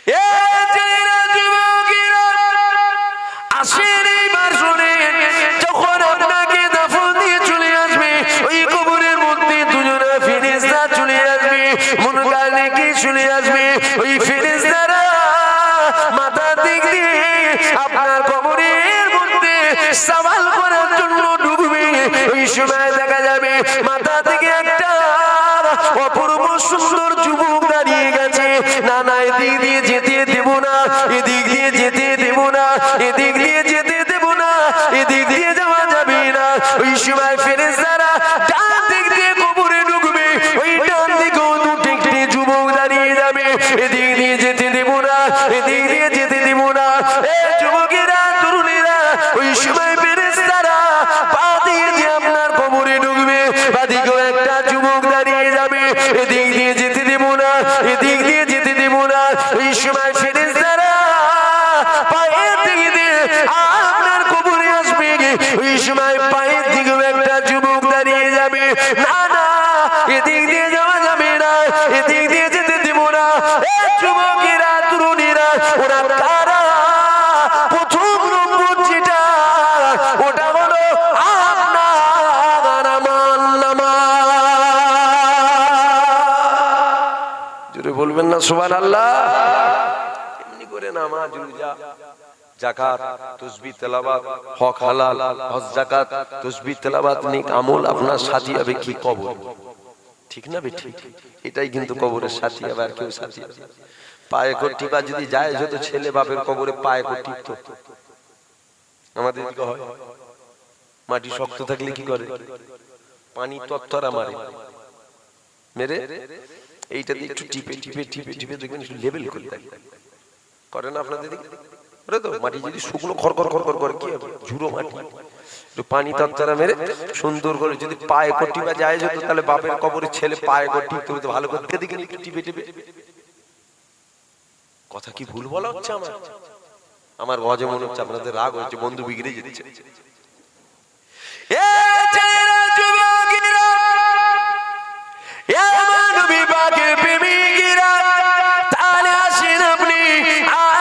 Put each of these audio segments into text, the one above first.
এ ছেলেরা যুবকেরা আসেন এইবার শুনেন, যখন আপনাকে দাফন দিয়ে চলে আসবে ওই কবরের মধ্যে দুজনা ফেরেশতা চলে আসবে, মুনকার নেকির চলে আসবে। ওই ফেরেশতারা মাথা দিক দিয়ে আপনার কবরের মধ্যে সওয়াল করার জন্য ঢুকবে। ওই সময় দেখা যাবে মাথা থেকে একটা অপূর্ব সুন্দর যুবক দাঁড়িয়ে গেছে। না না, এদিক দিয়ে যেতে দেব না, এদিক দিয়ে যেতে দেব না, এদিক দিয়ে যেতে দেব না, এদিক দিয়ে যাওয়া যাবে না। ওই সময় ফেরেশতারা ডান দিক দিয়ে কবরে ঢুকবে, ওই ডান দিকেও দুটি যুবক দাঁড়িয়ে যাবে। এদিক দিয়ে যেতে দেব না, এদিক দিয়ে যেতে দেব না। এই যুবকেরা, তরুণীরা, ওই সময় ফেরেশতারা পা দিয়ে যে আপনার কবরে ঢুকবে, বাদিকেও একটা যুবক দাঁড়িয়ে যাবে। এদিক দিয়ে যেতে দেব না, এদিক দিয়ে যেতে দেব না। ওই সময় ফেরেশতারা পায়ের দিকে দিয়ে আপনার কবরে আসবে। ওই সময় পায়ের দিকেও একটা যুবক দাঁড়িয়ে যাবে। না না, এদিক দিয়ে যাওয়া যাবে না, এদিক দিয়ে যেতে দেব না। এই যুবকেরা, তরুণীরা, ওরা কারা? প্রথম নম্বর যেটা, ওটা হলো আপনার আমার নামাজ। জোরে বলবেন না সুবহানাল্লাহ? এমনি করে নামাজ, রোজা, যাকাত, তাসবিহ, তেলাওয়াত, হক হালাল, হজ, যাকাত, তাসবিহ, তেলাওয়াত, নেক আমল আপনার সাথী হবে কি কবর? ঠিক না বে? ঠিক। এটাই কিন্তু কবরের সাথী হবে, আর কেউ সাথী হবে। পায়ে করে টিপা যদি যায়, যত ছেলে বাপের কবরে পায়ে করে টিপতো। আমাদের দিকে হয়, মাটি শক্ত থাকলে কি করে? পানি তত্তরা মারে, মেরে এইটা দিয়ে একটু টিপে টিপে টিপে টিপে দেখবেন একটু লেভেল করে দেয়। করে না আপনাদের দিকে? তো মাটি যদি শুকনো খড়খড় খড়খড় করে কি হবে? ঝুড়ো মাটি, একটু পানি তত্তরা মেরে সুন্দর করে যদি পায়ে করে টিপা যায় যেত, তাহলে বাপের কবরে ছেলে পায়ে করে টিপতে হতো ভালো করে। দিকে একটু টিপে টিপে। কথা কি ভুল বলা হচ্ছে আমার? আমার গজে মনে হচ্ছে আপনাদের রাগ হচ্ছে, বন্ধু বিগড়ে যেতে।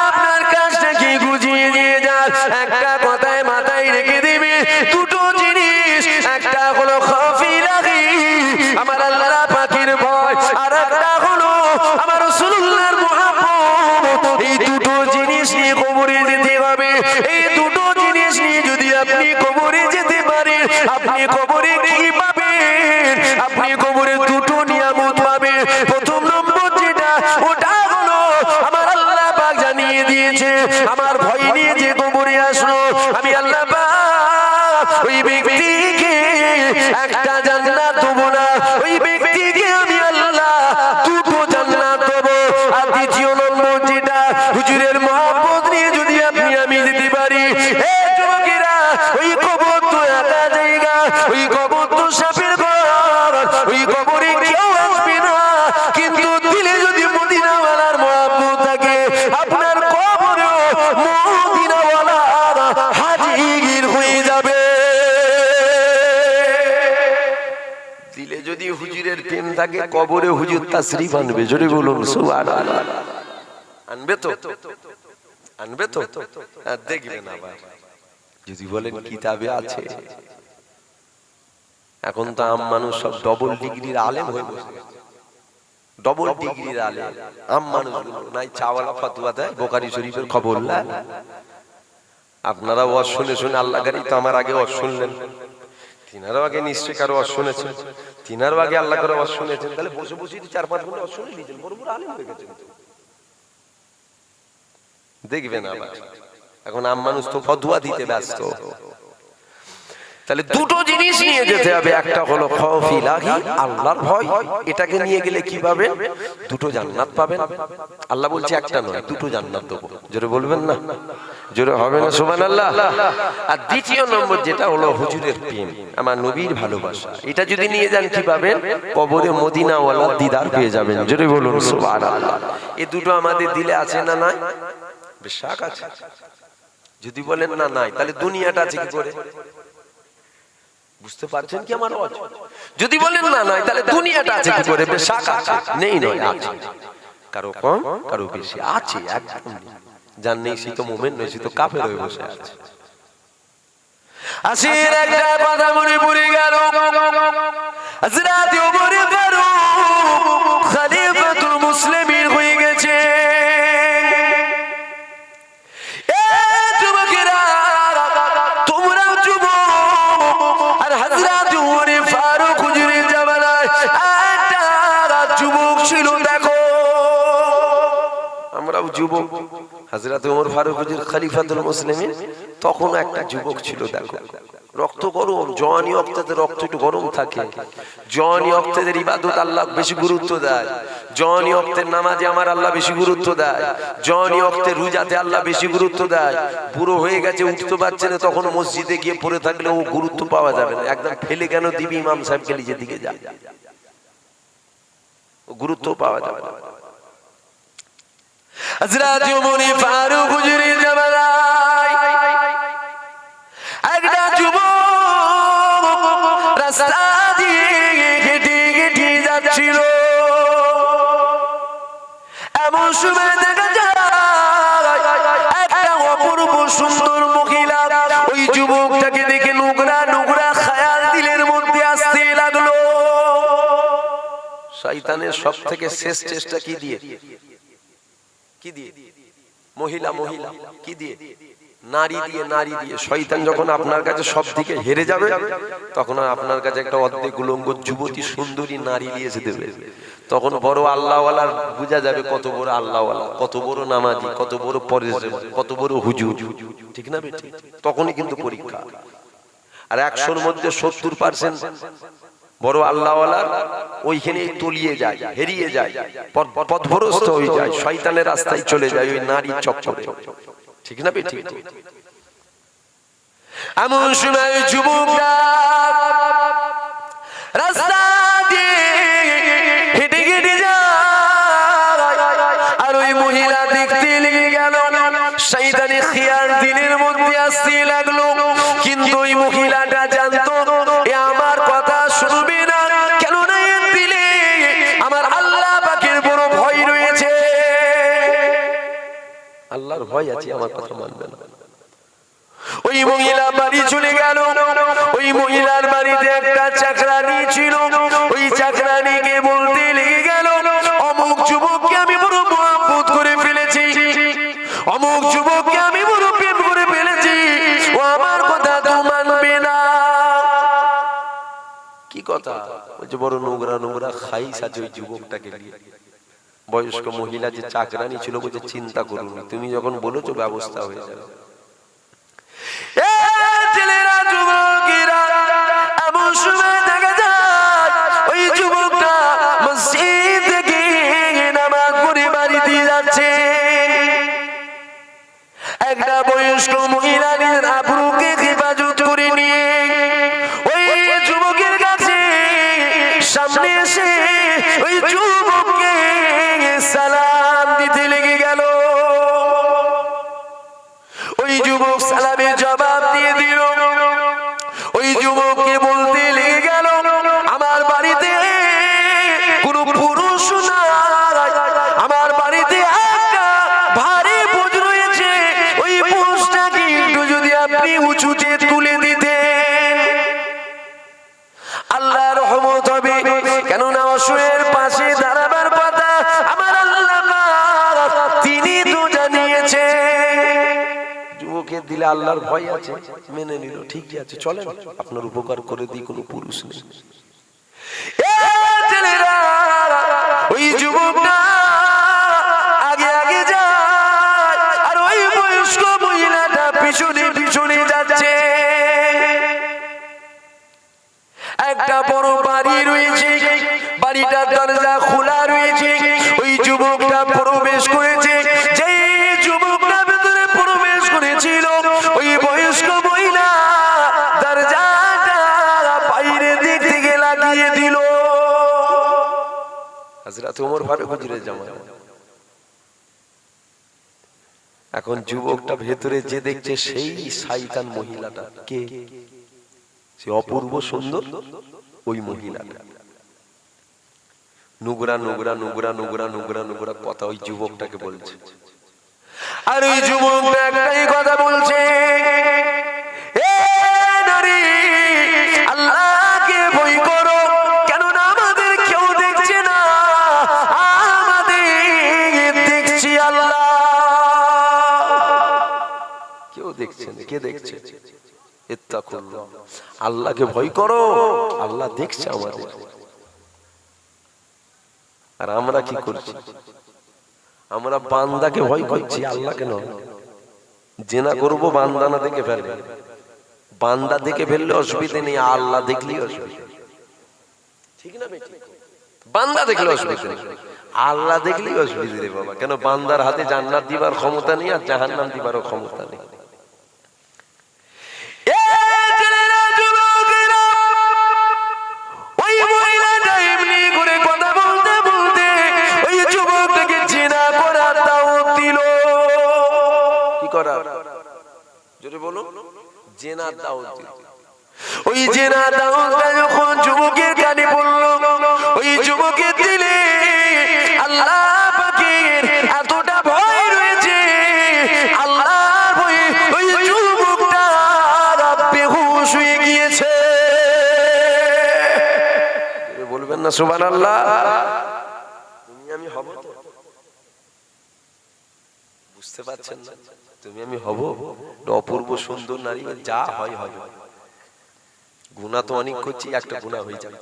আপনার কাজটা কি গুছিয়ে দিয়ে যান। একটা কথায় মাথায় রেখে দিবি, দুটো জিনিস, একটা হলো খাফিলাহি, আমার আল্লাহ পাকের ভয়, আর একটা হলো আমার রাসূলুল্লাহর মুহাব্বত। এই দুটো জিনিস নিয়ে কবরে যেতে হবে। এই দুটো জিনিস নিয়ে যদি আপনি কবরে যেতে পারেন, আপনি কবরে কি পাবেন? আপনি কবরে দুটো নিয়ামত পাবেন। প্রথম নম্বর যেটা, ওটা হলো আমার আল্লাহ পাক জানিয়ে দিয়েছে, আমার ভয় নিয়ে যে কবরে আসলো, আমি আল্লাহ পাক ওই ব্যক্তিকে একটা জান্নাত দেব না, ওই ব্যক্তিকে আমি আল্লাহ দুটো জান্নাত দেব। আর দ্বিতীয় নম্বর যেটা, হুজুরের মহব্বত নিয়ে যদি আপনি আমি যেতে পারি, এই যুবকেরা, ওই কবর তো একা জায়গা, ওই কবর তো সাপের ঘর, ওই কবরে কেউ আসবে না। কিন্তু দিলে যদি মদিনাওয়ালার মহব্বত থাকে, আপনার কবরেও মদিনাওয়ালার হাজির হয়ে যাবে। দিলে যদি হুজুরের প্রেম থাকে, কবরে হুজুর তাশরীফ আনবে। জোরে বলুন সুবহানাল্লাহ। আনবে তো? আনবে তো? দেখবেন আবার যদি বলেন কিতাবে আছে। এখন তো আম মানুষ সব ডবল ডিগ্রির আলেম হয়ে বসে গেছে। ডবল ডিগ্রির আলেম আম মানুষগুলো নাই চাওয়ালা ফতোয়া দেয়, বুখারী শরীফের খবর না। আপনারা ওয়াজ শুনে শুনে আল্লাহ গারি তো আমার আগে ওয়াজ শুনলেন, তিনারও আগে নিশ্চয়ই কারো ওয়াজ শুনেছেন, তিনারও আগে আল্লাহ করে ওয়াজ শুনেছেন। তাহলে বসে বসে 4-5 ঘন্টা ওয়াজ শুনে নিয়েছেন, বড় বড় আলেম হয়ে গেছেন। দেখবেন আবার এখন আম মানুষ তো ফতোয়া দিতে ব্যস্ত। তাহলে দুটো জিনিস নিয়ে যেতে হবে, একটা হলো খাউফ ইলাহি, আল্লাহর ভয়। এটাকে নিয়ে গেলে কি পাবেন? দুটো জান্নাত পাবেন। আল্লাহ বলছে একটা নয়, দুটো জান্নাত দেব। জোরে বলবেন না? জোরে হবে না সুবহানাল্লাহ? আর দ্বিতীয় নম্বর যেটা হলো হুজুরের প্রেম, আমার নবীর ভালোবাসা। এটা যদি নিয়ে যান কি পাবেন? কবরে মদিনাওয়ালার দিদার পেয়ে যাবেন। জোরে বলুন সুবহানাল্লাহ। এই দুটো আমাদের দিলে আছে না নাই? বিশ্বাস আছে? যদি বলেন না নাই, তাহলে দুনিয়াটা আছে কি করে? বুঝতে পারছেন কি আমার ওয়াজ? যদি বলেন না নাই, তাহলে দুনিয়াটা আছে কি করে? বেশক আছে, নেই নয় আছে। কারো কম কারো বেশি আছে, একদম যার নেই সে তো মুমিন নয়, সে তো কাফের হয়ে বসে আছে। আসির একটা কথা মনে পড়ে গেল, হযরত ওমর ফারুক খলিফাতুল মুসলিমিন হয়ে গেছে। এ যুবকেরা, তোমরাও যুবক, আর হযরত ওমর ফারুক হুজুরের জামানায় একটা যুবক ছিল। দেখো আমরাও যুবক, হযরত ওমর ফারুক হুজুর খলিফাতুল মুসলিমিন তখন একটা যুবক ছিল। দেখো রক্ত গরম, জওয়ানি অক্তেদের রক্ত একটু গরম থাকে, জওয়ানি অক্তেদের ইবাদত আল্লাহ বেশি গুরুত্ব দেয়, জওয়ানি অক্তের নামাজে আমার আল্লাহ বেশি গুরুত্ব দেয়, জওয়ানি অক্তের রোজাতে আল্লাহ বেশি গুরুত্ব দেয়। বুড়ো হয়ে গেছে, উঠতে পারছে না, তখন মসজিদে গিয়ে পড়ে থাকলে ও গুরুত্ব পাওয়া যাবে না। একদম ফেলে কেন দিবি ইমাম সাহেবকে নিজের দিকে যা, গুরুত্ব পাওয়া যাবে না। হযরত ওমর ফারুক হুজুরের জামানায় একটা যুবক রাস্তা দিয়ে হেঁটে হেঁটে যাচ্ছিল। এমন সময় দেখা যায় একটা অপূর্ব সুন্দর মহিলা ওই যুবকটাকে দেখে নোংরা নোংরা খায়াল দিলের মধ্যে আসতে লাগলো। শয়তানের সব থেকে শেষ চেষ্টা কি দিয়ে? কি দিয়ে? মহিলা, মহিলা কি দিয়ে? নারী দিয়ে, নারী দিয়ে। শয়তান যখন আপনার কাছে সব দিকে হেরে যাবে, তখন আপনার কাছে একটা অর্ধেক উলঙ্গ যুবতী সুন্দরী নারী নিয়ে এসে দেবে। তখন বড় আল্লাহওয়ালার বোঝা যাবে কত বড় আল্লাহওয়ালা, কত বড় নামাজি, কত বড় পরেশগার, কত বড় হুজুর, ঠিক না বেটি? তখনই কিন্তু পরীক্ষা। আর 100-র মধ্যে 70% বড় আল্লাহওয়ালার ওইখানে তলিয়ে যায়, হেরিয়ে যায়, পথভ্রষ্ট হয়ে যায়, শয়তানের রাস্তায় চলে যায় ওই নারীর চক্করে, ঠিক না বেটি? এমন সময় যুবকরা রাস্তা দিয়ে হেঁটে হেঁটে যায়, আর ওই মহিলা দেখতে লেগে গেল। শয়তানি খেয়াল দিনের মধ্যে আসতে লাগলো, কিন্তু ওই মহিলাটা জানতো এ আমার কথা শুনবে না, কেননা এর দিলে আমার আল্লাহ পাকের বড় ভয় রয়েছে, আল্লাহর ভয় আছে, আমার কথা মানবে না। ওই মহিলা বাড়ি চলে গেল। ওই মহিলার বাড়িতে একটা চাকরানি ছিল। ওই চাকরানিকে বলতে লেগে গেল, অমুক যুবককে আমি বড় মহব্বত করে ফেলেছি, অমুক যুবককে আমি বড় প্রেম করে ফেলেছি, ও আমার কথা তো মানবে না। কি কথা? ওই যে বড় নোংরা নোংরা খাইস আছে ওই যুবকটাকে নিয়ে। বয়স্ক মহিলা যে চাকরানি ছিল বলছে, চিন্তা করুন, তুমি যখন বলেছো ব্যবস্থা হয়ে যাবে। ছেলেরা, যুবকেরা, এমন সময় দেখা যায় ওই যুবকটা মসজিদ থেকে নামাজ পড়ে বাড়িতে যাচ্ছে। একটা বয়স্ক মহিলা নিজের আবরুকে হেফাজত করে নিয়ে ওই যুবকের কাছে সামনে এসে ওই যুবককে সালাম দিতে লেগে গেল। ওই যুবক সালামের জবাব দিয়ে দিল। ওই যুবককে বলতে লেগে গেল, আমার বাড়িতে কোনো পুরুষ নাই, আমার বাড়িতে একটা ভারী বোঝ রয়েছে, ওই পুরুষটাকে একটু যদি আপনি উঁচুতে তুলে দিতেন আল্লাহ রহমত হবে, কেননা অসুরের পাশে দাঁড়াবার কথা আমার আল্লাহ তিনি তো জানিয়েছে। যুবকে দিলে আল্লাহর ভয় আছে, মেনে নিল, ঠিকই আছে, চলেন আপনার উপকার করে দিই, কোনো পুরুষ নেই। ছেলেরা, ওই যুবকটা আগে আগে যায়, আর ওই বয়স্ক মহিলাটা পিছনে পিছনে যাচ্ছে। একটা বড় বাড়ি রয়েছে, বাড়িটার দরজা খোলা রয়েছে। ওই যুবকটা প্রবেশ করেছে। যেই যুবকটা ভেতরে প্রবেশ করেছিল, ওই বয়স্ক মহিলা দরজাটা বাইরে দিক থেকে লাগিয়ে দিল। হযরত ওমর ফারুক হুজুরের জামানা। এখন যুবকটা ভেতরে যে দেখছে সেই শয়তান মহিলাটা কে? সে অপূর্ব সুন্দর ওই মহিলাটা। নুগরা নুগরা নুগরা নুগরা নুগরা নুগরা কথা ওই যুবকটাকে বলছে। আর ওই যুবকটা একটাই কথা বলছে, এ নারী, আল্লাহকে ভয় করো, কেননা আমাদের কেউ দেখছে না, আমাদের দেখছি আল্লাহ। কেউ দেখছে না, কে দেখছে? ইত্তাকুল্লাহ, আল্লাহকে ভয় করো, আল্লাহ দেখছে আমাদের। আর আমরা কি করছি? আমরা বান্দাকে ভয় করছি, আল্লাহকে নয়। জেনা করবো, বান্দা না দেখে ফেলবে। বান্দা দেখে ফেললে অসুবিধা নেই, আল্লাহ দেখলেই অসুবিধা, ঠিক না? বান্দা দেখলে অসুবিধা নেই, আল্লাহ দেখলেই অসুবিধা রে বাবা। কেন? বান্দার হাতে জান্নাত দিবার ক্ষমতা নেই, আর জাহান্নাম দিবারও ক্ষমতা নেই। ওই জেনা দাওয়াতটা যখন যুবকের কানে পড়ল, ওই যুবকের দিলে আল্লাহ পাকের এতটা ভয় রয়েছে, আল্লাহর ভয়ে ওই যুবকটা বেহুশ হয়ে গিয়েছে। বলবেন না সুবহানাল্লাহ? তুমি আমি হব তো? বুঝতে পারছেন না? তুমি আমি হব অপূর্ব সুন্দর নারী, যা হয় হবে। গুনাহ তো অনেক করছি, একটা গুনাহ হয়ে যাবে,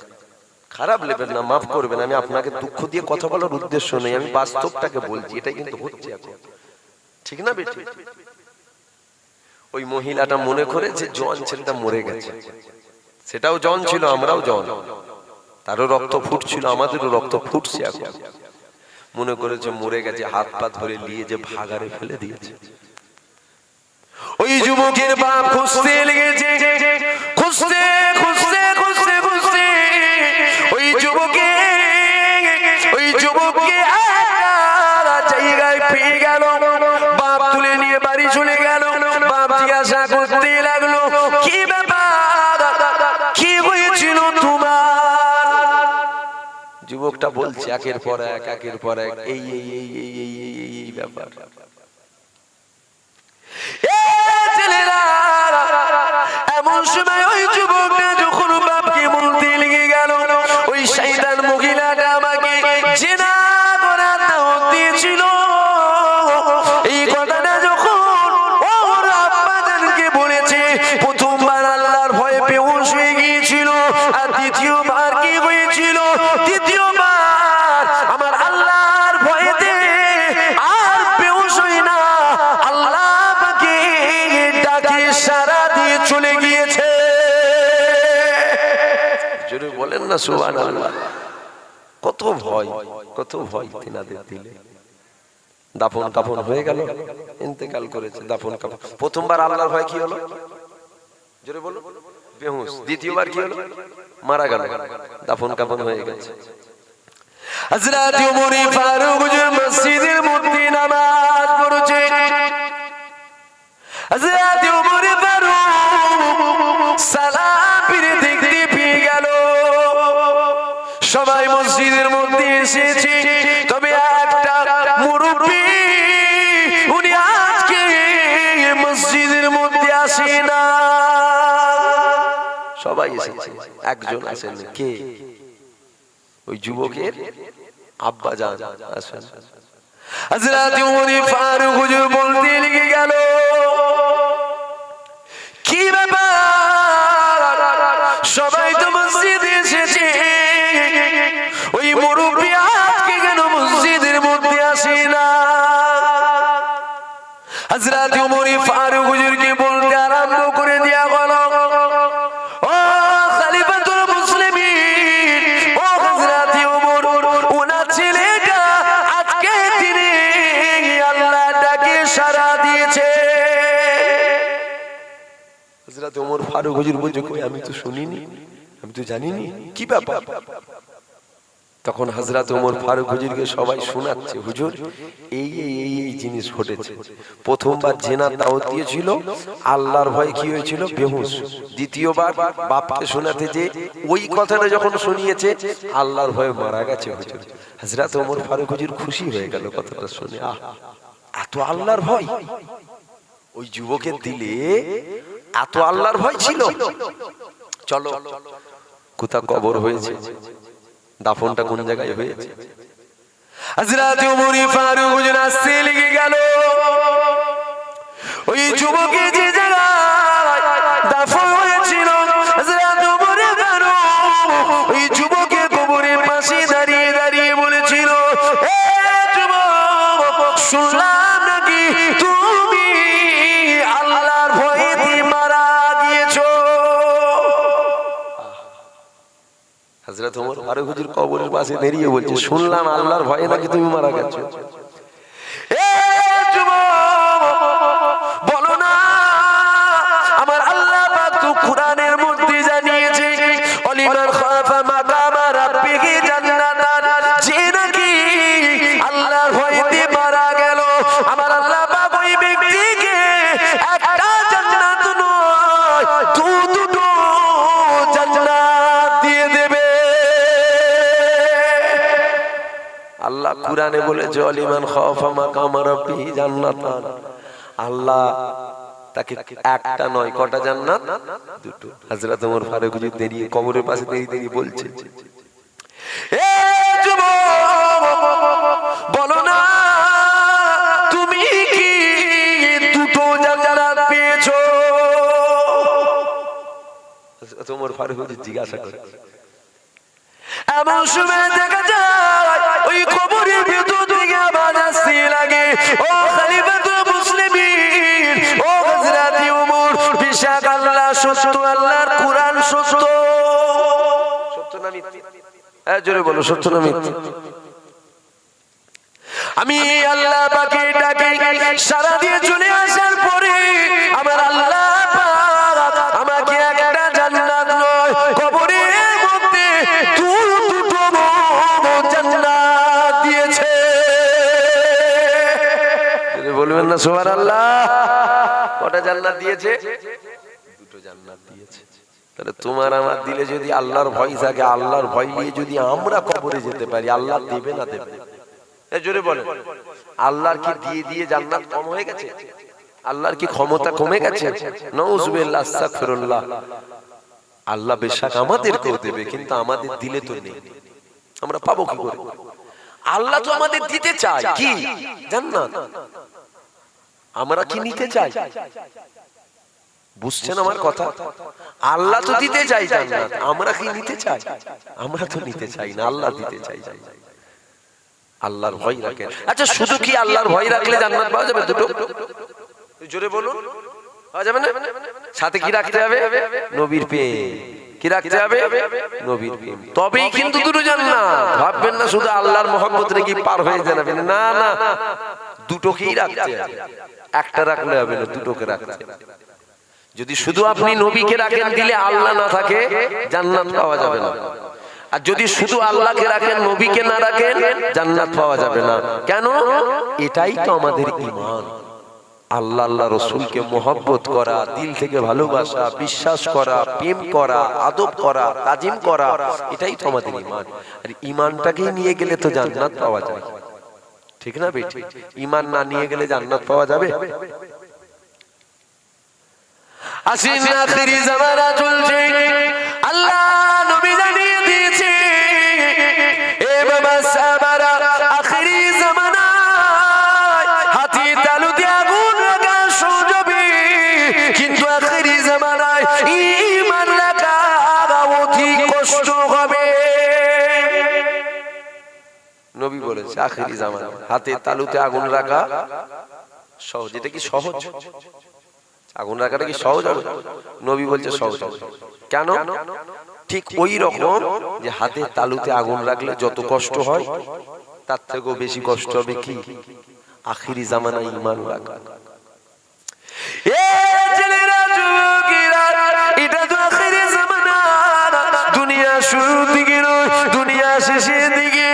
খারাপ নেবেন না, মাফ করবেন। আমি আপনাকে দুঃখ দিয়ে কথা বলার উদ্দেশ্য নেই, আমি বাস্তবটাকে বলছি, এটা কিন্তু হচ্ছে এখন, ঠিক না বেটি? ওই মহিলাটা মনে করে যে জওয়ান ছেলেটা মরে গেছে, সেটাও জওয়ান ছিল, আমরাও জওয়ান, তারও রক্ত ফুটছিল, আমাদেরও রক্ত ফুটছে এখন। মনে করেছে মরে গেছে, হাত পা ধরে নিয়ে যে ভাগারে ফেলে দিয়েছে। ওই যুবকের বাপ খুঁজতে লেগেছে, খুঁজতে খুঁজতে খুঁজতে খুঁজতে ওই যুবককে একটা জায়গায় পেয়ে গেল। বাপ তুলে নিয়ে বাড়ি চলে গেল। বাপ জিজ্ঞাসা করতে লাগলো, কি ব্যাপার, কি হয়েছিল তোমার? যুবকটা বলছে একের পর এক, একের পর এক, এই এই এই এই এই এই এই ব্যাপার। এমন সময় ওই যুবকটা যখন বাপকে বলতে লেগে গেল, ওই শয়তান মহিলাটা আমাকে জিনা করার দাওয়াত দিয়েছিল, এই কথাটা যখন ওর আব্বাজানকে বলেছে, প্রথমবার আল্লাহর ভয়ে বেহুশ হয়ে গিয়েছিল, আর দ্বিতীয়বার কি হয়েছিল? দ্বিতীয়বার আমার আল্লাহর ভয়েতে আর বেহুশ হই না, আল্লাহ পাকে ডাকে সারা দিয়ে চলে গিয়েছে। জোরে বলেন না সুবহানাল্লাহ। কত ভয়, কত ভয় তিনাদের দিলে। দাফন কাফন হয়ে গেল, ইন্তেকাল করেছে, দাফন কাফন। প্রথমবার আল্লাহর ভয় কি হলো? জোরে বলো। বেহুশ। দ্বিতীয়বার কি হলো? মারা গেল, দাফন কাফন হয়ে গেছে। হযরত ওমর ফারুক মসজিদের মধ্যে নামাজ পড়ছে। হযরত ওমর ফারুক সালাম ফিরে দেখতে পেয়ে গেল সবাই মসজিদের মধ্যে এসেছে, তবে একটা মুরব্বি উনি আজকে মসজিদের মধ্যে আসে না। সবাই এসেছে, একজন আসেন। কে? ওই যুবকের আব্বা জান আসেন। হযরত ওমর ফারুক হুজুর বলতে লেগে গেল, কি ব্যাপার, সবাই তো মসজিদে এসেছে, ওই মুরব্বি আজকে কেন মসজিদের মধ্যে আসে না? হযরত ওমর ফারুক হুজুরকে বলতে আরম্ভ করে দেয়া হলো, ও খলিফাতুল মুসলিমিন, ও হযরত ওমর, ওনার ছেলেটা আজকে তিনি আল্লাহ ডাকে সাড়া দিয়েছে। হযরত ওমর ফারুক হুজুর বলছে, কই আমি তো শুনিনি, আমি তো জানিনি, কি ব্যাপার? তখন হযরত ওমর ফারুক হুজুরকে সবাই শোনাচ্ছে, হুজুর এই এই এই এই জিনিস ঘটেছে। প্রথমবার জেনার দাওয়াত দিয়েছিল, আল্লাহর ভয়ে কি হয়েছিল, বেহুশ। দ্বিতীয়বার বাপকে শোনাতে যে ওই কথাটা যখন শুনিয়েছে, আল্লাহর ভয়ে মারা গেছে হুজুর। হযরত ওমর ফারুক হুজুর খুশি হয়ে গেল কথাটা শুনে। এত আল্লাহর ভয় ওই যুবকের দিলে, এত আল্লাহর ভয় ছিল। চলো কোথা কবর হয়েছে, দাফনটা কোন জায়গায় হয়েছে। হযরত ওমর ফারুক হুজুর আসতে লেগে গেল ওই যুবকের যে জায়গায় দাফন হয়েছিল। হযরত ওমর ফারুক ওই যুবকের কবরের পাশে দাঁড়িয়ে দাঁড়িয়ে বলেছিল, হে যুবক, শুনলাম নাকি তুমি আল্লাহর ভয়েতে মারা গিয়েছো। হযরত ওমর ফারুক হুজুর কবরের পাশে দাঁড়িয়ে বলছে, শুনলাম আল্লাহর ভয়ে নাকি তুমি মারা গেছো। এ যুবক, বলো না, আমার আল্লাহ পাক তো কুরআনের মধ্যে জানিয়েছে, অলিমান খাফা মাকামা রাব্বিহি জান্নাতান, যে নাকি আল্লাহর ভয়েতে মারা গেল, আমার আল্লাহ পাক ওই ব্যক্তিকে একটা জান্নাত নয়, দুটো জান্নাত দিয়ে দেবে। আল্লাহ কুরআনে বলেছে, অলিমান খাফা মাকামা রাব্বিহি জান্নাতান, আল্লাহ তাকে একটা নয়, কটা জান্নাত, দুটো। হযরত ওমর ফারুক হুজুর দাঁড়িয়ে কবরের পাশে দাঁড়িয়ে দাঁড়িয়ে বলছে, এ যুবক, বলো না তুমি কি দুটো জান্নাত পেয়েছো। হযরত ওমর ফারুক হুজুর জিজ্ঞাসা করে। এমন সময় দেখা যায় ওই কবরের ভিতর থেকে আওয়াজ আসতে লাগে, ও খলিফাতুল মুসলিমিন, ও হযরত ওমর, বিশ্বাস আল্লাহ সত্য, আল্লাহর কুরআন সত্য। সত্য না মিথ্যা? জোরে বলো, সত্য না মিথ্যা? আমি আল্লাহ পাকে ডাকে, সারা দিয়ে চলে আসার পরে আমার আল্লাহ পাক আমাকে একটা জান্নাত নয়, কবরের মধ্যে দুটো জান্নাত দিয়েছে। বলবেন না সুবহানাল্লাহ? কটা জান্নাত দিয়েছে? দুটো জান্নাত দিয়েছে। তাহলে তোমার আমার দিলে যদি আল্লাহর ভয় থাকে, আল্লাহর ভয় নিয়ে যদি আমরা কবরে যেতে পারি, আল্লাহ দেবে না দেবে? জোরে বলেন, আল্লাহর কি দিয়ে দিয়ে জান্নাত কম হয়ে গেছে? আল্লাহর কি ক্ষমতা কমে গেছে? নাউযুবিল্লাহ, আস্তাগফিরুল্লাহ। আল্লাহ বেশক আমাদেরকেও দেবে, কিন্তু আমাদের দিলে তো নেই, আমরা পাবো কি করে? আল্লাহ তো আমাদের দিতে চায় কি? জান্নাত। আমরা কি নিতে চাই? বুঝছেন আমার কথা? আল্লাহ তো দিতে চাই জান্নাত, আমরা কি নিতে চাই? আমরা তো নিতে চাই না, আল্লাহ দিতে চাই। আল্লাহর ভয় রাখেন। আচ্ছা, শুধু কি আল্লাহর ভয় রাখলে জান্নাত পাওয়া যাবে? দুটো জোরে বলুন, পাওয়া যাবে না? সাথে কি রাখতে হবে? নবীর প্রেম। কি রাখতে হবে? নবীর প্রেম। তবেই কিন্তু দুটো জান্নাত। ভাববেন না শুধু আল্লাহর মহব্বত রেখে পার হয়ে যাবেন, না না, দুটোকেই রাখতে হবে। একটা রাখলে হবে না, দুটোকে রাখতে হবে। যদি শুধু আপনি নবীকে রাখেন, দিলে আল্লাহ না থাকে, জান্নাত পাওয়া যাবে না। আর যদি শুধু আল্লাহকে রাখেন, নবীকে না রাখেন, জান্নাত পাওয়া যাবে না। কেন? এটাই তো আমাদের ঈমান। আল্লাহ আল্লাহ রাসূলকে মহব্বত করা, দিল থেকে ভালোবাসা, বিশ্বাস করা, প্রেম করা, আদব করা, তাজিম করা, এটাই তো আমাদের ঈমান। আর ঈমানটাকে নিয়ে গেলে তো জান্নাত পাওয়া যায়, ঠিক না বেটি? ঈমান না নিয়ে গেলে জান্নাত পাওয়া যাবে? আসিন আখিরি জামানা চলছে, আল্লাহ নবী জানিয়ে দিয়েছে, এ বাবা সাহাবারা, আখিরি জামানা হাতি তালুতে আগুন লাগা সহজবে, কিন্তু আখিরি জামানায় ঈমান রাখা অধিক কষ্ট হবে। নবী বলেছে আখিরি জামানা হাতে তালুতে আগুন রাখা সহজ। এটা কি সহজ? আগুন রাখাটা কি সহজ হবে? নবী বলছে সহজ হবে। কেন? ঠিক ওই রকম যে হাতে তালুতে আগুন রাখলে যত কষ্ট হয়, তার থেকেও বেশি কষ্ট হবে কি? আখিরি জামানায় ঈমান রাখা। এ ছেলেরা, যুবকেরা, এটা তো আখিরি জামানা। দুনিয়া শুরুর দিকে নয়, দুনিয়া শেষের দিকে।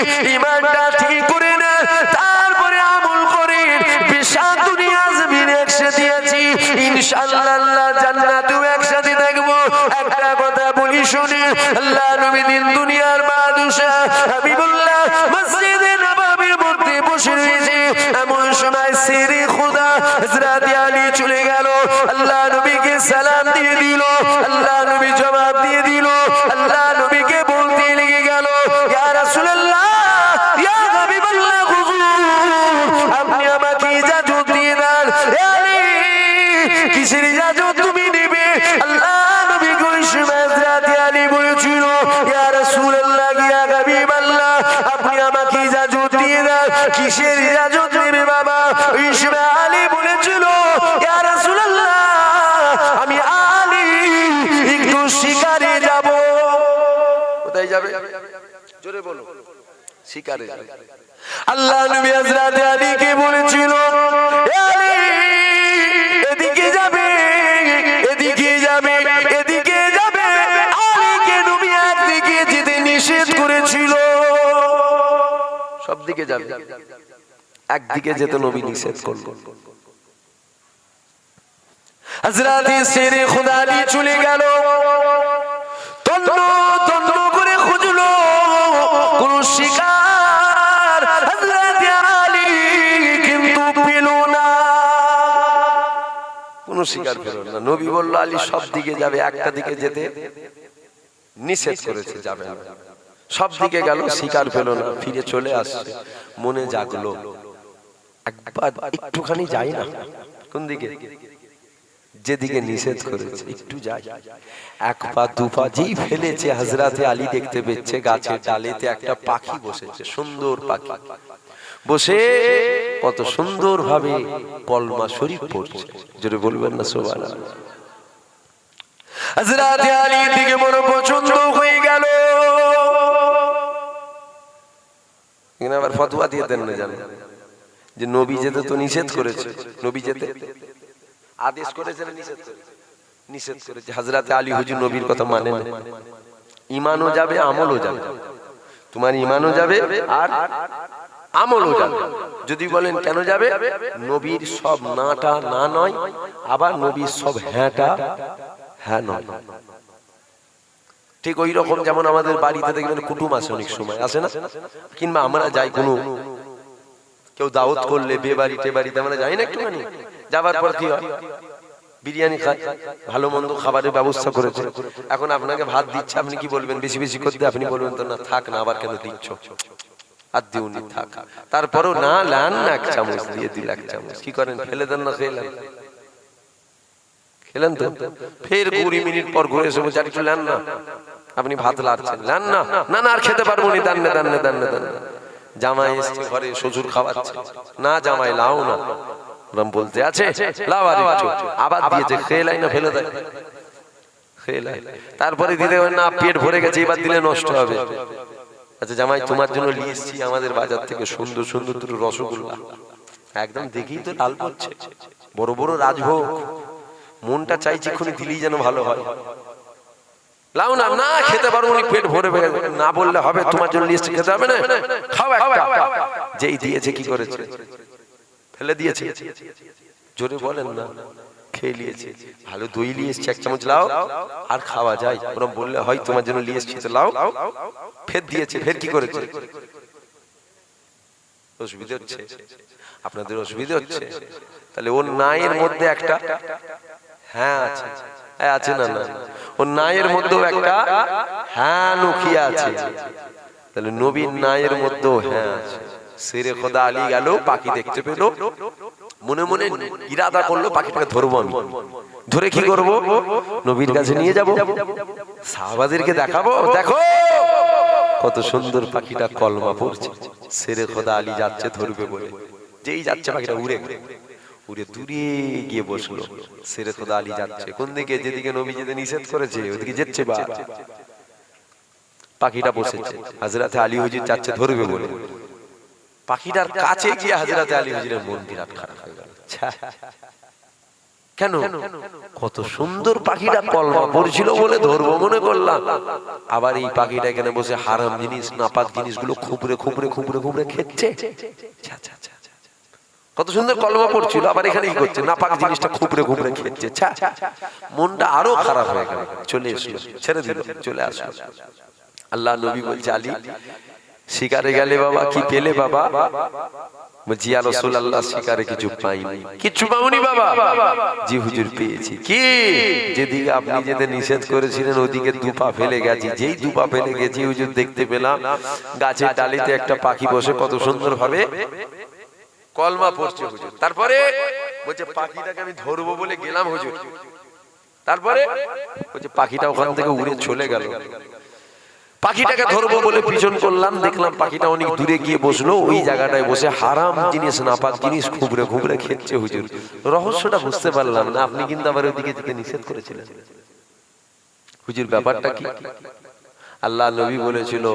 ইনশাআল্লাহ আল্লাহ জান্নাতেও একসাথে থাকবো। একটা কথা বলি শুনি, আল্লাহ নবী দিন দুনিয়ার বাদশা হাবিবুল্লাহ মসজিদে নববীর মধ্যে বসে রয়েছে। এমন সময় শেরে খোদা হযরত আলী চলে গেল, আল্লাহ নবীকে সালাম দিয়ে দিল। আল্লাহ নবী জবাব দিয়ে দিল। আল্লাহ নবীকে বলতে লেগে গেল, ইয়া রাসূলুল্লাহ, ইয়া হাবিবাল্লাহ, হুজুর আপনি আমাকে ইজাজত দিয়ে দেন। কিসের ইজাজত তুমি নেবে? আল্লাহ নবী ওই সময় হযরত আলী বলেছিল, ইয়া রাসূলুল্লাহ, ইয়া হাবিবাল্লাহ, আপনি আমাকে ইজাজত দিয়ে দেন। কিসের ইজাজত নেবে বাবা? ওই সময় আলী বলেছিল, ইয়া রাসূলুল্লাহ, আমি আলী একটু শিকারে যাব। কোথায় যাবে? জোরে বলো। শিকারে যাবে। আল্লাহ নবী হযরত আলীকে বলেছিল, আলী এদিকে যাবে, এদিকে যাবে, এদিকে যাবে। আলীকে নবী একদিকে যেতে নিষেধ করেছিল। সব দিকে যাবে, একদিকে যেতে নবী নিষেধ করল। হযরত শেরে খোদা আলী চলে গেল, তন্ন তন্ন করে খুঁজলো কোন শিকার হযরত আলী কিন্তু পেল না। কোন শিকার পেল না। নবী বলল, আলী সব দিকে যাবে, একটা দিকে যেতে নিষেধ করেছে, যাবে না। সব দিকে গেল, শিকার পেল না। ফিরে চলে আসছে, মনে জাগলো, একবার একটুখানি যাই না। কোন দিকে? যেদিকে নিষেধ করেছে, একটু যাই। এক পা দু পা যেই ফেলেছে, হযরত আলী দেখতে পেয়েছে গাছের ডালেতে একটা পাখি বসেছে, সুন্দর পাখি বসে কত সুন্দর ভাবে কলমা শরীফ পড়ছে। জোরে বলবেন না সুবহানাল্লাহ। হযরত আলীর দিকে বড় পছন্দ হয়ে গেল। এখানে আবার ফতোয়া দিয়ে দেন না, জানেন যে নবী যেতে তো নিষেধ করেছে, নবী যেতে আদেশ করেছে না নিষেধ করেছে? নিষেধ করেছে। হযরত আলী হুজুর নবীর কথা মানে না। ঈমানও যাবে, আমলও যাবে। তোমার ঈমানও যাবে আর আমলও যাবে। যদি বলেন কেন যাবে? নবীর সব নাটা না নয়, আবার নবীর সব হ্যাঁটা হ্যাঁ নয়। ঠিক ওই রকম যেমন আমাদের বাড়িতে দেখবেন কুটুম আসে, অনেক সময় আসে না? কিংবা আমরা যাই কোনো কেউ দাওয়াত করলে, বিয়ে বাড়ি টে বাড়িতে আমরা যাই না একটুখানি, যাবার পর কি হয়? বিরিয়ানি খায়, ভালো মন্দ খাবারের ব্যবস্থা করেছে। এখন আপনাকে ভাত দিচ্ছে, আপনি কি বলবেন? বেশি বেশি করতে আপনি বলবেন তো না, থাক না, আবার কেন দিচ্ছ, আর দিউনি, থাক। তারপরও না লান না, এক চামচ দিয়ে দিল, এক চামচ। কি করেন? ফেলে দেন না? খেলেন, খেলেন তো ফের 20 মিনিট পর ঘুরে এসে বলছে একটু লান না। আপনি ভাত লাড়ছেন, লান না, না না আর খেতে পারবো না, দান না, দান না, দান না, দান না। জামাই এসছে ঘরে, শ্বশুর খাওয়াচ্ছে, না জামাই লাও না, ওরম বলতে আছে, লাও আর একটু। আবার দিয়েছে, খেয়ে লাই না, ফেলে দেয়, খেয়ে লাই। তারপরে দিতে না, পেট ভরে গেছে, এবার দিলে নষ্ট হবে। আচ্ছা জামাই, তোমার জন্য নিয়ে এসেছি আমাদের বাজার থেকে সুন্দর সুন্দর দুটো রসগোল্লা, একদম দেখেই তো লাল পড়ছে, বড় বড় রাজভোগ। মনটা চাইছে এক্ষুনি দিলেই যেন ভালো হয়। লাও না, না খেতে পারবো না, পেট ভরে না বললে হবে, তোমার জন্য নিয়ে এসেছি, খেতে হবে না, খাও একটা। যেই দিয়েছে কি করেছে? ফেলে দিয়েছে। জোরে বলেন না, খেয়ে নিয়েছে। ভালো দই নিয়ে এসেছি, এক চামচ লাও, আর খাওয়া যায়। ওরা বললে হয় তোমার জন্য নিয়ে এসেছি, তো লাও। ফের দিয়েছে, ফের কি করেছে? অসুবিধা হচ্ছে আপনাদের? অসুবিধা হচ্ছে? তাহলে ওর নায়ের মধ্যে একটা হ্যাঁ আছে, আছে না? না, ওর নায়ের মধ্যেও একটা হ্যাঁ লুকিয়ে আছে। তাহলে নবীর নায়ের মধ্যেও হ্যাঁ আছে। শেরে খোদা আলী গেল, পাখি দেখতে পেল, মনে মনে ইরাদা করলো পাখিটাকে ধরবো আমি। ধরে কি করব? নবীর কাছে নিয়ে যাব, সাহাবাদেরকে দেখাবো, দেখো কত সুন্দর পাখিটা কলমা পড়ছে। শেরে খোদা আলী যাচ্ছে ধরবে বলে, যেই যাচ্ছে পাখিটা উড়ে উড়ে দূরে গিয়ে বসলো। শেরে খোদা আলী যাচ্ছে কোন দিকে? যেদিকে নবী যেতে নিষেধ করেছে ওদিকে যাচ্ছে। বা পাখিটা বসেছে, হযরত আলী হুজুর যাচ্ছে ধরবে বলে। পাখিটার কাছে গিয়ে হযরত আলী হুজুরের মন বিরাট খারাপ হয়ে গেল। কেন? কত সুন্দর পাখিটা কলমা পড়ছিল বলে ধরবো মনে করলাম, আবার এই পাখিটা এখানে বসে হারাম জিনিস, নাপাক জিনিসগুলো খুবরে খুবরে খুবরে খুবরে খেচ্ছে। কত সুন্দর কলমা পড়ছিল, আবার এখানে কি করছে, নাপাক জিনিসটা খুবরে খুবরে খেচ্ছে। মনটা আরো খারাপ হয়ে গেল, চলে এসলো, ছেড়ে দিল, চলে আসলো। আল্লাহ নবী বলছে, আলী শিকারে গেলে বাবা, কি পেলে বাবা? বলছি ইয়া রাসূলুল্লাহ, শিকারে কিছু পাইনি। কিছু পাওনি বাবা? জি হুজুর পেয়েছি। কি? যেদিকে আপনি যেতে নিষেধ করেছিলেন ওদিকে দুপা ফেলে গেছি। যেই দুপা ফেলে গেছি হুজুর, দেখতে পেলাম গাছের ডালিতে একটা পাখি বসে কত সুন্দর ভাবে কলমা পড়ছে হুজুর। তারপরে বলছে পাখিটাকে আমি ধরবো বলে গেলাম হুজুর, তারপরে বলছে পাখিটা ওখান থেকে উড়ে চলে গেল। পাখিটাকে ধরবো বলে পিছন করলাম, দেখলাম পাখিটা অনেক দূরে গিয়ে বসলো, ওই জায়গাটায় বসে হারাম জিনিস, নাপাক জিনিস খুবরে খুবরে খেচ্ছে হুজুর। রহস্যটা বুঝতে পারলাম না, আপনি কিন্তু আবার ওইদিকে যেতে নিষেধ করেছিলেন হুজুর, ব্যাপারটা কি? আল্লাহ নবী বলেছিল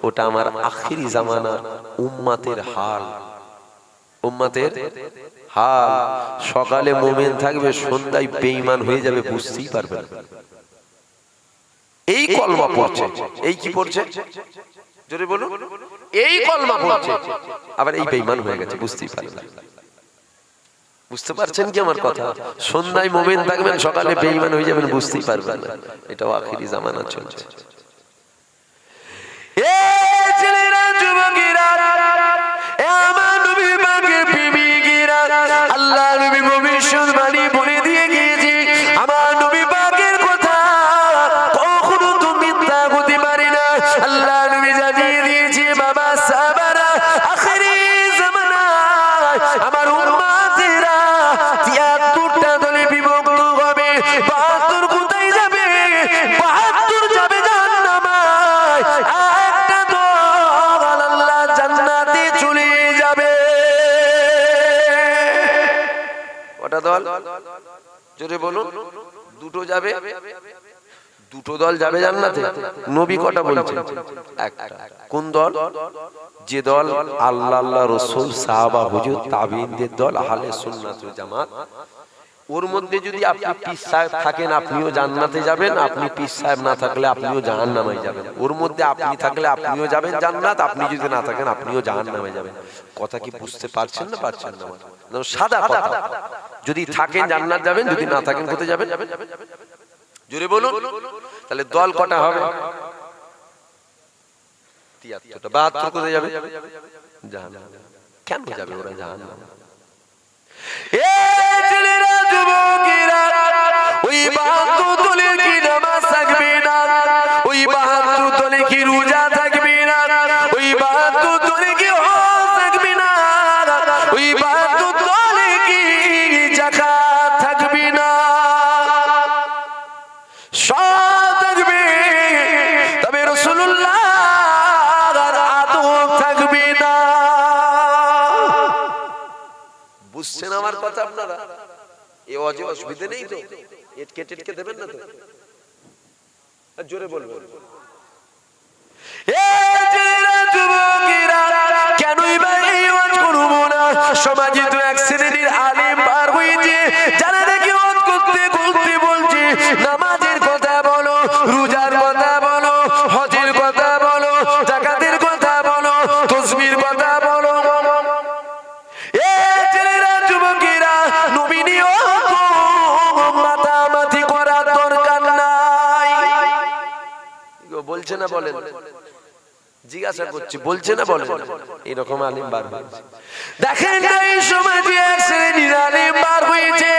ওটা আমার আখিরি জামানা উম্মতের হাল, উম্মতের হাল। সকালে মুমিন থাকবে, সন্ধ্যায় বেঈমান হয়ে যাবে, বুঝতেই পারবে না। এই কলমা পড়ছে, এই কি পড়ছে জোরে বলুন, এই কলমা পড়ছে, আবার এই বেঈমান হয়ে গেছে, বুঝতেই পারবে না। বুঝতে পারছেন কি আমার কথা? সন্ধ্যায় মুমিন থাকবেন, সকালে বেঈমান হয়ে যাবেন, বুঝতেই পারবেন না। এটাও আখিরি জামানা চলছে। এ ছেলেরা, যুবকেরা, এ আমার নবী পাকের প্রেমিকেরা, আল্লাহ নবী ভবিষ্যৎবাণী বলে দিয়ে গিয়েছে, আমার নবী পাকের কথা কখনো তো মিথ্যা হতে পারে না। আল্লাহ নবী জানিয়ে দিয়েছে, বাবা সাহাবারা, আখিরি জামানায় আমার উম্মতেরা ৭৩টা দলে বিভক্ত হবে। ৭২ কোথায় যাবে? ৭২ যাবে জাহান্নামায়, একটা দল আল্লাহ জান্নাতে চলে যাবে। কটা দল জোরে বলুন? দুটো যাবে, দুটো দল যাবে জান্নাতে। নবী কটা বলছেন? একটা। কোন দল? যে দল আল্লাহ, আল্লাহ রাসূল, সাহাবা, হুজুর, তাবিঈনদের দল, আহলে সুন্নাত ওয়াল জামাত। ওর মধ্যে যদি আপনি পীর সাহেব থাকেন আপনিও জান্নাতে যাবেন, আপনি পীর সাহেব না থাকলে আপনিও জাহান্নামে যাবেন। ওর মধ্যে আপনি থাকলে আপনিও যাবেন জান্নাত, আপনি যদি না থাকেন আপনিও জাহান্নামে যাবেন। কথা কি বুঝতে পারছেন না পারছেন না? সাদা কথা। যদি থাকেন জান্নাত যাবেন, যদি না থাকেন কোথায় যাবেন? জোরে বলুন। তাহলে দল কটা হবে? ৭৩টা। ৭২ কোথায় যাবে? জাহান্নামে। কেন যাবে ওরা জাহান্নামে? এ ছেলেরা, যুবকেরা, ওই ৭২ দলের কি নামাজ থাকবে না? ওই ৭২ দলে কি রোজা থাকবে না? ওই ৭২ দলে কি হজ থাকবে না? ওই ৭২ দলে কি যাকাত থাকবে না? সব থাকবে, তবে রাসূলুল্লাহর আদব থাকবে না। বুঝছেন আমার কথা আপনারা? এ অসুবিধা নেই তো? এটকে টেটকে দেবেন না তো? জোরে বলবেন। কেনই বা এই ওয়াজ করব না? সমাজে তো এক শ্রেণীর আলেম বার হয়েছে, যারা নাকি ওয়াজ করতে বলতে বলছে নামাজের কথা বলো, রোজার কথা বলো, হজের কথা বলো, যাকাতের কথা বলো, তাসবির কথা বলো। এ ছেলেরা, যুবকেরা, নবী নিয়ে মাতামাতি করার দরকার নাই। বলছে না বলেন? জিজ্ঞাসা করছি, বলছে না বলেন? এরকম আলিম বার হয়েছে। দেখেন এই সমাজে এক শ্রেণীর আলিম বার হয়েছে,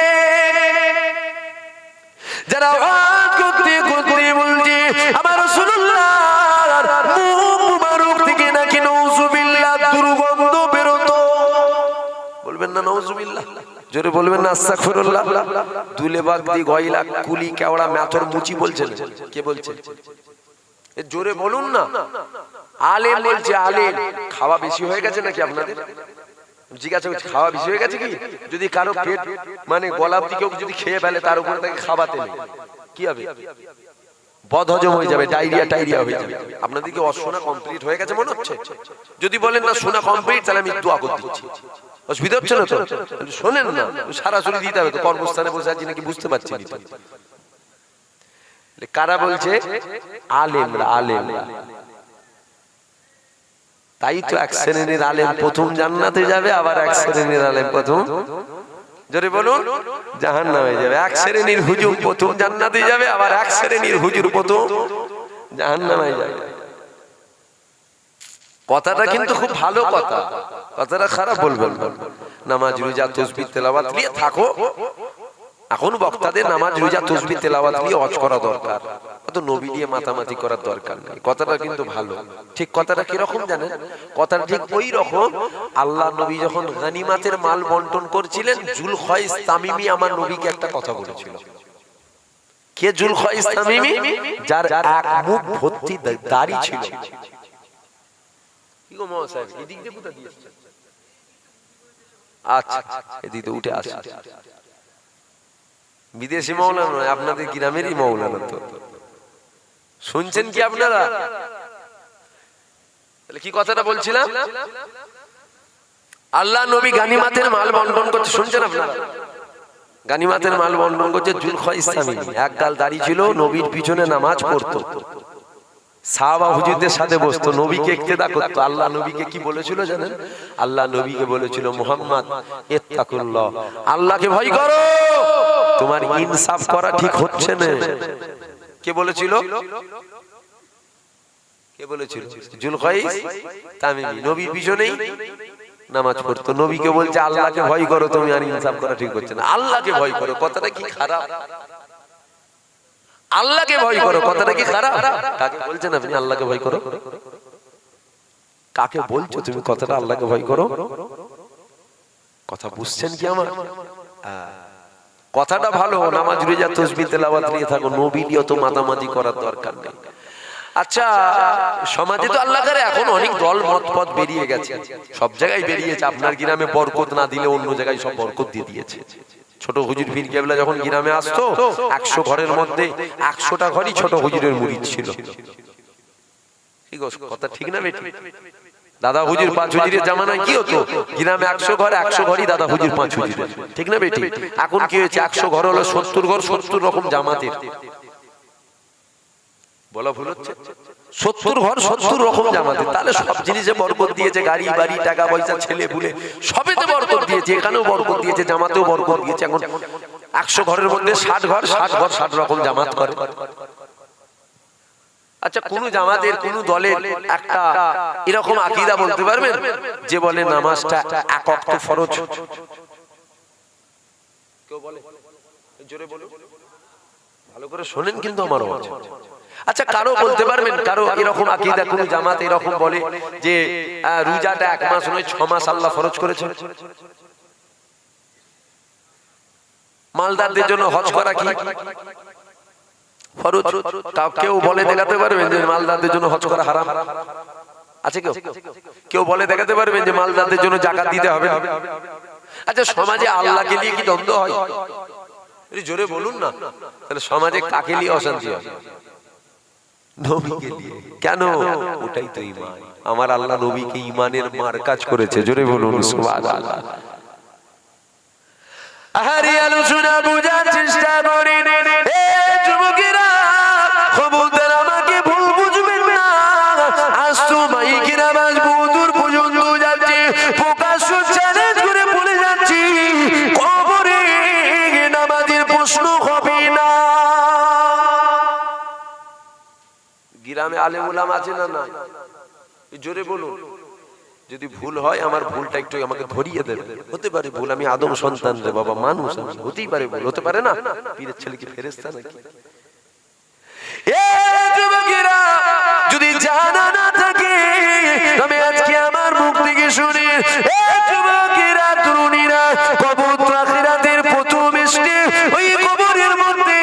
যারা ওয়াজ করতে করতে বলছে আমার রাসূলুল্লাহর মুখ মুবারক থেকে নাকি নাউযুবিল্লাহ দুর্গন্ধ বেরোতো। বলবেন না নাউযুবিল্লাহ? জোরে বলবেন না আস্তাগফিরুল্লাহ? দুলে বাগ দি গয়লা কুলি কেওড়া মাথর মুচি বলছেন। কে বলছে? জোরে বলুন না। আলেম বলছে, আলেম। খাওয়া বেশি হয়ে গেছে নাকি আপনাদের? জিজ্ঞাসা করছি, খাওয়া বেশি হয়ে গেছে কি? যদি কারো পেট মানে গলার দিকেও যদি খেয়ে ফেলে, তার উপরে তাকে খাওয়াতে নেই, কি হবে? বদহজম হয়ে যাবে, ডায়রিয়া টাইরিয়া হয়ে যাবে। আপনাদের কি অশোনা কমপ্লিট হয়ে গেছে মনে হচ্ছে? যদি বলেন না শোনা কমপ্লিট, তাহলে আমি দোয়া করে দিচ্ছি। অসুবিধা হচ্ছে না তো? শোনেন না, সরাসরি দিতে হবে তো। কর্মস্থানে বসে আছি নাকি বুঝতে পারছি না। কারা বলছে? আলেমরা। আলেমরা তাই তো এক শ্রেণীর আলেম প্রথম জান্নাতে যাবে, আবার এক শ্রেণীর আলেম প্রথম, জোরে বলুন, জাহান্নামে যাবে। এক শ্রেণীর হুজুর প্রথম জান্নাতে যাবে, আবার এক শ্রেণীর হুজুর প্রথম জাহান্নামে যাবে। কথাটা কিন্তু খুব ভালো কথা, কথাটা খারাপ বলবেন না। নামাজ রোজা তাসবিহ তেলাওয়াত নিয়ে থাকো। এখন বক্তাদের নামাজ রোজা তাসবিহ তেলাওয়াত নিয়ে ওয়াজ করা দরকার, অত নবী দিয়ে মাতামাতি করার দরকার নেই। কথাটা কিন্তু ভালো। ঠিক কথাটা কি রকম জানেন? কথাটা ঠিক ওই রকম, আল্লাহ নবী যখন গনিমতের মাল বন্টন করছিলেন, জুলখাইস তামিমি আমার নবীকে একটা কথা বলেছিল। কে জুলখাইস তামিমি? যার এক মুখ ভর্তি দাড়ি ছিল। কি গো মহাশয়, এদিক দিয়ে কোথা দিয়েছে? আচ্ছা, এদিকে উঠে আসে। বিদেশি মাওলানা নয়, আপনাদের গ্রামেরই মাওলানা। তো শুনছেন কি আপনারা? তাহলে কি কথাটা বলছিলাম? আল্লাহ নবী গনিমতের মাল বন্টন করতে, শুনছেন আপনারা? গনিমতের মাল বন্টন করছে জুলখাইস তামিমি। এক গাল দাড়ি ছিল, নবীর পিছনে নামাজ পড়তো, সাহাবা হুজুরদের সাথে বসতো, নবীকে ইক্তেদা করতো। আল্লাহ নবীকে কি বলেছিল জানেন? আল্লাহ নবীকে বলেছিল, মুহাম্মদ ইত্তাকুল্লাহ, আল্লাহকে ভয় করো, তোমার ইনসাফ করা ঠিক হচ্ছে না। কে বলেছিল? কে বলেছিল? জুলখাইস তামিমি। নবীর পিছনেই নামাজ পড়তো, নবীকে বলছে আল্লাহকে ভয় করো, তুমি আর ইনসাফ করা ঠিক হচ্ছে না। আল্লাহকে ভয় করো, কথাটা কি খারাপ? আল্লাহকে ভয় করো, কথাটা কি খারাপ? কাকে বলছেন আপনি আল্লাহকে ভয় করো? কাকে বলছো তুমি কথাটা আল্লাহকে ভয় করো? কথা বুঝছেন কি আমার? কথাটা ভালো, নামাজ রোজা তাসবিহ তেলাওয়াত নিয়ে থাকো, নবী নিয়ে তো মাতামাতি করার দরকার নেই। আচ্ছা, সমাজে তো আল্লাহ করে এখন অনেক দল মত পথ বেরিয়ে গেছে, সব জায়গায় বেরিয়েছে। আপনার গ্রামে বরকত না দিলে অন্য জায়গায় সব বরকত দিয়ে দিয়েছে। ছোট হুজুর পীর কেবলা যখন গ্রামে আসতো, 100 ঘরের মধ্যে 100টা ঘরই ছোট হুজুরের মুরিদ ছিল। কথা ঠিক না বেটি? দাদা হুজুর 5 হুজুরের জামানায় কি হতো? গ্রামে 100 ঘর, 100 ঘরই দাদা হুজুর 5 হুজুরের, ঠিক না বেটি? এখন কি হয়েছে? 100 ঘর হলো 70 ঘর, 70 রকম জামাতের। বলা ভুল হচ্ছে? 70 ঘর 70 রকম জামাতের। তাহলে সব জিনিসে বরকত দিয়েছে, গাড়ি বাড়ি টাকা পয়সা ছেলে পুলে সবেতে বরকত দিয়েছে, এখানেও বরকত দিয়েছে, জামাতেও বরকত দিয়েছে। এখন 100 ঘরের মধ্যে 60 ঘর 60 রকম জামাত করে। আচ্ছা, কোন জামাতের কোন দলের একটা এরকম আকীদা বলতে পারবেন যে বলে নামাজটা এক ওয়াক্ত ফরজ? কেউ বলে? জোরে বলুন, ভালো করে শোনেন কিন্তু আমার আওয়াজ। আচ্ছা, কারো বলতে পারবেন, কারো এরকম আকীদা কোন জামাত এরকম বলে যে রোজাটা 1 মাস নয় 6 মাস আল্লাহ ফরজ করেছে? মালদারদের জন্য হজ করা কি ফরজ? কেউ বলে দেখাতে পারবেন যে মালদারদের জন্য হজ করা হারাম? আছে কেউ? কেউ বলে দেখাতে পারবেন যে মালদারদের জন্য যাকাত দিতে হবে? আচ্ছা, সমাজে আল্লাহকে নিয়ে কি দ্বন্দ্ব হয়? জোরে বলুন না। তাহলে সমাজে কাকে নিয়ে অশান্তি হয়? নবীকে নিয়ে। কেন? ওটাই তো ঈমান। আমার আল্লাহ নবীকে ঈমানের মারকাজ করেছে, জোরে বলুন সুবহানাল্লাহ। আহারে আলোচনা বুঝার চেষ্টা করেন, এ যুবকেরা খবরদার আমাকে ভুল বুঝবেন না। আজ তো মাইকের আওয়াজ বহুদূর পর্যন্ত যাচ্ছে, প্রকাশ্য চ্যালেঞ্জ করে বলে যাচ্ছি, কবরে নামাজের প্রশ্ন হবে না। গ্রামে আলেম উলামা আছে না? না, জোরে বলুন। যদি ভুল হয় আমার ভুলটা একটু আমাকে ধরিয়ে দেবে। হতে পারে ভুল, আমি আদম সন্তান রে বাবা, মানুষ, হতেই পারে ভুল, হতে পারে না? পীরের ছেলে কি ফেরেশতা নাকি? এ যুবকেরা, যদি জানা না থাকে তবে আজকে আমার মুখ থেকে শুনে, এ যুবকেরা তরুণীরা, কবর তো আখিরাতের প্রথম স্টেপ। ওই কবরের মধ্যে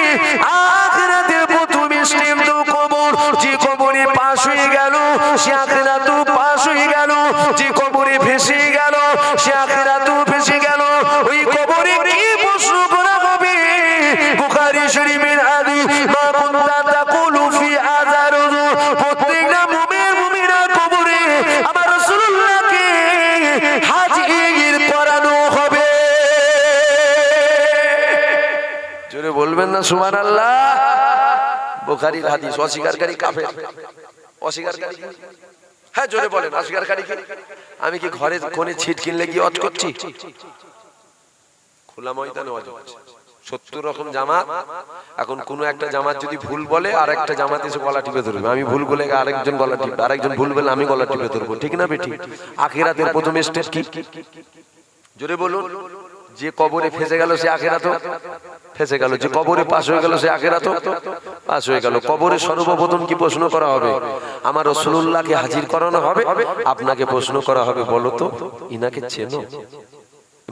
আখিরাতের প্রথম স্টেপ তো কবর। যে কবরে পাশ হয়ে গেল সে আখিরাতও পাশ হয়ে গেল, যে কবরে ভেসে গেল সে আখিরাতও ভেসে গেল। ওই কবরে কি প্রশ্ন করা হবে? বুখারী শরীফের হাদিস, মা কুনতা তাকুলু ফি হাযা রজুল। প্রত্যেকটা মুমিন মুমিনা কবরে আমার রাসূলুল্লাহকে হাজির করানো হবে। জোরে বলবেন না সুবহানাল্লাহ? বুখারীর হাদিস। অস্বীকারী কাফের, অস্বীকারী হ্যাঁ জোরে বলেন, আসগারকারী কি? আমি কি ঘরে কোণে ছিট কিনলে গিয়ে ওয়াজ করছি? খোলা ময়দানে ওয়াজ হচ্ছে। 70 রকম জামাত। এখন কোন একটা জামাত যদি ভুল বলে আর একটা জামাত এসে গলা টিপে ধরবে, আমি ভুল বলে আরেকজন গলা টিপবে, আরেকজন ভুল বলে আমি গলা টিপে ধরবো, ঠিক না বেঠিক? আখিরাতের প্রথম স্টেপ কি? জোরে বলুন। যে কবরে ফেসে গেল সে আখিরাতেও ফেসে গেল, যে কবরে পাস হয়ে গেল সে আখিরাতেও পাস হয়ে গেল। কবরে সর্বপ্রথম কি প্রশ্ন করা হবে? আমার রাসূলুল্লাহকে হাজির করানো হবে, আপনাকে প্রশ্ন করা হবে, বলো তো ইনাকে চেনো?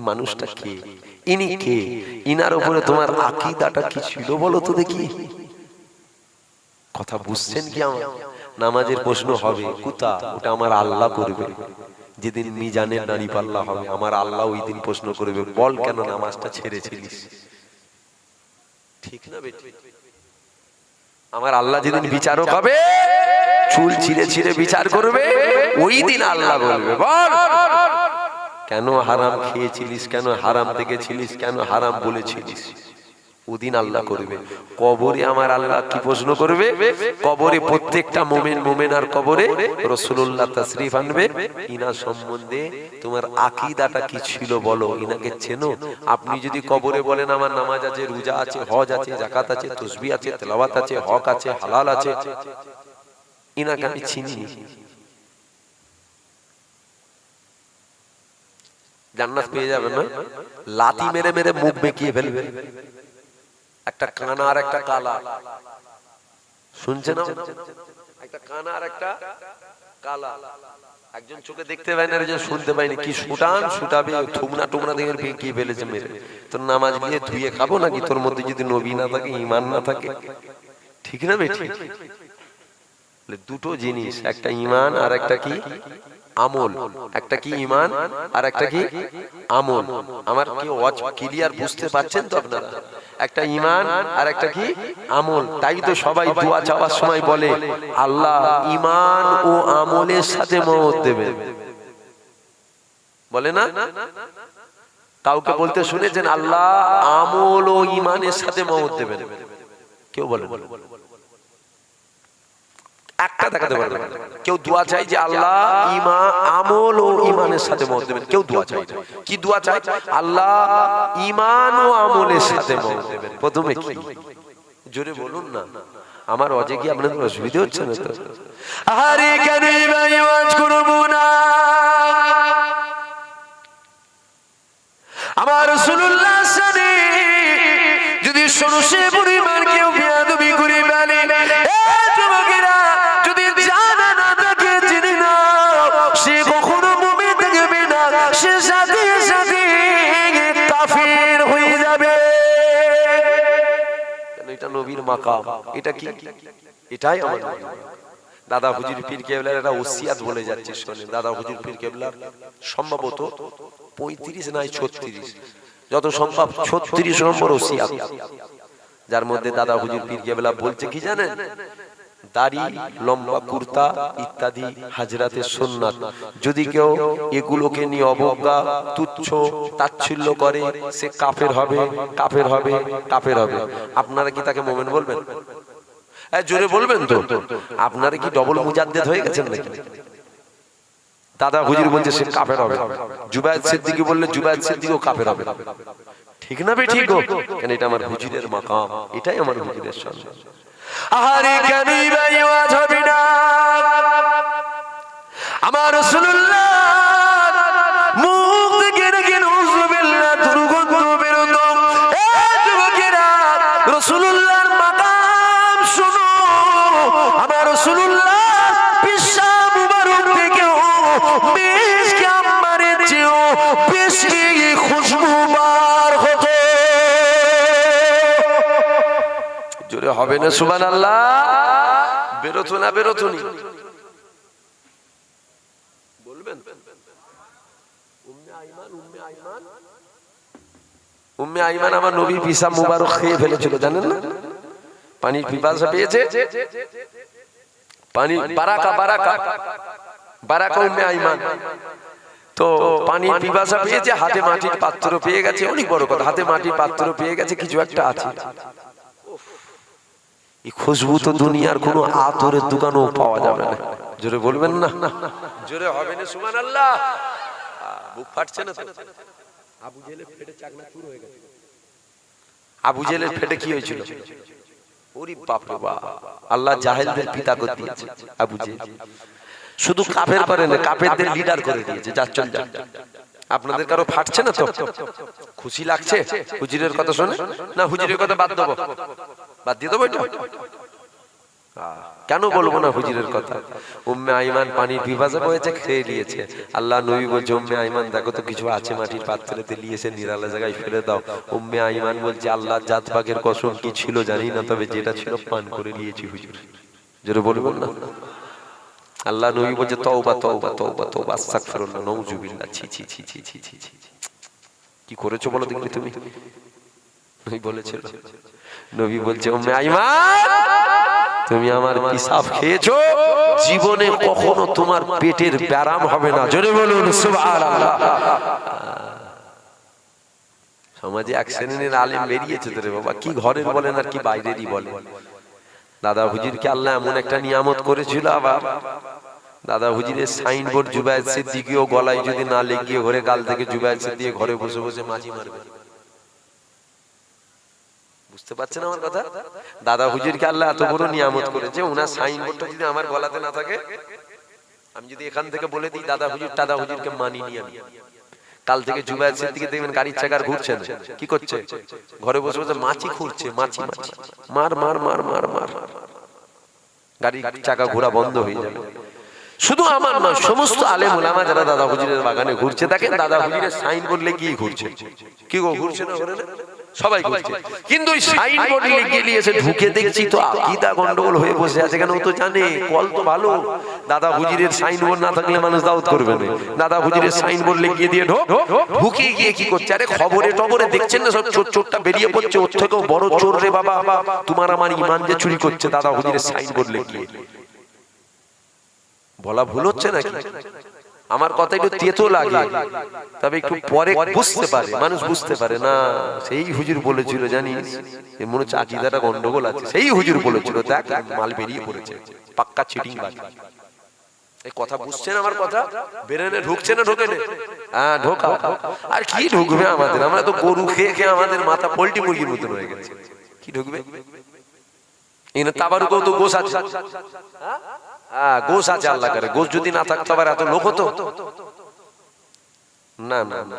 মানুষটা কে? ইনি কে? ইনার উপরে তোমার আকীদাটা কি ছিল বলো তো দেখি। কথা বুঝছেন কি? আমার নামাজের প্রশ্ন হবে, কুতা ওটা আমার আল্লাহ করবে। যেদিন মিজানের নারী পাল্লা হবে, আমার আল্লাহ ওই দিন প্রশ্ন করবে, বল কেন নামাজটা ছেড়েছিলিস? ঠিক না বেটি? আমার আল্লাহ যেদিন বিচারক হবে, চুল ছিঁড়ে ছিঁড়ে বিচার করবে, ওই দিন আল্লাহ বলবে, বল কেন হারাম খেয়েছিলিস, কেন হারাম দেখেছিলিস, কেন হারাম বলেছিলিস? ওদিন আল্লাহ করবে। কবরে আমার আল্লাহ কি প্রশ্ন করবে? কবরে প্রত্যেকটা মুমিন মুমিনার কবরে রাসূলুল্লাহ তাশরীফ আনবে, ইনার সম্বন্ধে তোমার আকীদাটা কি ছিল বলো, ইনাকে চেনো? আপনি যদি কবরে বলেন আমার নামাজ আছে, রোজা আছে, হজ আছে, যাকাত আছে, তাসবিহ আছে, তেলাওয়াত আছে, হক আছে, হালাল আছে, ইনাকে আমি চিনি, জান্নাত পেয়ে যাবেন না? লাথি মেরে মেরে মুখ বেঁকিয়ে ফেলবে। একটা কানা আর একটা কালা, শুনছেন? একটা কানা আর একটা কালা, একজন চোখে দেখতে পায় না, একজন শুনতে পায়নি, কি শুটান শুটাবে, থুমনা টুমনা দিয়ে বেঁকিয়ে ফেলেছে মেরে। তোর নামাজ গিয়ে ধুয়ে খাবো নাকি? তোর মধ্যে যদি নবী না থাকে, ঈমান না থাকে, ঠিক না বেঠিক? দুটো জিনিস, একটা ঈমান আর একটা কি আমল। একটা কি ঈমান আর একটা কি আমল। আমার কি ওয়াজ ক্লিয়ার বুঝতে পারছেন তো আপনারা? একটা ঈমান আর একটা কি আমল। তাই তো সবাই দোয়া চাওয়ার সময় বলে, আল্লাহ ঈমান ও আমলের সাথে মওত দেবেন, বলে না? কাউকে বলতে শুনেছেন আল্লাহ আমল ও ঈমানের সাথে মওত দেবেন? কেউ বলে একটা দেখাতে পারবে না। কেউ দোয়া চাই যে আল্লাহ আমল ও ঈমানের সাথে মওত দেবেন, কেউ দোয়া চাই। কি দোয়া চাই? আল্লাহ ঈমান ও আমলের সাথে মওত দেবেন। প্রথমে কি? জোরে বলুন না, আমার অজে কি আপনাদের অসুবিধা হচ্ছে না তো? আরে কেন ভাই ওয়াজ করব না? আমার রাসূলুল্লাহ সানে যদি সরষে পরিমাণ কেউ বেয়াদবি করে বলে, এ যুবকেরা যদি জানা না থাকে জেনে না, সে কখনো মুমিন থাকবে না, সে সাথে সাথে কাফির হয়ে যাবে। কেন? এটা নবীর মাকাম। এটা কি? এটাই আমার দাদা হুজুর পীর কেবলার একটা ওসিয়াত বলে যাচ্ছে, শোনেন। দাদা হুজুর পীর কেবলার সম্ভবত 35 নাই 36, যত সম্ভব 36 নম্বর ওসিয়াত, যার মধ্যে দাদা হুজুর পীর কেবলা বলছে কি জানেন? দাড়ি, লম্বা কুর্তা ইত্যাদি হাজরাতের সুন্নাত। যদি কেউ এগুলোকে নিয়ে অবজ্ঞা, তুচ্ছ তাচ্ছিল্য করে, সে কাফের হবে, কাফের হবে, কাফের হবে। আপনারা কি তাকে মুমিন বলবেন? জোরে বলবেন তো। আপনারা কি ডবল মুজাদ্দেদ হয়ে গেছেন নাকি? দাদা হুজুর বলছে সে কাফের হবে, জুবায়ের সিদ্দিকী বললে জুবায়ের সিদ্দিকীও কাফের হবে, ঠিক না বেঠিক? কেন? এটা আমার হুজুরের মাকাম, এটাই আমার হুজুরের সম্মান। আহারে কেন ভাই ওয়াজ হবে না? আমার রাসূলুল্লাহ মুখ থেকে নাকি নাউযুবিল্লাহ দুর্গন্ধ বেরোতো। এ যুবকেরা, রাসূলুল্লাহর মাকাম শুনো। আমার রাসূলুল্লাহ পেশাব মুবারক থেকেও মিশকে আম্বারের চেয়েও বেশি খুশবু বার হতো। জোরে হবে না সুবহানাল্লাহ? বেরোতো না বেরোতো নি? বলবেন? উম্মে আইমান আমার নবী পেশাব মুবারক খেয়ে ফেলেছিল, জানেন না? পানির পিপাসা পেয়েছে, পানি বারাকা বারাকা বারাকা উম্মে আইমান। তো পানির পিপাসা পেয়েছে, হাতে মাটির পাত্র পেয়ে গেছে, অনেক বড় কথা, হাতে মাটির পাত্র পেয়ে গেছে, কিছু একটা আছে। এই খুশবু তো দুনিয়ার কোনো আতরের দোকানও পাওয়া যাবে না। জোরে বলবেন না, জোরে হবে না সুবহানাল্লাহ। বুক ফাটছে না তো? আবু জেহেলের পেটে চাকনা চুর হয়ে গেছে। আবু জেহেলের পেটে কি হয়েছিল? ওরে বাপ রে বাপ, আল্লাহ জাহেলদের পিতা করে দিয়েছে আবু জেহেল। শুধু কাফের করে না, কাফেরদের লিডার করে দিয়েছে। যা চল যা। আপনাদের কারো ফাটছে না তো? খুশি লাগছে হুজুরের কথা শুনে? না হুজুরের কথা বাদ দেবো, বাদ দিয়ে দেবো এটা? কেন বলবো না হুজুরের কথা? উম্মে আইমান পানির বিভাজক হয়েছে, খেয়ে নিয়েছে। আল্লাহ নবী বলছে উম্মে আইমান দেখো তো কিছু আছে মাটির পাত্রেতে, নিয়েছে নিরালা জায়গায় ফেলে দাও। উম্মে আইমান বলছে আল্লাহ জাত পাকের কসম কি ছিল জানি না, তবে যেটা ছিল পান করে নিয়েছি হুজুর। জোরে বলবেন না? আল্লাহ নবী বলছে তওবা তওবা তওবা তওবা আস্তাগফিরুল্লাহ নাউজুবিল্লাহ। ছি ছি ছি ছি ছি ছি ছি, কি করেছো বলো দেখি তুমি? নবী বলেছিল, নবী বলছে উম্মে আইমান তুমি আমার পিসাব খেয়েছো, জীবনে কখনো তোমার পেটের ব্যারাম হবে না। জোরে বলুন সুবহানাল্লাহ। সমাজে এক শ্রেণীর আলেম বেরিয়েছে তো রে বাবা, কি ঘরের বলেন আর কি বাইরেরই বলেন। দাদা হুজুরকে আল্লাহ এমন একটা নিয়ামত করেছিল, আবার দাদা হুজুরের সাইনবোর্ড জুবায়ের সিদ্দিকীও গলায় যদি না লেগিয়ে ঘরে কাল থেকে জুবায়ের সিদ্দিক ঘরে বসে বসে মাছি মারবে। বুঝতে পারছেন আমার কথা? দাদা হুজুরকে আল্লাহ এত বড় নিয়ামত করেছে, ওনার সাইনবোর্ডটা যদি আমার গলাতে না থাকে, আমি যদি এখান থেকে বলে দিই দাদা হুজুরকে মানিনি আমি, কাল থেকে জুবায়ের সিদ্দিকী দেখবেন গাড়ির চাকার ঘুরছে না, কি করছে? ঘরে বসে বসে মাছি খুঁড়ছে, মাছি মাছি মার মার মার মার মার, গাড়ির চাকা ঘোরা বন্ধ হয়ে যাবে। শুধু আমার নয়, সমস্ত আলেম ওলামা যারা দাদা হুজুরের বাগানে ঘুরছে, দেখেন দাদা হুজুরের সাইনবোর্ড লেগিয়ে ঘুরছে। কি গো ঘুরছে না ঘুরে না? সবাই ঘুরছে, কিন্তু ওই সাইনবোর্ড লেগে এসে ঢুকে দেখছি তো আকীদা গন্ডগোল হয়ে বসে আছে। কেন? ও তো জানে কল তো ভালো, দাদা হুজুরের সাইনবোর্ড না থাকলে মানুষ দাওয়াত করবে না। দাদা হুজুরের সাইনবোর্ড লেগিয়ে দিয়ে ঢুকে গিয়ে কি করছে? আরে খবরে টবরে দেখছেন না সব চোর চোরটা বেরিয়ে পড়ছে, ওর থেকেও বড় চোর রে বাবা, তোমার আমার ঈমান যে চুরি করছে দাদা হুজুরের সাইনবোর্ড লেগিয়ে। বলা ভুল হচ্ছে নাকি? আমার কথা একটু তেতো লাগে, তবে একটু পরে বুঝতে পারে মানুষ, বুঝতে পারে না সেই হুজুর বলেছিল জানিস, মনে হচ্ছে আকীদাটা গন্ডগোল আছে, সেই হুজুর বলেছিল দেখ মাল বেরিয়ে পড়েছে, পাক্কা চিটিং বাজ। এই কথা বুঝছেন আমার কথা? বেরেনে ঢুকছে না ঢোকে না? হ্যাঁ ঢোকা। আর কি ঢুকবে আমাদের? আমরা তো গরু খেয়ে খেয়ে আমাদের মাথা পোল্ট্রি মুরগির মতন হয়ে গেছে। কি ঢুকবে? এখানে তাবারুকেও তো গোশ আছে, হ্যাঁ গোশ আছে, আল্লাহ করে গোশ যদি না থাকতো আবার এত লোক হতো না? না না,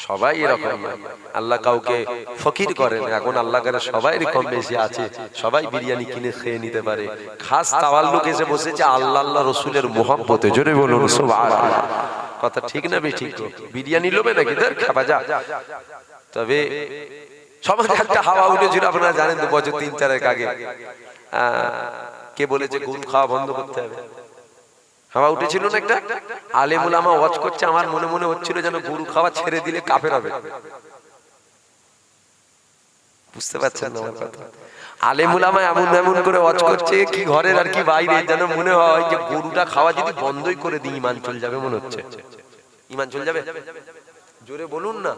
সবাই এরকম না। আল্লাহ কাউকে ফকির করেন, এখন আল্লাহ করে সবাই কম বেশি আছে, সবাই বিরিয়ানি কিনে খেয়ে নিতে পারে। খাস তাওয়াল্লুক এসে বসেছে আল্লাহ আল্লাহ রসুলের মোহাব্বতে। জোরে বলুন সুবহানাল্লাহ। কথা ঠিক না বেঠিক? বিরিয়ানি লোবে নাকি তোর খাবা যা। তবে সমাজে একটা হাওয়া উঠেছিল, আপনারা জানেন তো, বছর 3-4 আগে কে বলেছে গরু খাওয়া বন্ধ করতে হবে? হাওয়া উঠেছিল না একটা? আলেম উলামা ওয়াজ করছে, আমার মনে মনে হচ্ছিল যেন গরু খাওয়া ছেড়ে দিলে কাফের হবে। বুঝতে পারছেন না আমার কথা? আলেম উলামা এমন এমন করে ওয়াজ করছে, কি ঘরের আর কি বাইরে, যেন মনে হয় যে গরুটা খাওয়া যদি বন্ধই করে দিই ঈমান চলে যাবে মনে হচ্ছে। ঈমান চলে যাবে? জোরে বলুন না,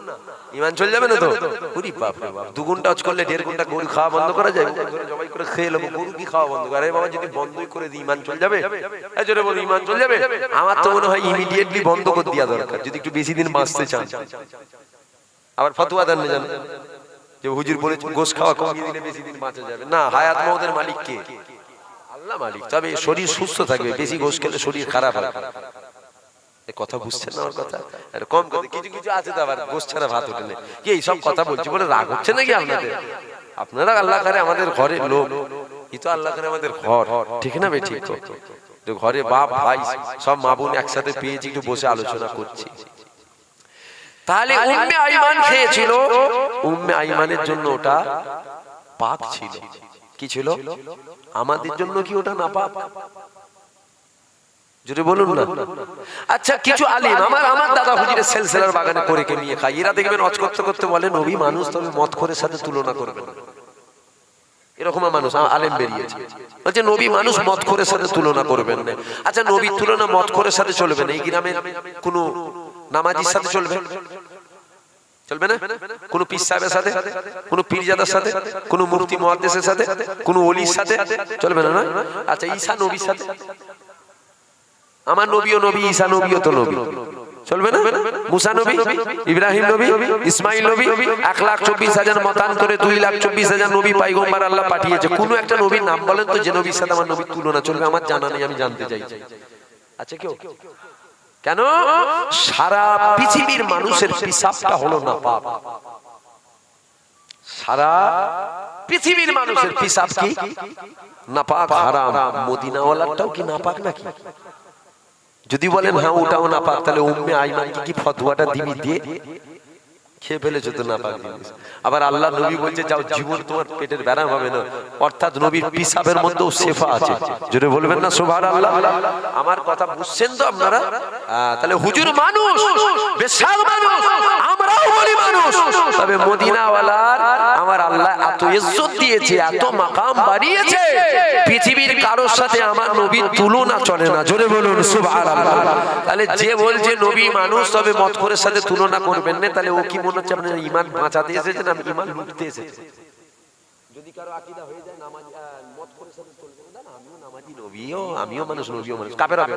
ঈমান চলে যাবে না তো? ওরে বাপ রে বাপ, 2 ঘন্টা ওয়াজ করলে 1.5 ঘন্টা গরু খাওয়া বন্ধ করা যায়? জবাই করে খেয়ে নেবো, গরু কি খাওয়া বন্ধ করে? বাবা যদি বন্ধই করে দিই ঈমান চলে যাবে? জোরে বলুন ঈমান চলে যাবে? আমার তো মনে হয় ইমিডিয়েটলি বন্ধ করে দেওয়া দরকার, যদি একটু বেশি দিন বাঁচতে চান। আবার ফতোয়া দেন না জানেন যে হুজুর বলেছে গোশ খাওয়া কমিয়ে দিলে বেশি দিন বাঁচা যাবে। না, হায়াত মওতের মালিক কে? আল্লাহ মালিক। তবে শরীর সুস্থ থাকবে, বেশি গোশ খেলে শরীর খারাপ হবে। কথা বুঝছেন না আমার কথা? কম কথা, কিছু কিছু আছে তো আবার গোশ ছাড়া ভাত ওঠে না। কি এই সব কথা বলছি বলে রাগ হচ্ছে নাকি আপনাদের? আপনারা আল্লাহ করে আমাদের ঘরের লোক, এই তো আল্লাহ করে আমাদের ঘর, ঠিক না বে? ঠিক তো ঘরে বাপ ভাই সব মা বোন একসাথে পেয়েছি, একটু বসে আলোচনা করছি। তাহলে উম্মে আইমান খেয়েছিল, উম্মে আইমানের জন্য ওটা পাক ছিল। কি ছিল? আমাদের জন্য কি ওটা না পাক? জোরে বলুন না। আচ্ছা কিছু আলিম আমার দাদা হুজুরের সেলসেলার বাগানে করে কে নিয়ে খায়, এরা দেখবেন ওয়াজ করতে করতে বলে নবী মানুষ, তবে মদখোরের সাথে তুলনা করবেন না। এরকম মানুষ আলেম বেরিয়েছে, বলছে নবী মানুষ, মদখোরের সাথে তুলনা করবেন না। আচ্ছা নবীর তুলনা মদখোরের সাথে চলবে না, এই গ্রামের কোন নামাজির সাথে চলবে? চলবে না? কোন পীর সাহেবের সাথে, কোন পীরজাদার সাথে, কোন মুফতি মুহাদ্দিসের সাথে, কোন ওলির সাথে চলবে না? না। আচ্ছা, ঈসা নবীর সাথে? আমার নবীও নবী, ঈসা নবীও তো নবী, চলবে না? মুসা নবী, ইব্রাহিম নবী, ইসমাইল নবী, 1,24,000 মতান্তরে 2,24,000 নবী পয়গম্বর আল্লাহ পাঠিয়েছে। কোন একটা নবীর নাম বলেন তো যে নবীর সাথে আমার নবীর তুলনা চলবে? আমার জানা নেই, আমি জানতে চাইছি। আচ্ছা কেউ? কেন? সারা পৃথিবীর মানুষের পিসাবটা হলো নাপাক। সারা পৃথিবীর মানুষের পিসাব কি? নাপাক, হারাম। মদিনাওয়ালারটাও কি নাপাক নাকি? যদি বলেন হ্যাঁ ওটাও নাপাক, তাহলে উম্মে আইমান কি ফতোয়াটা দিবি? দিয়ে খেয়ে ফেলেছো তো নাপাক জিনিস। আবার আল্লাহ নবী বলছে যাও জীবন তোমার পেটের ব্যারাম হবে না, অর্থাৎ নবীর পিসাবের মধ্যেও শেফা আছে। জোরে বলবেন না সুবহানাল্লাহ? আমার কথা বুঝছেন তো আপনারা? তাহলে হুজুর মানুষ, বেশাল মানুষ, আমরাও বলি মানুষ, তবে মদিনাওয়ালার আমার আল্লাহ এত ইজ্জত দিয়েছে, এত মাকাম বাড়িয়েছে, পৃথিবীর কারোর সাথে আমার নবীর তুলনা চলে না। জোরে বলুন সুবহানাল্লাহ। তাহলে যে বলছে নবী মানুষ তবে মতখোরের সাথে তুলনা করবেন না, তাহলে ও কি মনে হচ্ছে আপনার ঈমান বাঁচাতে এসেছেন, আমি ঈমান লুটতে এসেছি? যদি কারো আকীদা হয়ে যায় নামাজি মতখোরের সাথে চলবে না, আমিও নামাজি, নবীও আমিও মানুষ, নবীও মানুষ, কাফের হবে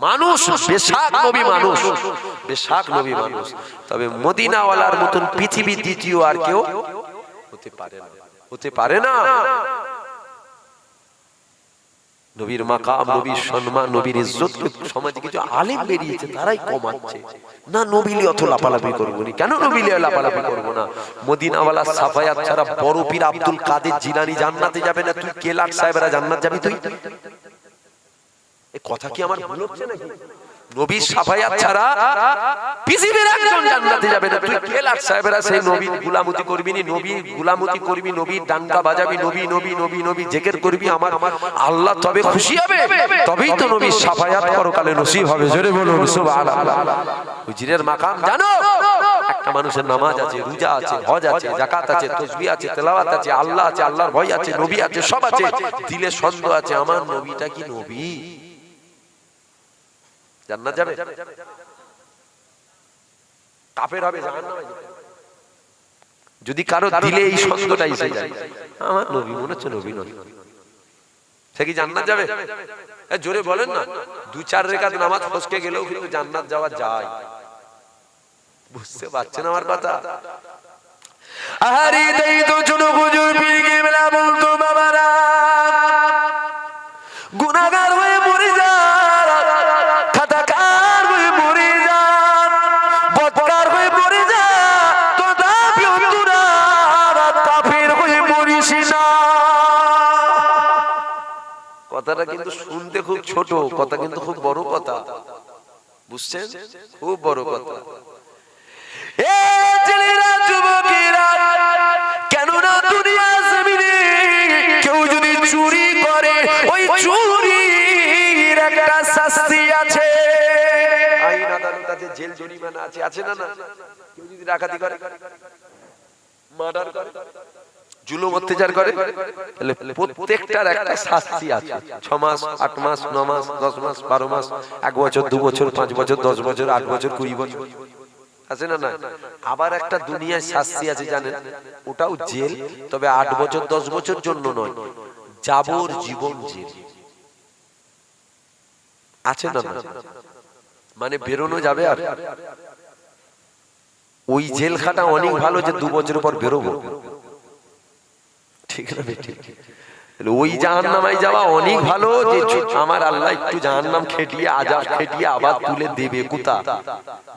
মানুষ, বেশাক নবী মানুষ, বেশাক নবী মানুষ, তবে মদিনাওয়ালার মতন পৃথিবীর দ্বিতীয় আর কেউ হতে পারে না, হতে পারে না। নবীর মাকাম, নবীর সম্মান, নবীর ইজ্জত সমাজে কিছু আলেম বেরিয়েছে, তারাই কমাচ্ছে না। নবীলি অত লাপালাপি করবো না। কেন নবীলি লাপালাপি করবো না? মদিনাওয়ালা সাফায়াত ছাড়া বড় পীর আব্দুল কাদের জিলানী জান্নাতে যাবে না, তুই কেলাট সাহেবরা জান্নাত যাবি তুই? এই কথা কি আমার ভুল হচ্ছে নাকি? নবীর সাফায়াত ছাড়া পৃথিবীর একজন জান্নাতে যাবে না, তুই কেলাট সাহেবরা সেই নবীর গুলামতি করবি নি, নবীর গুলামতি করবি, নবীর ডাঙ্কা বাজাবি, নবী নবী নবী নবী জিকির করবি, আমার আল্লাহ তবে খুশি হবে, তবেই তো নবীর সাফায়াত পরকালে নসিব হবে। জোরে বলুন সুবহানাল্লাহ। হুজুরের মাকাম জানো? একটা মানুষের নামাজ আছে, রোজা আছে, হজ আছে, যাকাত আছে, তাসবিহ আছে, তেলাওয়াত আছে, আল্লাহ আছে, আল্লাহর ভয় আছে, নবী আছে, সব আছে, দিলে সন্দেহ আছে আমার নবীটা কি নবী? জান্নাত যাবে? কাফের হবে, জাহান্নামে যাবে। যদি কারো দিলে এই সন্দেহটা এসে যায় আমার নবী মনে হচ্ছে নবী নয়, সে কি জান্নাত যাবে? জোরে বলেন না। 2-4 রাকাত নামাজ ফসকে গেলেও কিন্তু জান্নাত যাওয়া যায়। বুঝতে পারছেন আমার কথা? আহারে তাই তো ছোট হুজুর পীর কেবলা বলতো, বাবারা গুনাহগার হয়ে মরে যা, খাতাকার হয়ে মরে যা, বদকার হয়ে মরে যা, তো দাবি অন্তরা কাফের হয়ে মরিস না। কথাটা কিন্তু শুনতে খুব ছোট, কথা কিন্তু খুব বড় কথা, বুঝছেন? খুব বড় কথা। এ ছেলেরা, যুবকেরা, কেননা দুনিয়া জমিনে কেউ যদি চুরি করে, ওই চুরির একটা শাস্তি আছে, আইন আদালত আছে, জেল জরিমানা আছে, আছে না? না। কেউ যদি ডাকাতি করে, মার্ডার করে, জুলুম অত্যাচার করে, তাহলে প্রত্যেকটার একটা শাস্তি আছে। 6 মাস, 8 মাস, 9 মাস, 10 মাস, 12 মাস, 1 বছর, 2 বছর, 5 বছর, 10 বছর, 8 বছর, 20 বছর, আছে না? না। আবার একটা দুনিয়ায় শাস্তি আছে জানেন, ওটাও জেল, তবে 8 বছর 10 বছর জন্য নয়, যাবজ্জীবন জেল, আছে না? না। মানে বেরোনো যাবে আর ওই জেলখাটা অনেক ভালো যে 2 বছর পর বেরোবো, ঠিক না? ঠিক। ওই জাহান্নামায় যাওয়া অনেক ভালো যে আমার আল্লাহ একটু জাহান্নাম খেটিয়ে, আযাব খেটিয়ে আবার তুলে দেবে কোথা?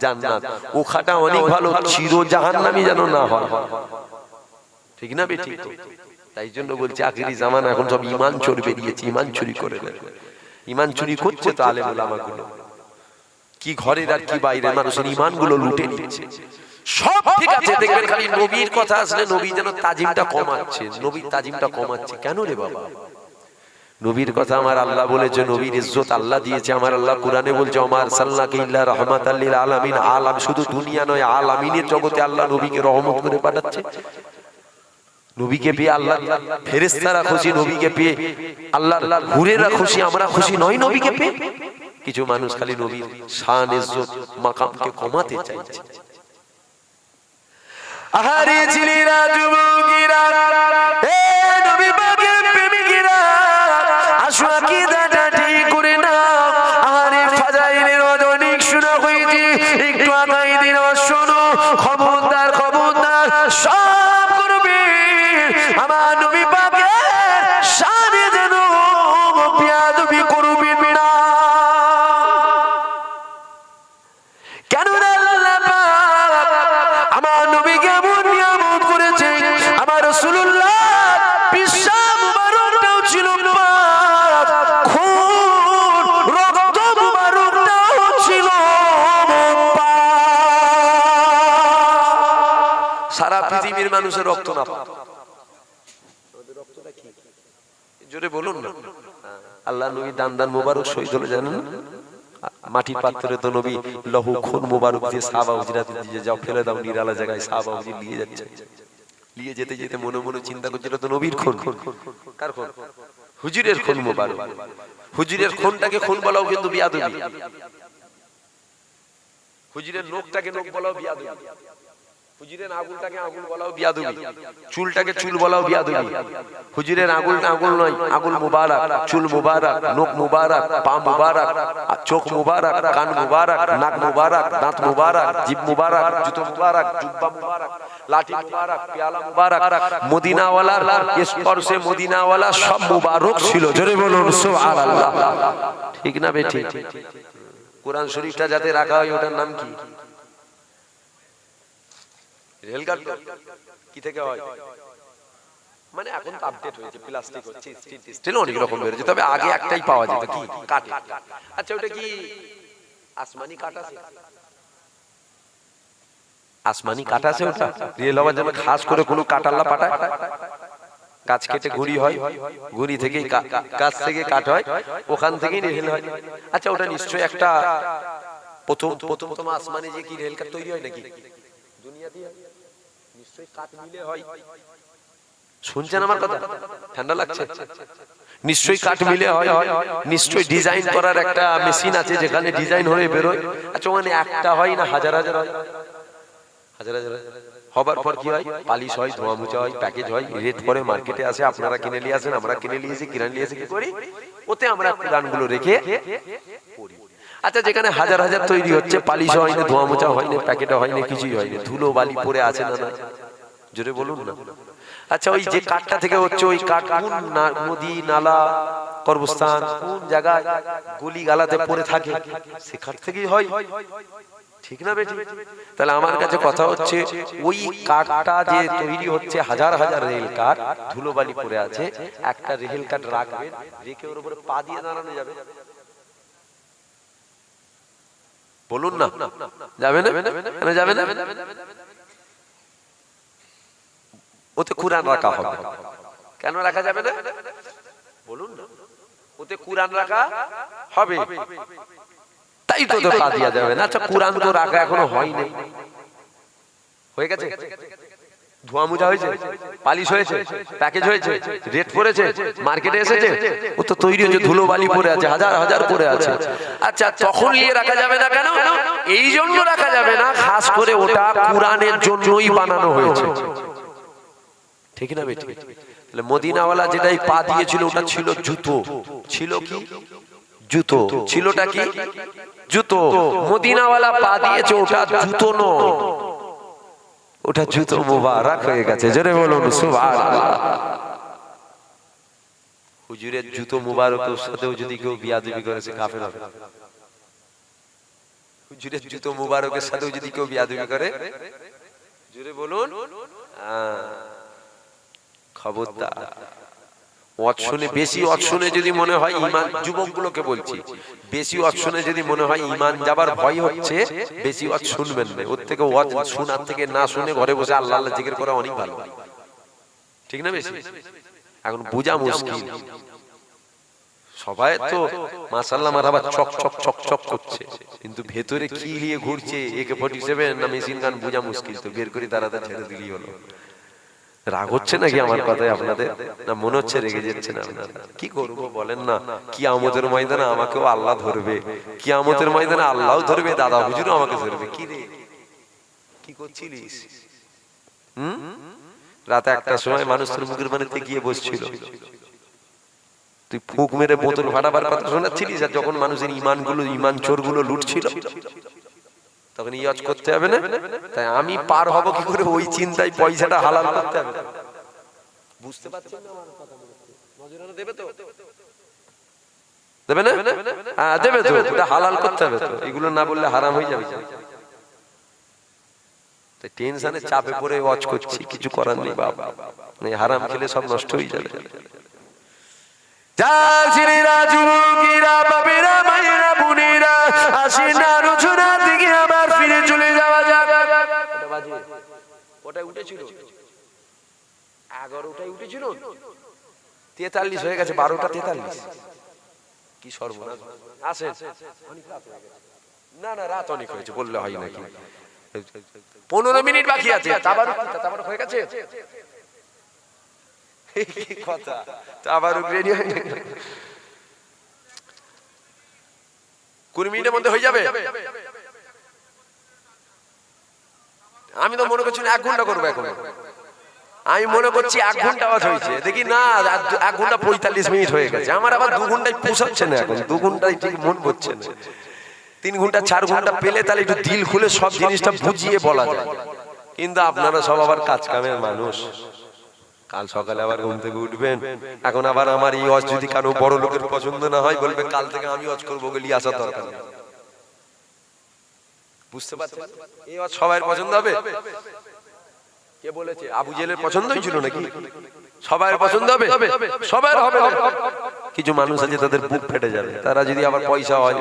জান্নাত। ওখাটা অনেক ভালো, চির জাহান্নামী যেন না হয়, ঠিক না? ঠিক। তাই জন্য বলছি আখিরি জামানা, এখন সব ঈমান চোর বেরিয়েছে, ঈমান চুরি করে নেয়। ঈমান চুরি করছে তো আলেম ওলামা গুলো, কি ঘরের আর কি বাইরের মানুষের ঈমান গুলো লুটে নিচ্ছে। সব ঠিক আছে, দেখবেন খালি নবীর কথা আসলে নবী যেন তাজিমটা কমাচ্ছে, নবীর তাজিমটা কমাচ্ছে। কেন রে বাবা? নবীর কথা আমার আল্লাহ বলেছে, নবীর ইজ্জত আল্লাহ দিয়েছে। আমার আল্লাহ কোরআনে বলছে, ওমা আরসালনাকা ইল্লা রাহমাতাল লিল আলামিন। আলাম শুধু দুনিয়া নয়, আলামিনের জগতে আল্লাহ নবীকে রহমত করে পাঠাচ্ছে। নবীকে পেয়ে আল্লাহ ফেরেশতারা খুশি, নবীকে পেয়ে আল্লাহ হুরেরা খুশি, আমরা খুশি নয় নবীকে পেয়ে? কিছু মানুষ খালি নবীর শান, ইজ্জত, মাকামকে কমাতে চাইছে। আহারে ছেলেরা যুবকেরা এ নবী পাকের প্রেমিকেরা আসো আকীদাটা ঠিক করে নাও আহারে ফাজাইলের অনেক শোনা হয়েছে একটু আগাই দিন শোনো খবরদার খবরদার সব করবে আমার নবী পাকের শানে যেন বেয়াদবি করবে না কেন আল্লাহ পাক আমার নবীকে এমন নিয়ামত করেছে আমার রাসূলুল্লাহ পিসা মুবারকটাও ছিল পাক খুন রক্ত মুবারকটাও ছিল পাক সারা পৃথিবীর মানুষের রক্ত না পাক ওদের রক্তটা কি জোরে বলুন না আল্লাহ নবী দান দান মুবারক শহীদ হলো জানেন মাটির পাত্রে তো নবী লহু খুন মুবারক দিয়ে সাহাবা হুজরাত দিয়ে যাও ফেলে দাও নিরালা জায়গায় সাহাবা হুজুর নিয়ে যাচ্ছে নিয়ে যেতে যেতে মনে মনে চিন্তা করছিল তো নবীর খুন কার খুন হুজুরের খুন মুবারক হুজুরের খুনটাকে খুন বলাও কিন্তু বিয়াদবি হুজুরের নখটাকে নখ বলাও বিয়াদবি হুজুরের আগুলটাকে আগুল বলাও বিয়াদবি চুলটাকে চুল বলাও বিয়াদবি হুজুরের আগুলটা আগুল নয় আগুল মুবারক চুল মুবারক নখ মুবারক পা মুবারক চোখ মুবারক কান মুবারক নাক মুবারক দাঁত মুবারক জিভ মুবারক জুতো মুবারক জুব্বা মুবারক লাঠি মুবারক পেয়ালা মুবারক মদিনাওয়ালার স্পর্শে মদিনাওয়ালা সব মুবারক ছিল জোরে বলুন সুবহানাল্লাহ ঠিক না বেঠিক কোরআন শরীফটা যাতে রাখা হয় ওটার নাম কি রেলগার্ড কি থেকে হয় মানে এখন তো আপডেট হয়েছে প্লাস্টিক হচ্ছে স্টিল অনেক রকম বের হয়েছে তবে আগে একটাই পাওয়া যেত কি কাঠ আচ্ছা ওটা কি আসমানি কাঠ আছে আসমানি কাঠ আছে ওটা রেল হওয়ার জন্য খাস করে কোনো কাটাল্লা পাঠায় গাছ কেটে ঘুড়ি হয় ঘুড়ি থেকে গাছ থেকে কাঠ হয় ওখান থেকেই রেল হয় আচ্ছা ওটা নিশ্চয়ই একটা প্রথম আসমানে যে কি রেল কাঠ তৈরি হয় নাকি দুনিয়াতে নিশ্চয়ই কাঠ মিলে হয় শুনছেন আমার কথা ঠান্ডা লাগছে নিশ্চয়ই কাঠ মিলে হয় নিশ্চয়ই ডিজাইন করার একটা মেশিন আছে যেখানে ডিজাইন হয়ে বের হয় আচ্ছা ওখানে একটা হয় না হাজার হাজার হয় হাজার হাজার হবার পর কি হয় পালিশ হয় ধোয়া মুছা হয় প্যাকেজ হয় রেট পরে মার্কেটে আসে আপনারা কিনে নিয়ে আসেন আমরা কিনে নিয়ে এসে কিনে নিয়ে এসে কি করি ওতে আমরা গানগুলো রেখে পড়ি আচ্ছা যেখানে হাজার হাজার তৈরি হচ্ছে পালিশ হয়নি ধোয়া মোছা হয়নি প্যাকেটে হয়নি কিছুই হয়নি ধুলো বালি পড়ে আছে না না জোরে বলুন না আচ্ছা ওই যে কাঠটা থেকে হচ্ছে ওই কাঠ কোন নদী নালা কর্মস্থান কোন জায়গায় গলি গালাতে পড়ে থাকে সে কাঠ থেকেই হয় ঠিক না বেটি তাহলে আমার কাছে কথা হচ্ছে ওই কাঠটা যে তৈরি হচ্ছে হাজার হাজার রেল কাঠ ধুলো বালি পড়ে আছে একটা রেল কাঠ রাখবেন রেখে ওর উপরে পা দিয়ে দাঁড়ানো যাবে বলুন না যাবে না কেন যাবে না ওতে কুরআন রাখা হবে কেন রাখা যাবে না বলুন না ওতে কুরআন রাখা হবে তাই তো পা দিয়া যাবে না আচ্ছা কুরআন তো রাখা এখনো হয়নি হয়ে গেছে ধোয়া মুজা হয়েছে পালিশ হয়েছে প্যাকেজ হয়েছে রেট পড়েছে মার্কেটে এসেছে ও তো তৈরি হয়েছে ধুলো বালি পড়ে আছে হাজার হাজার পড়ে আছে আচ্ছা তখন নিয়ে রাখা যাবে না কেন এই জন্য রাখা যাবে না খাস করে ওটা কুরআনের জন্যই বানানো হয়েছে ঠিক না বেটি তাহলে মদিনাওয়ালা যেটাই পা দিয়েছিল ওটা ছিল জুতো ছিল কি জুতো ছিলটা কি জুতো মদিনাওয়ালা পা দিয়েছে ওটা জুতো নয় ওটা জুতো মুবারক হয়ে গেছে জোরে বলুন সুবহানাল্লাহ হুজুরের জুতো মুবারকের সাথেও যদি কেউ বিয়াদবি করে সে কাফের হবে হুজুরের জুতো মুবারকের সাথেও যদি কেউ বিয়াদবি করে জোরে বলুন খবরদার অপশনে বেশি অপশনে যদি মনে হয় ঈমান যুবকগুলোকে বলছি বেশি অপশনে যদি মনে হয় ঈমান যাবার ভয় হচ্ছে বেশি ওয়াজ শুনবেন না ওর থেকে ওয়াজ শোনার থেকে না শুনে ঘরে বসে আল্লাহ আল্লাহ জিকির করা অনেক ভালো ঠিক না বেশি এখন বোঝা মুশকিল সবাই তো মাশাআল্লাহ মারহাবা চক চক চক চক করছে কিন্তু ভেতরে কি নিয়ে ঘুরছে AK-47 না মেশিন গান বোঝা মুশকিল তো বের করে তাড়াতাড়ি ছেড়ে দিলেই হলো রাগ হচ্ছে নাকি আমার কথায় আপনাদের না মনে হচ্ছে রেগে যাচ্ছে না আপনারা কি করব বলেন না কিয়ামতের ময়দানে আমাকেও আল্লাহ ধরবে কিয়ামতের ময়দানে আল্লাহও ধরবে দাদা হুজুরও আমাকে ধরবে কি রে কি করছিলিস রাতে একটার সময় মানুষ তোর মুখের বাড়িতে গিয়ে বসছিল, তুই ফুঁক মেরে বোতল ফাটাবার কথা শোনাচ্ছিলিস, আর যখন মানুষের ইমান চোর গুলো লুটছিল তখন ইয়াজ করতে হবে না? তাই আমি পার হব কি করে ওই চিন্তায় পয়সাটা হালাল করতে হবে। বুঝতে পারছেন না আমার কথা? নজরানা দেবে তো? দেবে না? হ্যাঁ দেবে তো, এটা হালাল করতে হবে তো, এগুলো না বললে হারাম হয়ে যাবে। তাই টেনশনে চাপে পড়ে ওয়াজ করছি, কিছু করার নেই বাবা, হারাম খেলে সব নষ্ট হয়ে যাবে। ফিরে চলে যাওয়া যাক। ওটাই উঠেছিল 11টায় উঠেছিল, 43 হয়ে গেছে, 12টা 43। কি সর্বনাশ! আসেন, না না রাত অনেক হয়েছে বললে হয় নাকি? 15 মিনিট বাকি আছে। তাবারুক হয়ে গেছে, কি কথা? তাবারুক রেডি হয়ে গেছে, 20 মিনিটের মধ্যে হয়ে যাবে। আমি তো মনে করছি 1 ঘন্টা করবো এখন, আমি মনে করছি 1 ঘন্টা আওয়াজ হয়েছে, দেখি না 1 ঘন্টা 45 মিনিট হয়ে গেছে। আমার আবার 2 ঘন্টায় পোষাচ্ছে না, এখন 2 ঘন্টায় ঠিক মন করছে না। 3 ঘন্টা 4 ঘন্টা পেলে তাহলে একটু দিল খুলে সব জিনিসটা বুঝিয়ে বলা যায়, কিন্তু আপনারা সব আবার কাজ কামের মানুষ, কাল সকালে আবার ঘুম থেকে উঠবেন। এখন আবার আমার এই ওয়াজ যদি কারো বড় লোকের পছন্দ না হয়, বলবে কাল থেকে আমি ওয়াজ করবো বলে আসার দরকার নেই। বুঝতে পারছেন? এই ওয়াজ সবার পছন্দ হবে? কে বলেছে? আবু জেলের পছন্দ হয়েছিল নাকি? সবার পছন্দ হবে? সবার হবে না। কিছু মানুষ আছে তাদের বুক ফেটে যাবে, তারা যদি আবার পয়সা হয়,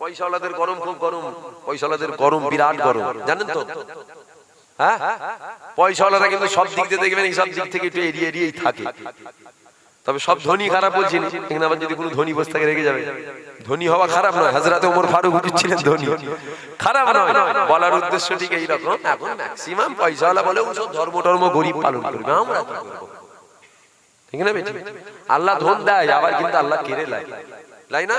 পয়সাওয়ালাদের গরম খুব গরম, পয়সাওয়ালাদের গরম বিরাট গরম, জানেন তো? হ্যাঁ, পয়সাওয়ালারা কিন্তু সব দিক দিয়ে দেখবেন এই সব দিক থেকে একটু এড়িয়েই থাকে। তবে সব ধনী খারাপ বলছি না, এখানে আবার যদি কোনো ধনী বসে থাকে রেগে যাবে। ধনী হওয়া খারাপ নয়, হযরত ওমর ফারুক হুজুর ছিলেন ধনী, খারাপ নয়। বলার উদ্দেশ্য ঠিক এইরকম, এখন ম্যাক্সিমাম পয়সাওয়ালা বলে ওসব ধর্ম গরিব পালন করবে, আমরা কি করব? ঠিক না বেটি? আল্লাহ ধন দেয়, আবার কিন্তু আল্লাহ কেড়ে নেয়, তাই না?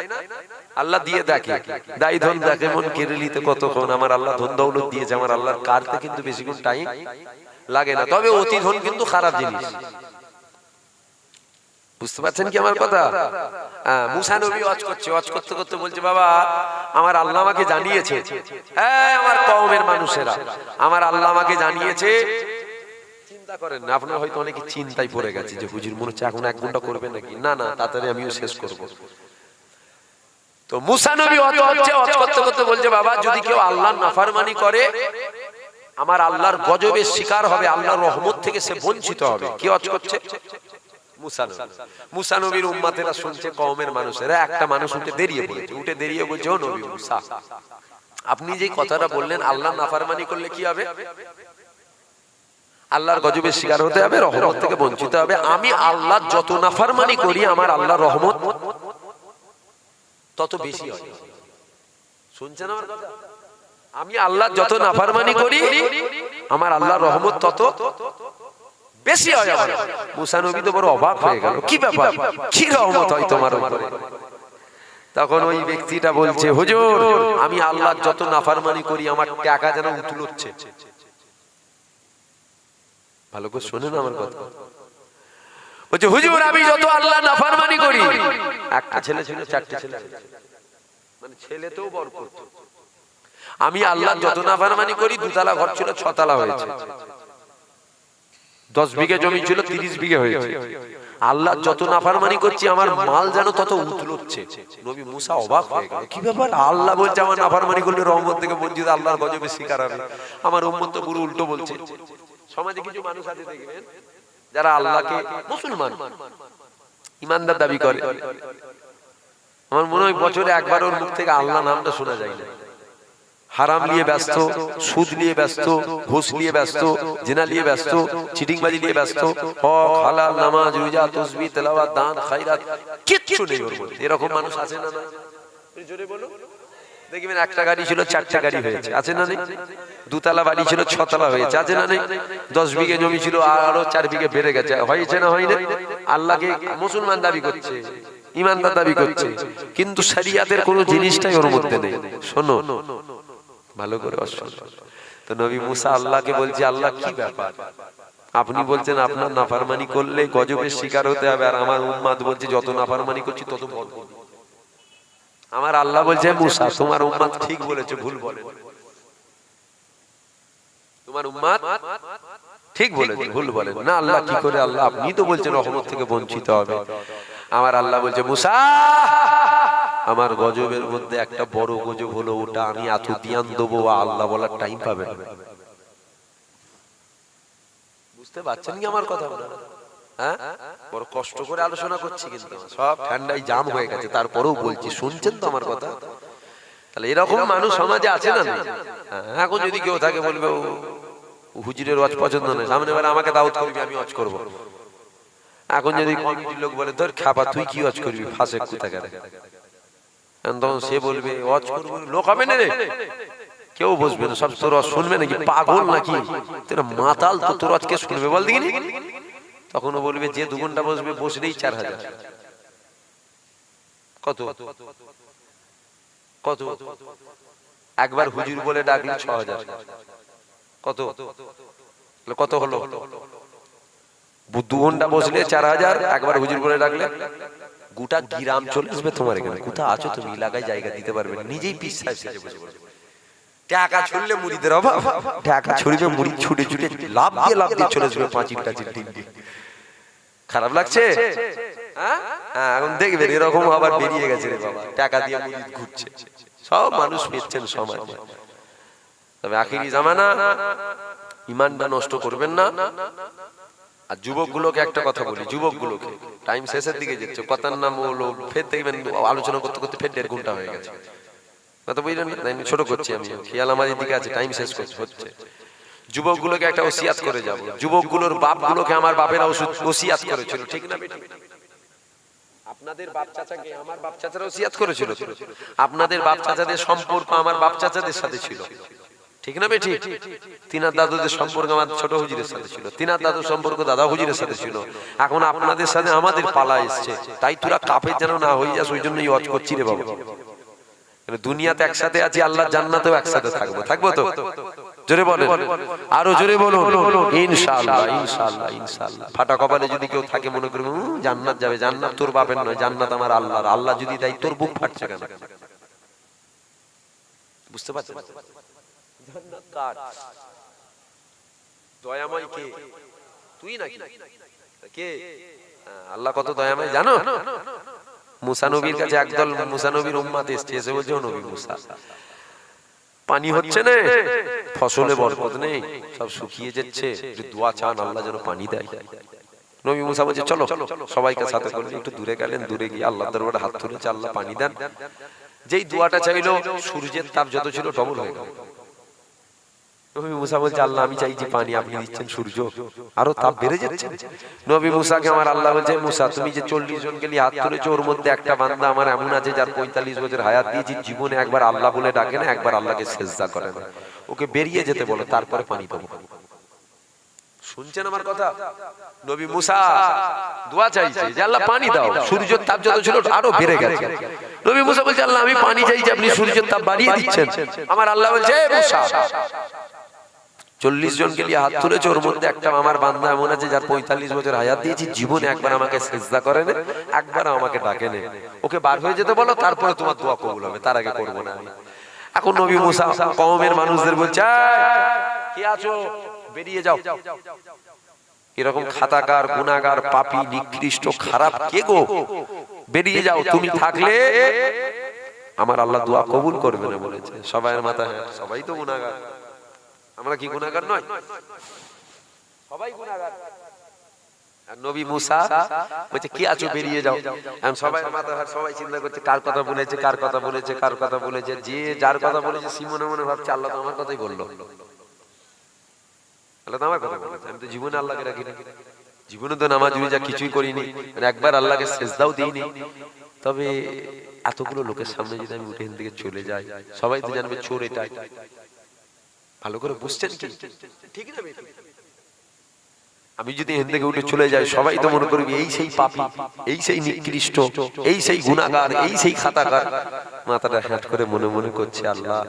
আল্লাহ দিয়ে দেখে, দাই ধন দেখে মন কেড়ে নিতে কতক্ষণ। আমার আল্লাহ ধন দৌলত দিয়েছে, আমার আল্লাহর কারতে কিন্তু বেশিক্ষণ টাইম লাগে না। তবে অতি ধন কিন্তু খারাপ জিনিস, বুঝতে পারছেন কি আমার কথা? মুসা নবী ওয়াজ করছে, ওয়াজ করতে করতে বলছে, বাবা আমার আল্লাহ আমাকে জানিয়েছে, হ্যাঁ আমার কওমের মানুষেরা, আমার আল্লাহ আমাকে জানিয়েছে। চিন্তা করেন না, আপনারা হয়তো অনেকে চিন্তায় পড়ে গেছে যে হুজুর মনে হচ্ছে এখন 1 ঘন্টা করবে নাকি? না না, তাড়াতাড়ি আমিও শেষ করব। তো মুসা নবী ওয়াজ করতে করতে বলছে, বাবা যদি কেউ আল্লাহর নাফরমানি করে আমার আল্লাহর গজবের শিকার হবে, আল্লাহর রহমত থেকে সে বঞ্চিত হবে। কি ওয়াজ করছে? মুসা নবীর উম্মতেরা শুনছে, কওমের মানুষেরা। একটা মানুষ উঠে দাঁড়িয়ে বলছে, ও নবী মুসা, আপনি যে কথাটা বললেন আল্লাহর নাফরমানি করলে কি হবে? আল্লাহর গজবের শিকার হতে হবে, রহমত থেকে বঞ্চিত হবে। আমি আল্লাহ যত নাফরমানি করি আমার আল্লাহর রহমত তত বেশি হয়। শুনছেন আমার কথা? আমি আল্লাহ যত নাফরমানি করি আমার আল্লাহর রহমত তত বেশি হয়। মুসা নবী তো বড় অবাক হয়ে গেল, কি ব্যাপার, কি রহমত হয় তোমার উপরে? তখন ওই ব্যক্তিটা বলছে, হুজুর আমি আল্লাহ যত নাফরমানি করি আমার টাকা যেন উতলোচ্ছে। ভালো করে শুনেন আমার কথা। বলছে, হুজুর আমি যত আল্লাহ নাফরমানি করি, একটা ছেলে ছিল 4টে ছেলে, মানে ছেলেতেও বরকত। আমি আল্লাহ যত নাফরমানি করি 2 তলা ঘর ছিল 6 তলা হয়েছে, 10 বিঘা জমি ছিল 30 বিঘা হয়েছে। আল্লাহ যত নাফরমানি করছি আমার মাল যেন তত উতলোচ্ছে। নবী মুসা অবাক হয়ে গেল, কি ব্যাপার? আল্লাহ বলছে আমার নাফরমানি করলে রহমত থেকে বঞ্চিত, আল্লাহর গজবের শিকার হবে, আমার উম্মত তো পুরো উল্টো বলছে। সমাজে কিছু মানুষ আছে দেখবেন যারা আল্লাহকে মুসলমান ইমানদার দাবি করে, আমার মনে হয় বছরে একবার ওর মুখ থেকে আল্লাহ নামটা শোনা যায় না। হারাম নিয়ে ব্যস্ত, সুদ নিয়ে ব্যস্ত, ঘুষ নিয়ে ব্যস্ত, জিনা নিয়ে ব্যস্ত, চিটিংবাজি নিয়ে ব্যস্ত, হক হালাল, নামাজ রোজা তাসবিহ তেলাওয়াত দান খায়রাত কিচ্ছু নেই ওর মধ্যে। এরকম মানুষ আছে না? জোরে বলো। দেখবেন একটা গাড়ি ছিল 4টে গাড়ি হয়েছে, আছে না নেই? 2 তলা বাড়ি ছিল 6 তলা হয়েছে, আছে না নেই? 10 বিঘা জমি ছিল আরো 4 বিঘা বেড়ে গেছে, হয়েছে না হয় না? আল্লাহকে মুসলমান দাবি করছে, ইমানদার দাবি করছে, কিন্তু শরিয়াতের কোনো জিনিসটাই ওর মধ্যে নেই। শোনো ভালো করে, তো নবী মুসা আল্লাহকে বলছে, আল্লাহ কি ব্যাপার, আপনি বলছেন আপনার নাফরমানি করলে গজবের শিকার হতে হবে, আর আমার উম্মত বলছে যত নাফরমানি করছি তত বড়। আমার আল্লাহ বলছে, মুসা তোমার উম্মত ঠিক বলেছে, ভুল বলে, তোমার উম্মত ঠিক বলেছে, ভুল বলেন না। আল্লাহ কি করে, আল্লাহ আপনি তো বলছেন রহমত থেকে বঞ্চিত হবে। আমার আল্লাহ বলছে, মুসা আমার গজবের মধ্যে একটা বড় গজব হলো, ওটা আমি এত ধ্যান দেবো আল্লাহ বলার টাইম পাবে না। বুঝতে পারছেন কি আমার কথা? হ্যাঁ, বড় কষ্ট করে আলোচনা করছি, কিন্তু সব ঠান্ডায় জাম হয়ে গেছে, তারপরেও বলছি, শুনছেন তো আমার কথা? তাহলে এরকম মানুষ সমাজে আছে না? এখন যদি কেউ থাকে বলবে হুজুরের ওয়াজ পছন্দ নয়, সামনে বেলা আমাকে দাওয়াত করবি, আমি ওয়াজ করব। এখন যদি কমিটির লোক বলে তোর খাপা তুই কি ওয়াজ করবি, ফাঁসে কোথাকার, তখন সে বলবে ওয়াজ করবো, লোক হবে না রে, কেউ বসবে না, সব তোর ওয়াজ শুনবে নাকি, পাগল নাকি তোর মাতাল, তো তোর ওয়াজ কে শুনবে বল দিনি? তখনও বলবে যে 2 ঘন্টা বসবে, বসলেই 4000। কত কত একবার হুজুর বলে ডাকলে 6000, কত কত হলো? 2 ঘন্টা বসলে 4000, একবার হুজুর বলে ডাকলে গোটা গ্রাম চলে আসবে তোমার এখানে। কোথা আছো তুমি, এলাকায় জায়গা দিতে পারবে না, নিজেই পিস সাহেব সেজে বসে বসে। টাকা ছুড়লে মুড়িদের অভাব, টাকা ছুড়বে মুড়ি ছুটে ছুটে লাভ দিয়ে চলে আসবে 5 টা। খারাপ লাগছে? হ্যাঁ, এখন দেখবেন এরকম আবার বেরিয়ে গেছে রে বাবা, টাকা দিয়ে মুড়ি ঘুরছে, সব মানুষ পেচ্ছেন সমাজে। তবে আখিরি জামানা, ইমানটা নষ্ট করবেন না। আর যুবকগুলোকে একটা কথা বলি, যুবকগুলোকে, টাইম শেষের দিকে যাচ্ছে, কথার নাম হলো ফের দেখবেন আলোচনা করতে করতে ফের 1.5 ঘন্টা হয়ে গেছে, কথা বুঝলেন না? আমি ছোট করছি, আমি খেয়াল আমার দিকে আছে, টাইম শেষ হচ্ছে। যুবকগুলোকে একটা ওসিয়াত করে যাব, যুবকগুলোর বাপগুলোকে আমার বাপেরা ওসিয়াত করেছিল, ঠিক না বেটা? আপনাদের বাপ চাচাকে আমার বাপ চাচারা ওসিয়াত করেছিল, আপনাদের বাপ চাচাদের সম্পর্ক আমার বাপ চাচাদের সাথে ছিল, ঠিক না বেটি? তিনার দাদুদের সম্পর্ক আমার ছোট হুজুরের সাথে ছিল, তিনার দাদুর সম্পর্ক দাদা হুজুরের সাথে ছিল। এখন আপনাদের সাথে আমাদের পালা এসছে, তাই তোরা কাফের যেন না হয়ে যাস, ওই জন্যই ওয়াজ করছি রে বাবা। দুনিয়াতে একসাথে আছি, আল্লাহ জান্নাতেও একসাথে থাকবো, থাকবো তো? জোরে বলেন, আরো জোরে বলুন ইনশাআল্লাহ, ইনশাআল্লাহ, ইনশাআল্লাহ। ফাটা কপালে যদি কেউ থাকে মনে করবে জান্নাত যাবে, জান্নাত তোর বাপের নয়, জান্নাত আমার আল্লাহর। আল্লাহ যদি দেয় তোর বুক ফাটছে কেন? বুঝতে পারছেন? জান্নাত কার? দয়াময় কে? তুই নাকি কে? আল্লাহ কত দয়াময় জানো? মুসা নবীর কাছে একদল মুসা নবীর উম্মত এসেছে, এসে বলছে ও নবী মুসা, পানি হচ্ছে না, ফসলে বরকত নেই, সব শুকিয়ে যাচ্ছে, একটু দোয়া চান আল্লাহ যেন পানি দেয়। নবী মুসা বলছে চলো, সবাইকে সাথে করে একটু দূরে গেলেন, দূরে গিয়ে আল্লাহর দরবারে হাত তুলেছে, আল্লাহ পানি দেন। যেই দোয়াটা চাইলো, সূর্যের তাপ যত ছিল ডবল হয়ে গেল। নবী মুসা বলছে আল্লাহ আমি চাইছি পানি, আপনি দিচ্ছেন সূর্য, আরো তাপ বেড়ে যাচ্ছে। নবী মুসাকে আমার আল্লাহ বলছে মুসা তুমি যে 40 জনকে নিয়ে হাত তুলেছো, ওর মধ্যে একটা বান্দা আমার এমন আছে যার 45 বছর হায়াত দিয়েছি, জীবনে একবার আল্লাহ বলে ডাকে না, একবার আল্লাহকে সিজদা করে না, ওকে বেরিয়ে যেতে বলো, তারপরে পানি পাবো। শুনছেন আমার কথা? নবী মুসা দোয়া চাইছে যে আল্লাহ পানি দাও, সূর্যের তাপ যত ছিল আরো বেড়ে গেছে। নবী মুসা বলছে আল্লাহ আমি পানি চাইছি, আপনি সূর্যের তাপ বাড়িয়ে দিচ্ছেন। আমার আল্লাহ বলছে এ মুসা 40 জনকে নিয়ে হাত তুলেছে, ওর মধ্যে একটা আমার বান্দা এমন আছে যার 45 বছর হায়াত দিয়েছি, জীবনে একবার আমাকে সিজদা করে না, একবার আমাকে ডাকে না, ওকে বার হয়ে যেতে বলো, তারপরে তোমার দোয়া কবুল হবে, তার আগে করবো না আমি। এখন নবী মুসা কওমের মানুষদের বলছে কে আছো বেরিয়ে যাও, এরকম খাতাকার গুনাহগার পাপী নিকৃষ্ট খারাপ কে গো, বেরিয়ে যাও, তুমি থাকলে আমার আল্লাহ দোয়া কবুল করবে না বলেছে। সবাইয়ের মাথা হ্যাঁ, সবাই তো গুনাহগার, আমরা কি গুনাহগার নয়? সবাই গুনাহগার। আর নবী মুসা বলছে কি আছো বেরিয়ে যাও। এখন সবাই মাথা হাত, সবাই চিন্তা করছে কার কথা বলেছে, কার কথা বলেছে, কার কথা বলেছে। যে যার কথা বলেছে সে মনে মনে ভাবছে আল্লাহ তো আমার কথাই বললো, আল্লাহ তো আমার কথা বলেছে, আমি তো জীবনে আল্লাহকে রাখিনি, জীবনে তো নামাজ রোজা কিছুই করিনি, একবার আল্লাহকে সিজদাও দিইনি। তবে এতগুলো লোকের সামনে যদি আমি উঠে এখান থেকে চলে যাই, সবাই তো জানবে চোর এটাই। ভালো করে বুঝছেন কি? ঠিক না? আমি যদি এখান থেকে উঠে চলে যাই, সবাই তো মনে করবে এই সেই পাপী, এই সেই নিকৃষ্ট, এই সেই গুনাহগার, এই সেই খাতাকার। মাথাটা হ্যাট করে মনে মনে করছে আল্লাহ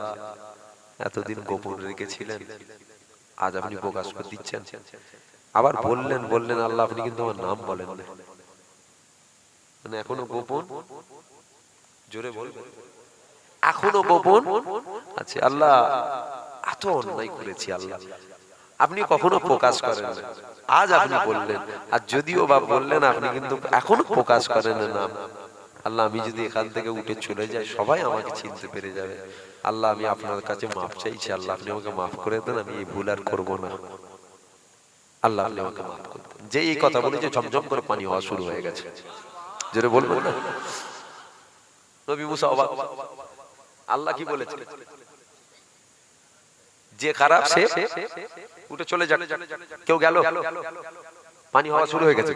এতদিন গোপন রেখেছিলেন, আজ আপনি প্রকাশ করে দিচ্ছেন। আবার বললেন আল্লাহ আপনি কিন্তু আমার নাম বলেন না, মানে এখনো গোপন। জোরে বলবেন, এখনো গোপন আছে। আল্লাহ এত অন্যায় করেছি আল্লাহ, আপনি কখনো প্রকাশ করেন না, আজ আপনি বললেন। আর যদিও বা বললেন আপনি কিন্তু এখনো প্রকাশ করেন না। আল্লাহ আমি যদি এখান থেকে উঠে চলে যাই সবাই আমাকে চিনতে পেরে যাবে। আল্লাহ আমি আপনার কাছে মাফ চাইছি, আল্লাহ আপনি আমাকে মাফ করে দেন, আমি এই ভুল আর করবো না। আল্লাহ আপনি আমাকে মাফ করে দেন। যে এই কথা বলেছে ঝমঝম করে পানি হওয়া শুরু হয়ে গেছে। যেটা বলবেন না, নবী মুসা অবাক। আল্লাহ কি বলেছে, যে খারাপ সে উঠে চলে যাক। কেউ গেল, পানি হওয়া শুরু হয়ে গেছে।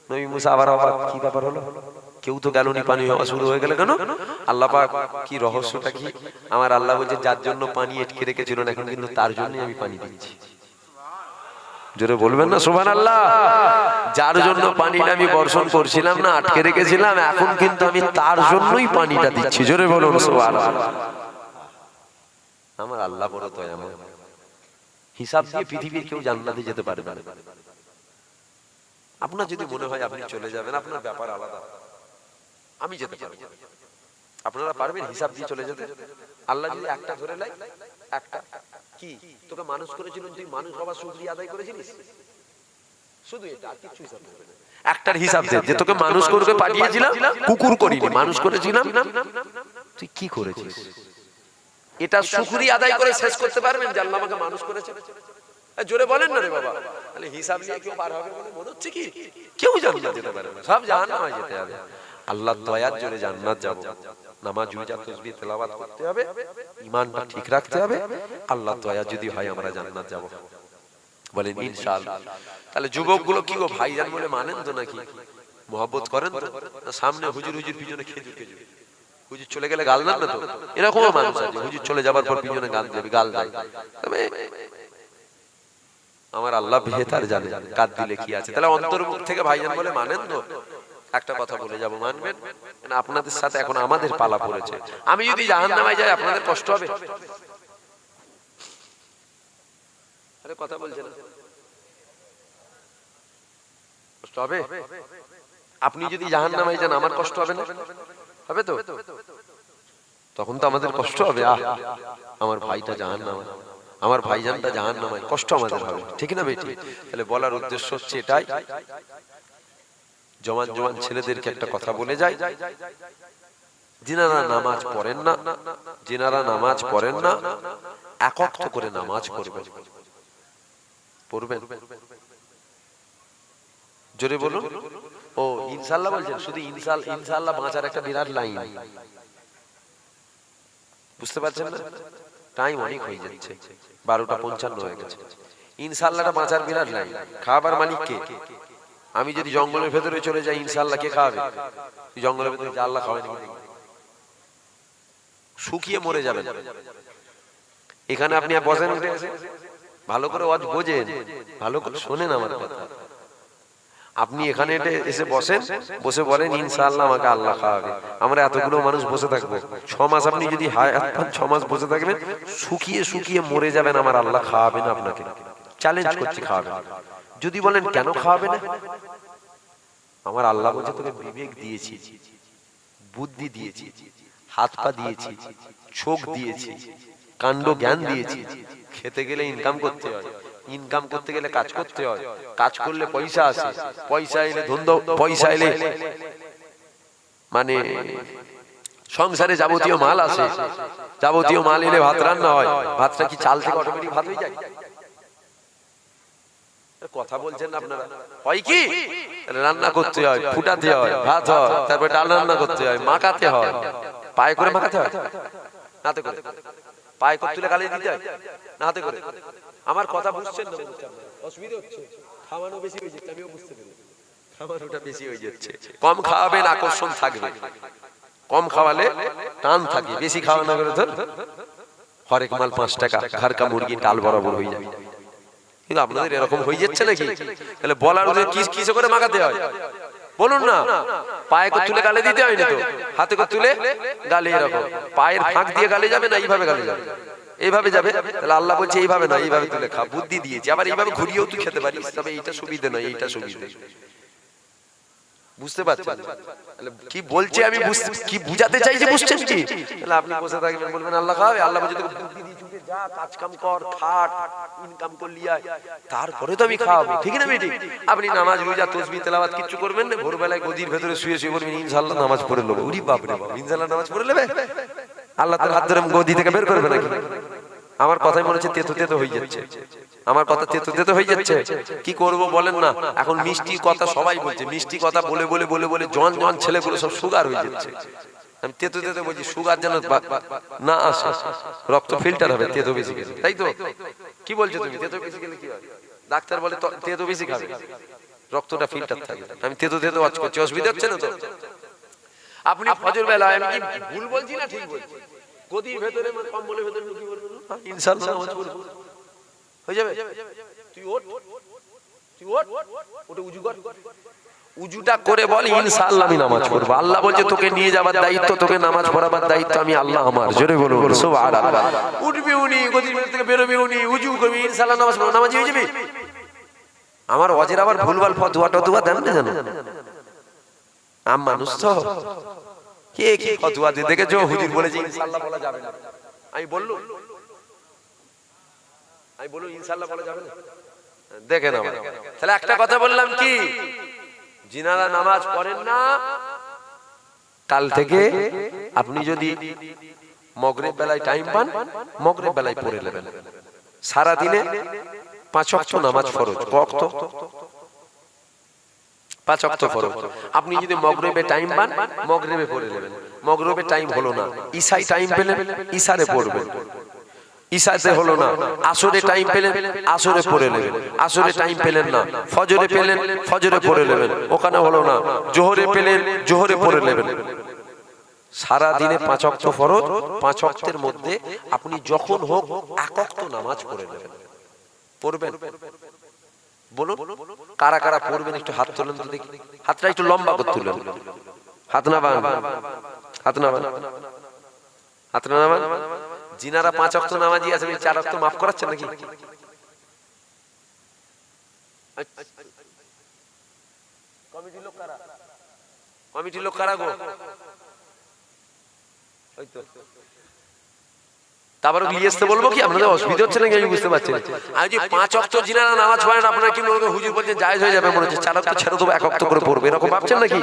নবী মুসা আবার অবাক, কি ব্যাপার হলো, কেউ তো গেলনি, পানি হওয়া শুরু হয়ে গেল কেন? আল্লাহ পাক কি রহস্যটা কি? আমার আল্লাহ বলছে যার জন্য পানি আটকে রেখেছিল না এখন কিন্তু তার জন্যই আমি পানি দিচ্ছি। জোরে বলবেন না সুবহানাল্লাহ। যার জন্য পানিটা আমি বর্ষণ করছিলাম না, আটকে রেখেছিলাম, এখন কিন্তু আমি তার জন্যই পানিটা দিচ্ছি। জোরে বলুন সুবহানাল্লাহ। আমার আল্লাহ বড় দয়াময়, হিসাব দিয়ে পৃথিবীর কেউ জান্নাতে যেতে পারবে না। আপনার যদি মনে হয় আপনি চলে যাবেন, আপনার ব্যাপার আলাদা, আমি যেতে পারবো। আপনারা পারবেন হিসাব দিয়ে চলে যেতে? আল্লাহ যদি একটা ধরে নেয়, একটা কি তোকে মানুষ করেছিল, তুই মানুষ হবার শুকরিয়া আদায় করেছিলিস, শুধু এটা, আর কিছু হিসাব নেই। একটার হিসাব দে, যে তোকে মানুষ করে পাঠিয়েছিলাম, কুকুর করিনি, মানুষ করেছিলাম, তুই কি করেছিস? এটা শুকরিয়া আদায় করে শেষ করতে পারবেন যে আল্লাহ আমাকে মানুষ করেছে? জোরে বলেন না রে বাবা। তাহলে হিসাব নিয়ে কেউ পার হবে বলে মনে হচ্ছে কি? কেউ জান্নাত যেতে পারবে না, সব জাহান্নামে যেতে হবে। আল্লাহর দয়ার জোরে জান্নাত যাব। নামাজ রোজা তাসবিহ তেলাওয়াত করতে হবে, ঈমানটা ঠিক রাখতে হবে, আল্লাহর দয়া যদি হয় আমরা জান্নাত যাব। বলেন ইনশাআল্লাহ। তাহলে যুবকগুলো কি গো ভাইজান বলে মানেন তো নাকি? মহব্বত করেন তো? সামনে হুজুর পিছনে খেজুর, হুজুর চলে গেলে গাল দেন না তো? এরকমও মানুষ আছে হুজুর চলে যাবার পর পিছনে গাল দেবে, গাল দেয়। তবে আমার আল্লাহ বেহেতার জানে কার দিলে কি আছে। তাহলে অন্তর্মুখ থেকে ভাইজান বলে মানেন তো? একটা কথা বলে যাব, মানবেন? আপনাদের সাথে এখন আমাদের পালা পড়েছে। আমি যদি জাহান্নামে যাই আপনাদের কষ্ট হবে? আরে কথা বলছেন, কষ্ট হবে? আপনি যদি জাহান্নামে যান আমার কষ্ট হবে না? হবে তো? তখন তো আমাদের কষ্ট হবে, আমার ভাইটা জাহান্নামে, আমার ভাইজানটা জাহান্নামে, কষ্ট আমাদের হবে, ঠিক না বেটি? তাহলে বলার উদ্দেশ্য হচ্ছে এটাই, জওয়ান ছেলেদেরকে একটা কথা বলে যায়, যিনারা নামাজ পড়েন না একত্র করে নামাজ পড়বেন। জোরে বলুন। ও ইনশাআল্লাহ বলছেন, শুধু ইনশাআল্লাহ বাঁচার একটা বিরাট লাইন, বুঝতে পারছেন না? টাইম অনেক হয়ে যাচ্ছে, 12:55 হয়ে গেছে। ইনশাআল্লাহটা বাঁচার বিরাট লাইন। খাবার মালিক কে? আমি যদি জঙ্গলের ভেতরে চলে যাই ইনশাআল্লাহ কে খাওয়াবে? জঙ্গলের ভেতরে যা আল্লাহ খাওয়াবে, শুকিয়ে মরে যাবেন। এখানে আপনি বসেন, উঠে ভালো করে ওয়াজ বোঝেন, ভালো করে শোনেন আমার কথা। আপনি এখানে এসে বসে বলেন ইনশাআল্লাহ আমাকে আল্লাহ খাওয়াবে। আমরা এতগুলো মানুষ বসে থাকবো, 6 মাস আপনি যদি 6 মাস বসে থাকবেন, শুকিয়ে মরে যাবেন, আমার আল্লাহ খাওয়াবে না আপনাকে। চ্যালেঞ্জ করছি, খাওয়াবে। যদি বলেন কেন খাওয়াবে না? আমার আল্লাহ বলছে তোকে বিবেক দিয়েছি, বুদ্ধি দিয়েছি, হাত পা দিয়েছি, চোখ দিয়েছি, কাণ্ড জ্ঞান দিয়েছি। খেতে গেলে ইনকাম করতে হয়, ইনকাম করতে গেলে কাজ করতে হয়, কাজ করলে পয়সা আসে, পয়সা এলে মানে সংসারে যাবতীয় মাল আসে, যাবতীয় মাল এলে ভাত রান্না হয়। ভাতটা কি চাল থেকে অটোমেটিক ভাত হয়ে যায়? কথা বলছেন না আপনারা? হয় কি? রান্না করতে হয়, ফুটাতে হয়, ভাত হয়, তারপর ডাল রান্না করতে হয়, মাখাতে হয়। পায়ে করে মাখাতে হয়, হাতে করে? পায়ে করে তুলে গালে দিতে হয়, না হাতে করে? আমার কথা বুঝছেন না? অসুবিধা হচ্ছে, খাওয়ানো বেশি হয়ে যাচ্ছে, আমিও বুঝতে পেরেছি, খাওয়ানোটা বেশি হয়ে যাচ্ছে। কম খাওয়াবেন, আকর্ষণ থাকবে। কম খাওয়ালে টান থাকে, বেশি খাওয়ানো করে ধর হরেক মাল 5 টাকা, ঘর কা মুরগি ডাল বরাবর হয়ে যাবে। কিন্তু আপনাদের এরকম হয়ে যাচ্ছে নাকি? তাহলে বলার উদ্দেশ্য কিসে করে মাখাতে হয় বলুন না? পায়ে করে তুলে গালে দিতে হয় না তো? হাতে করে তুলে গালে, এরকম পায়ের ফাঁক দিয়ে গালে যাবে না এইভাবে গালে যাবে? এইভাবে যাবে, তাহলে আল্লাহ বলছে এইভাবে না, এইভাবে তুলে খা, বুদ্ধি দিয়েছি। আবার এইভাবে ঘুরিয়েও তুই খেতে পারিস, তবে এইটা সুবিধে নয়, এইটা সুবিধে। বুঝতে পারছেন কি বলছে? আমি কি বুঝাতে চাইছি বুঝছেন কি? তাহলে আপনি বসে থাকবেন, বলবেন আল্লাহ খাওয়াবে। আল্লাহ বলছে তোকে বুদ্ধি দিয়ে চুকে যা, কাজ কাম কর, খাট, ইনকাম করলি আয়, তারপরে তো আমি খাওয়াবো। ঠিক না বেটি? আপনি নামাজ রোজা তাসবিহ তেলাওয়াত কিচ্ছু করবেন না, ভোরবেলায় গদির ভেতরে শুয়ে শুয়ে বলবেন ইনশাআল্লাহ নামাজ পড়ে নেবো। উরি বাপ রে বাপ, ইনশাআল্লাহ নামাজ পড়ে নেবে? আল্লাহ তার হাত ধরে গদি থেকে বের করবে নাকি? আমার কথাই মনে হচ্ছে তেতো তেতো হয়ে যাচ্ছে, আমার কথা তেতো তেতো হয়ে যাচ্ছে। কি করব বলেন না? এখন মিষ্টি কথা সবাই বলছে, মিষ্টি কথা বলে বলে বলে বলে জন জন ছেলেগুলো সব সুগার হয়ে যাচ্ছে। আমি তেতো তেতো বলছি, সুগার যেন না আসে, রক্ত ফিল্টার হবে তেতো বেশি খেলে, তাই তো? কি বলছো তুমি? তেতো বেশি খেলে কি হয়? ডাক্তার বলে তেতো বেশি খাবে, রক্তটা ফিল্টার থাকে। আমি তেতো তেতো ওয়াচ করছি, অসুবিধা হচ্ছে না তো? আপনি ফজর বেলায়, আমি কি ভুল বলছি না ঠিক বলছি? গদির ভেতরে কম্বলের ভেতরে লুকিয়ে বলবেন ইনশাআল্লাহ নামাজ পড়ব, হয়ে যাবে। তুই ওঠ, তুই ওঠ, ওটা উজু কর, উজুটা করে বল ইনশাআল্লাহ আমি নামাজ পড়ব। আল্লাহ বলছে তোকে নিয়ে যাবার দায়িত্ব, তোকে নামাজ পড়াবার দায়িত্ব আমি আল্লাহ আমার। জোরে বলুন সুবহানাল্লাহ। উঠবি উনি, গদির ভেতর থেকে বেরোবি উনি, উজু করবি ইনশাআল্লাহ নামাজ পড়ব, নামাজি হয়ে যাবি। আমার অজের আবার ভুলভাল ফতোয়া টতোয়া দেন না জানো? আম মানুষ তো, কে কি ফতোয়া দিয়ে দেখেছো? হুজুর বলেছে ইনশাআল্লাহ বলা যাবে না, আমি বললুম ইনশাআল্লাহ বলা যাবে না? দেখেন আমার, তাহলে একটা কথা বললাম কি, যিনারা নামাজ পড়েন না, কাল থেকে আপনি যদি মাগরিব বেলায় টাইম পান, মাগরিব বেলায় পড়ে নেবেন। সারা দিনে 5 ওয়াক্ত নামাজ ফরজ। কত? 5 ওয়াক্ত ফরজ। আপনি যদি মাগরিবে টাইম পান, মাগরিবে পড়ে নেবেন। মাগরিবে টাইম হলো না, ঈশায় টাইম পেলেন, ঈশারে পড়বেন। ঈশাতে হলো না, আসরে টাইম পেলেন, আসরে পড়ে নেবেন। আসরে টাইম পেলেন না, ফজরে পেলেন, ফজরে পড়ে নেবেন। ওখানে হলো না, জোহরে পেলেন, জোহরে পড়ে নেবেন। সারা দিনে 5 ওয়াক্ত ফরজ। 5 ওয়াক্তের মধ্যে আপনি যখন হোক 1 ওয়াক্ত নামাজ পড়ে নেবেন। পড়বেন? বলুন কারা কারা পড়বেন, একটু হাত তোলেন তো দেখি। হাতটা একটু লম্বা করে তুলেন, হাত না বান, হাত না বান, হাত না বান। যিনারা 5 ওয়াক্ত নামাজি আছেন, 4 ওয়াক্ত মাফ করাচ্ছেন নাকি? কমিটির লোক কারা? কমিটির লোক কারা গো? ওই তো। তারপরে লিয়েস্তে বলবো কি? আপনাদের অসুবিধা হচ্ছে নাকি? আমি বুঝতে পারছি না। আর যে 5 ওয়াক্ত যিনারা নামাজ পড়েন, আপনারা কি মনে করেন হুজুর বলছেন জায়েজ হয়ে যাবে? মনে হচ্ছে 4 ওয়াক্ত ছেড়ে দেবো, 1 ওয়াক্ত করে পড়বে, এরকম ভাবছেন নাকি?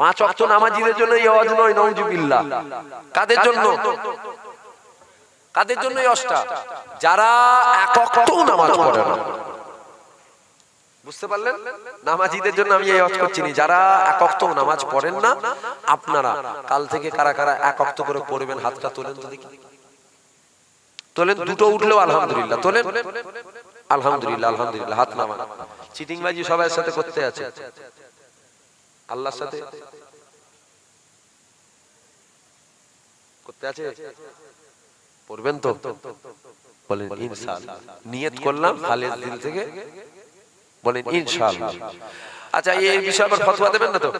5 ওয়াক্ত নামাজীদের জন্য এই ওয়াজ নয়, নাউজুবিল্লাহ। কাদের জন্য? কাদের জন্য এই ওয়াজটা? যারা 1 ওয়াক্ত নামাজ পড়ে না। বুঝতে পারলেন? নামাজীদের জন্য আমি এই ওয়াজ করছি না। যারা 1 ওয়াক্ত নামাজ পড়েন না, আপনারা কাল থেকে কারা কারা 1 ওয়াক্ত করে পড়বেন, হাতটা তোলেন তো দেখি। তোলেন, দুটো উঠলেও আলহামদুলিল্লাহ। তোলেন, আলহামদুলিল্লাহ, আলহামদুলিল্লাহ। হাত নামান। চিটিংবাজি সবার সাথে করতে আছে, আল্লাহর সাথে করতে আছে। পড়বেন তো? বলেন ইনশাআল্লাহ। নিয়ত করলাম খালেস দিল থেকে, বলেন ইনশাআল্লাহ। আচ্ছা, এই বিষয়ে আবার ফতোয়া দেবেন না তো?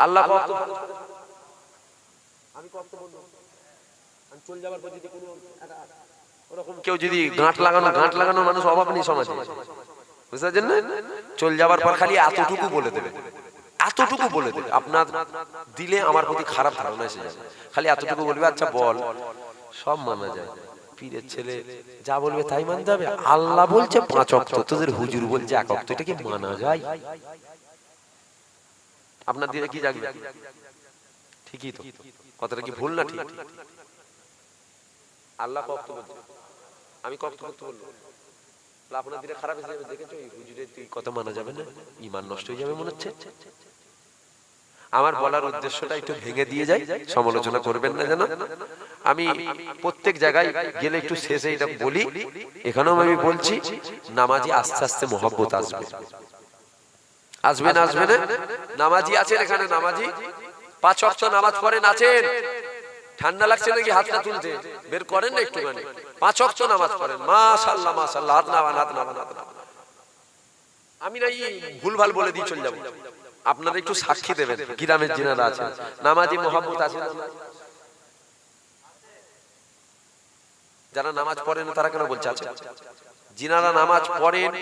আল্লাহ আমি কত বলবো, আমি চল যাবার পর যদি কোনো ওরকম কেউ যদি গাঁট লাগানো মানুষ অভাব নেই সমাজে, বুঝতে পারছেন না? চল যাবার পর খালি এতটুকু বলে দেবে, এতটুকু বলে দেবে। আপনার দিলে আমার প্রতি খারাপ ধারণা এসে যাবে। খালি এতটুকু বলবে, আচ্ছা বল, সব মানা যায়। পীরের ছেলে যা বলবে তাই মানতে হবে? আল্লাহ বলছে 5 ওয়াক্ত, তোদের হুজুর বলছে 1 ওয়াক্ত, এটা কি মানা যায়? আপনার দিলে কি জাগবে? ঠিকই তো, কথাটা কি ভুল না ঠিক? আল্লাহ কত বলছে, আমি কত বলবো? আপনার দিলে খারাপ এসে যাবে। দেখেছো এই হুজুরের তুই কত মানা যাবে না, ঈমান নষ্ট হয়ে যাবে মনে হচ্ছে। আমার বলার উদ্দেশ্যটা একটু ভেঙে দিয়ে যাই, সমালোচনা করবেন না যেন। আমি প্রত্যেক জায়গায় গেলে একটু শেষে এটা বলি, এখানেও আমি বলছি, নামাজি আস্তে আস্তে মহব্বত আসবে। আসবে না? আসবে না? নামাজি আছেন এখানে, নামাজি 5 ওয়াক্ত নামাজ পড়েন আছেন। ঠান্ডা লাগছে নাকি হাতটা তুলতে? বের করেন না একটুখানি। 5 ওয়াক্ত নামাজ পড়েন, মাশাআল্লাহ মাশাআল্লাহ। হাত নামান, হাত নামান, হাত নামান। আমি নাই ভুলভাল বলে দিয়ে চলে যাব, আপনারা একটু সাক্ষী দেবেন। গ্রামের যিনারা আছেন নামাজি মহব্বত আছে না? যারা নামাজ পড়েন তারা কেন বলছে আছে? যিনারা নামাজ পড়েন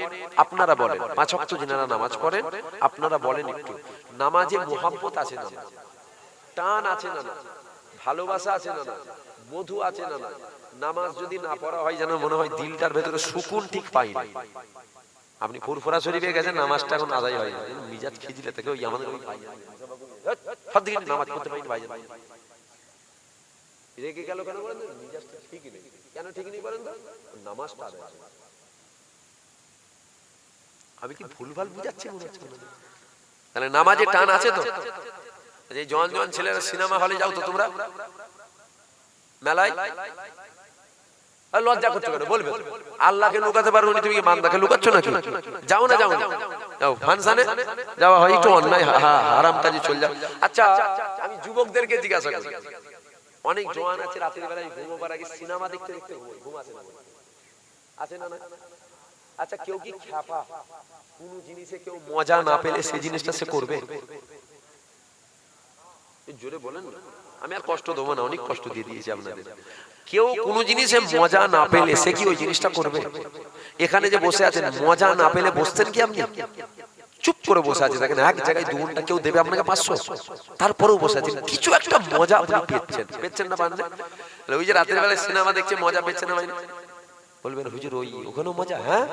আপনারা বলেন, 5 ওয়াক্ত যিনারা নামাজ পড়েন আপনারা বলেন একটু, নামাজে মুহাব্বত আছে না, টান আছে না, ভালোবাসা আছে না, মধু আছে না? নামাজ যদি না পড়া হয় যেন মনে হয় দিলটার ভেতরে সুকুন ঠিক পাই না। আপনি ফুরফুরা শরীফে গেছেন, নামাজটা এখন আদায় হয় না, মিজাজ খিজিলে থেকে ওই আমাদের ওই ভাই সব দিকে নামাজ পড়তে পারি ভাই রেগে গেল কেন বলেন? মিজাজটা ঠিক নেই। কেন ঠিক নেই বলেন তো? নামাজটা আদায় হয়। আমি কি ভুলভাল বুঝাচ্ছি মনে হচ্ছে? তাহলে নামাজে টান আছে তো? যে জওয়ান জওয়ান ছেলেরা সিনেমা হলে যাও তো তোমরা মেলায়, আর লজ্জা করছো কেন? বলবে আল্লাহকে লুকাতে পারো নি, তুমি কি বান্দাকে লুকাচ্ছ নাকি? যাও না, যাও না, যাও ফানসানে যাওয়া হয় একটু অন্যায় হারাম কাজে চলে যাও। আচ্ছা আমি যুবকদেরকে জিজ্ঞাসা করি, অনেক জওয়ান আছে রাতের বেলায় ঘুমোবার আগে সিনেমা দেখতে দেখতে ঘুম আসে না, আছে না? আচ্ছা কেউ কি খ্যাপা কোন জিনিসে কেউ মজা না পেলে সেই জিনিসটা সে করবে? জোরে বলেন না, আমি আর কষ্ট দেবো না, অনেক কষ্ট দিয়ে দিয়েছি আপনাদের। কেউ কোন জিনিসে মজা না পেলে সে কি ওই জিনিসটা করবে? এখানে যে বসে আছেন মজা না পেলে বসতেন কি আপনি? চুপ করে বসে আছে দেখেন, এক জায়গায় 2 ঘন্টা কেউ দেবে আপনাকে 500, তারপরেও বসে আছেন, কিছু একটা মজা আপনি পেচ্ছেন না পারেন? ওই যে রাতের বেলায় সিনেমা দেখছে মজা পেচ্ছেন না পারেন? বলবেন হুজুর ওই ওখানেও মজা? হ্যাঁ,